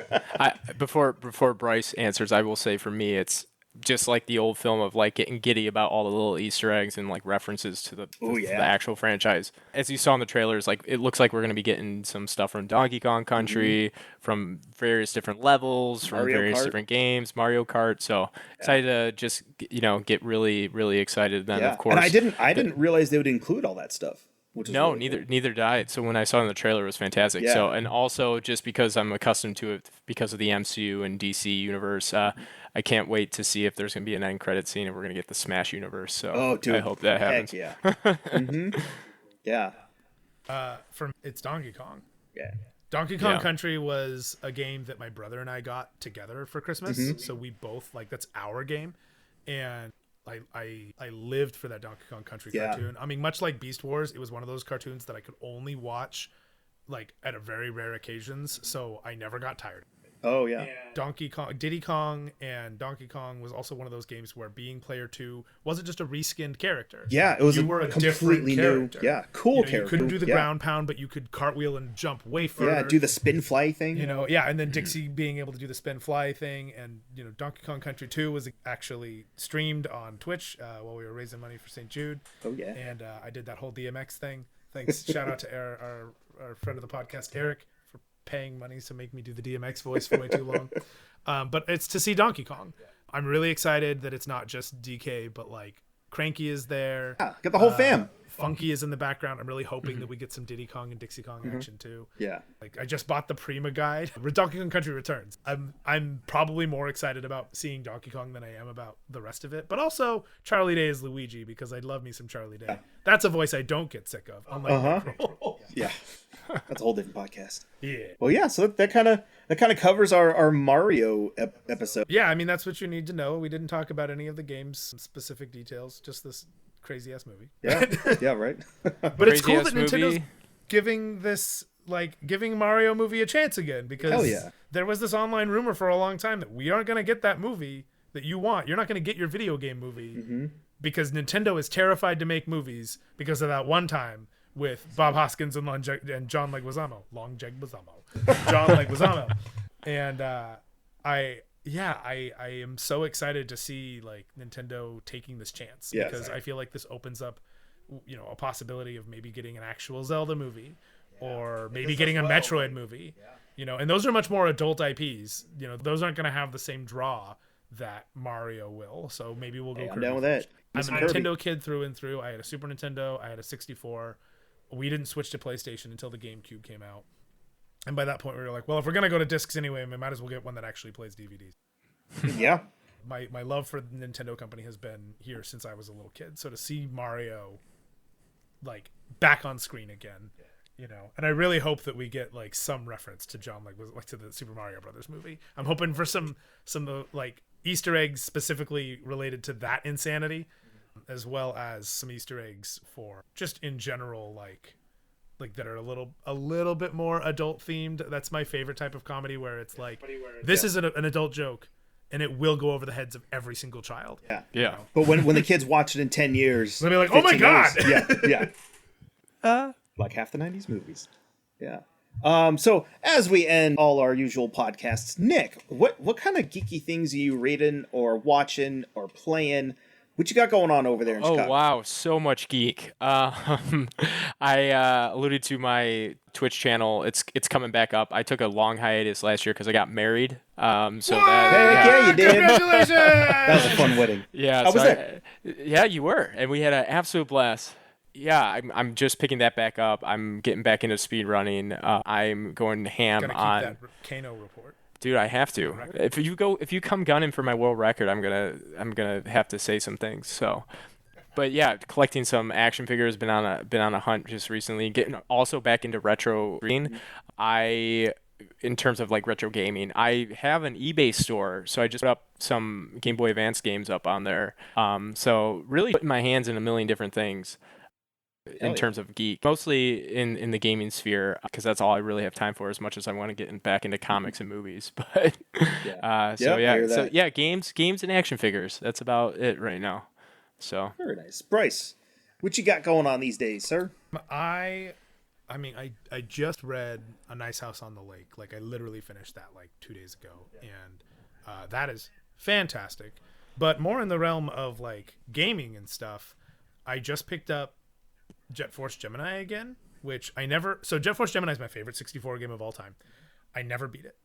Before Bryce answers, I will say for me, it's just like the old film of like getting giddy about all the little Easter eggs and like references to the actual franchise. As you saw in the trailers, like it looks like we're going to be getting some stuff from Donkey Kong Country, from various different levels, from various different games, Mario Kart. So excited to just get really really excited. Then of course, and I didn't realize they would include all that stuff. No, really neither did I. So when I saw it in the trailer, it was fantastic. Yeah. So, and also just because I'm accustomed to it because of the MCU and DC universe, I can't wait to see if there's going to be an end credit scene and we're going to get the Smash universe. So dude, I hope that happens. Yeah. Yeah. It's Donkey Kong. Yeah. Donkey Kong Country was a game that my brother and I got together for Christmas. So we both that's our game, and I lived for that Donkey Kong Country cartoon. I mean, much like Beast Wars, it was one of those cartoons that I could only watch like at a very rare occasions, so I never got tired. Oh yeah. Donkey Kong, Diddy Kong, and Donkey Kong was also one of those games where being player 2 wasn't just a reskinned character. Yeah, it was you were a completely different character. new, cool character. You couldn't do the ground pound, but you could cartwheel and jump way further. Yeah, do the spin fly thing. And then Dixie being able to do the spin fly thing, and Donkey Kong Country 2 was actually streamed on Twitch while we were raising money for St. Jude. Oh yeah. And I did that whole DMX thing. Thanks, shout out to our friend of the podcast, Eric, paying money to make me do the DMX voice for way too long. But it's to see Donkey Kong. I'm really excited that it's not just DK, but like Cranky is there. Yeah, got the whole fam. Funky is in the background. I'm really hoping that we get some Diddy Kong and Dixie Kong action too. Yeah. Like I just bought the Prima guide. Donkey Kong Country Returns. I'm probably more excited about seeing Donkey Kong than I am about the rest of it. But also Charlie Day is Luigi because I love me some Charlie Day. That's a voice I don't get sick of. Unlike Yeah. That's a whole different podcast. Yeah. Well, yeah. So that kind of covers our Mario episode. Yeah, I mean that's what you need to know. We didn't talk about any of the game's specific details. Just this crazy ass movie. Yeah. Yeah. Right. But it's cool that Nintendo's giving Mario movie a chance again because there was this online rumor for a long time that we aren't going to get that movie that you want. You're not going to get your video game movie because Nintendo is terrified to make movies because of that one time with Bob Hoskins and John Leguizamo. John Leguizamo. And I am so excited to see like Nintendo taking this chance because I feel like this opens up a possibility of maybe getting an actual Zelda movie or maybe getting a Metroid movie. And those are much more adult IPs. Those aren't going to have the same draw that Mario will. So maybe we'll go I'm down with that. I'm a Nintendo kid through and through. I had a Super Nintendo, I had a 64. We didn't switch to PlayStation until the GameCube came out. And by that point, we were like, well, if we're going to go to discs anyway, we might as well get one that actually plays DVDs. Yeah. My love for the Nintendo company has been here since I was a little kid. So to see Mario, like, back on screen again, and I really hope that we get, like, some reference to to the Super Mario Brothers movie. I'm hoping for some like, Easter eggs specifically related to that insanity, as well as some Easter eggs for just in general, like that are a little bit more adult themed. That's my favorite type of comedy where it's like this is an adult joke and it will go over the heads of every single child. Yeah. But when the kids watch it in 10 years, they'll be like, oh my god. Yeah. Like half the 90s movies. Yeah. So as we end all our usual podcasts, Nick, what kind of geeky things are you reading or watching or playing? What you got going on over there in Chicago? Oh, wow. So much geek. I alluded to my Twitch channel. It's coming back up. I took a long hiatus last year because I got married. You did. Congratulations! That was a fun wedding. Yeah. How was that? Yeah, you were. And we had an absolute blast. Yeah, I'm just picking that back up. I'm getting back into speed running. I'm going ham on that Kano report. Dude, I have to. If you come gunning for my world record, I'm gonna have to say some things. So, but yeah, collecting some action figures. Been on a hunt just recently. Getting also back into retro green. In terms of like retro gaming, I have an eBay store, so I just put up some Game Boy Advance games up on there. So really putting my hands in a million different things. In terms of geek, mostly in the gaming sphere, because that's all I really have time for. As much as I want to get back into comics and movies, but games and action figures. That's about it right now. So very nice, Bryce. What you got going on these days, sir? I I mean, I just read A Nice House on the Lake. Like, I literally finished that like 2 days ago, and that is fantastic. But more in the realm of like gaming and stuff, I just picked up Jet Force Gemini again, which I never. So Jet Force Gemini is my favorite 64 game of all time. I never beat it.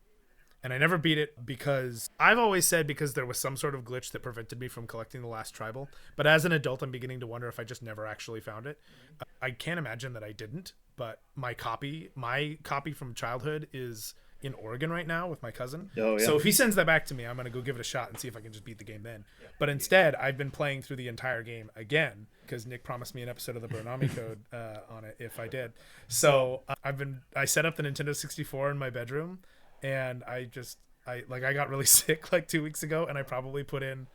And I never beat it because I've always said because there was some sort of glitch that prevented me from collecting the last tribal. But as an adult, I'm beginning to wonder if I just never actually found it. I can't imagine that I didn't. But my copy from childhood is in Oregon right now with my cousin. Oh, yeah. So if he sends that back to me, I'm going to go give it a shot and see if I can just beat the game then. Yeah. But instead, I've been playing through the entire game again because Nick promised me an episode of the Burnami Code on it if I did. So I set up the Nintendo 64 in my bedroom, and I got really sick like 2 weeks ago, and I probably put in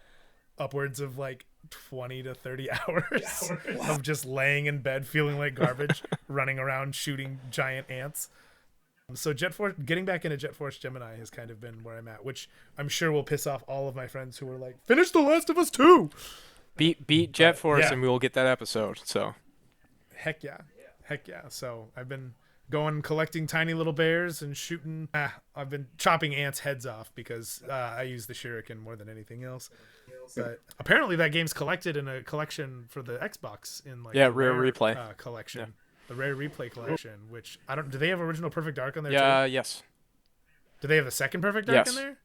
upwards of like 20 to 30 hours of just laying in bed feeling like garbage, running around shooting giant ants. So getting back into Jet Force Gemini has kind of been where I'm at, which I'm sure will piss off all of my friends who are like, finish The Last of Us 2! Beat Jet Force, yeah. and we will get that episode. So heck yeah. So I've been going collecting tiny little bears and shooting. I've been chopping ants' heads off because I use the shuriken more than anything else. But apparently that game's collected in a collection for the Xbox in like Rare Replay collection. Yeah. The Rare Replay collection, which I don't. Do they have original Perfect Dark on there? Yeah, too? yes. Do they have the second Perfect Dark in there?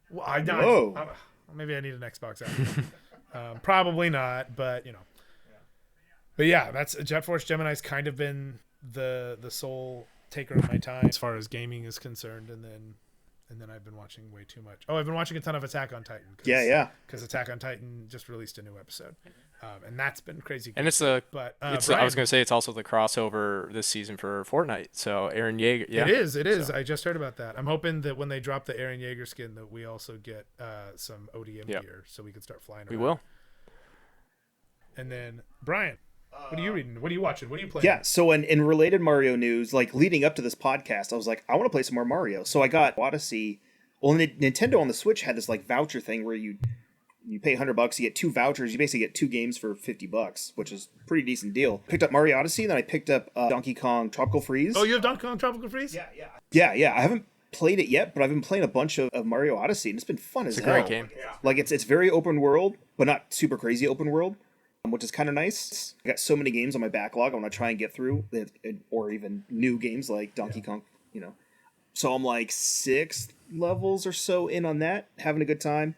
Well, Whoa. Maybe I need an Xbox out. Probably not, but you know. But yeah, that's Jet Force Gemini's kind of been the sole taker of my time as far as gaming is concerned, and then I've been watching way too much. Oh, I've been watching a ton of Attack on Titan. Because Attack on Titan just released a new episode, and that's been crazy. And I was going to say it's also the crossover this season for Fortnite. So Eren Yeager, yeah, it is. I just heard about that. I'm hoping that when they drop the Eren Yeager skin, that we also get some ODM gear, so we can start flying around. We will. And then Brian, what are you reading? What are you watching? What are you playing? Yeah, so in related Mario news, like leading up to this podcast, I was like, I want to play some more Mario. So I got Odyssey. Well, Nintendo on the Switch had this like voucher thing where you pay $100, you get 2 vouchers, you basically get 2 games for $50, which is a pretty decent deal. Picked up Mario Odyssey, then I picked up Donkey Kong Tropical Freeze. Oh, you have Donkey Kong Tropical Freeze? Yeah. I haven't played it yet, but I've been playing a bunch of Mario Odyssey, and it's been fun as hell. It's a great game. Like it's very open world, but not super crazy open world, which is kind of nice. I got so many games on my backlog I want to try and get through, or even new games like Donkey Kong, you know. So I'm like 6 levels or so in on that, having a good time.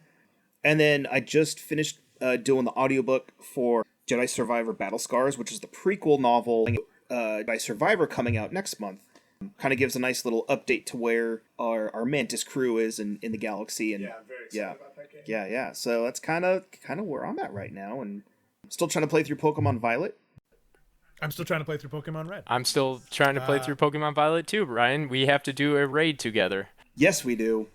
And then I just finished doing the audiobook for Jedi Survivor Battle Scars, which is the prequel novel by Survivor coming out next month. Kind of gives a nice little update to where our Mantis crew is in the galaxy. And I'm very excited about that game. Yeah. So that's kind of where I'm at right now. And I'm still trying to play through Pokemon Violet. I'm still trying to play through Pokemon Red. I'm still trying to play through Pokemon Violet too, Brian. We have to do a raid together. Yes, we do.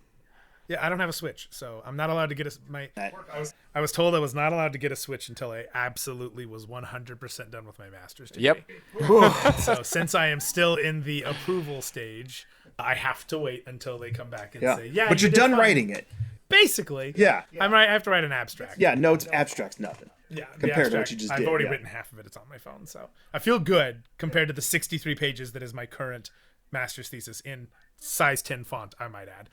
Yeah, I don't have a Switch, so I'm not allowed to get I was told I was not allowed to get a Switch until I absolutely was 100% done with my master's degree. Yep. So since I am still in the approval stage, I have to wait until they come back and say, "Yeah." But you're done writing it. Basically. Yeah. I have to write an abstract. Yeah. No, it's abstract's nothing. Yeah. Compared to what you just did. I've already yeah. written half of it. It's on my phone, so I feel good compared to the 63 pages that is my current master's thesis in size 10 font, I might add.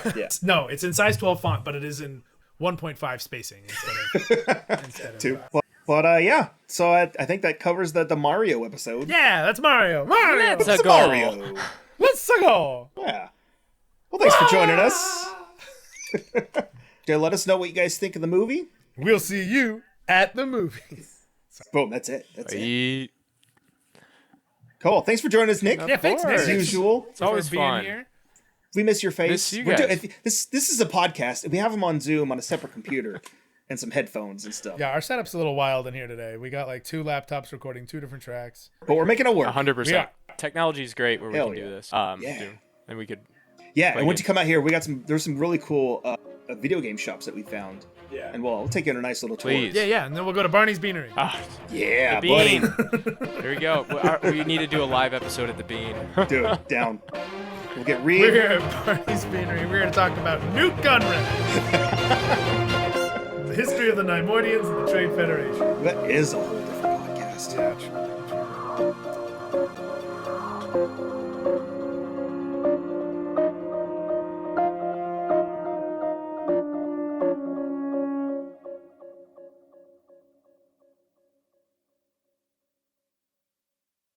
Right. Yeah. No, it's in size 12 font, but it is in 1.5 spacing instead of 2. But yeah, so I think that covers the Mario episode. Yeah, that's Mario. Let's go. Mario. Let's go. Yeah. Well, thanks for joining us. Let us know what you guys think of the movie. We'll see you at the movies. Boom, that's it. That's it. Bye. Cool. Thanks for joining us, Nick. Yeah, thanks, Nick. As usual. It's always for being fun. here. We miss your face. Miss you guys. This is a podcast. We have them on Zoom on a separate computer and some headphones and stuff. Yeah, our setup's a little wild in here today. We got like 2 laptops recording 2 different tracks. But we're making it work. 100%. Technology is great where we Hell can yeah. do this. Yeah. And we could. Yeah, and once you come out here, there's some really cool video game shops that we found. Yeah. And we'll take you on a nice little tour. Please. Yeah, and then we'll go to Barney's Beanery. Yeah, The buddy. Bean. There we go. We need to do a live episode at the Bean. Dude, down. We'll get We're here at Barney's Beanery. We're here to talk about Newt Gunray. The history of the Neimoidians and the Trade Federation. That is a whole different podcast. Yeah,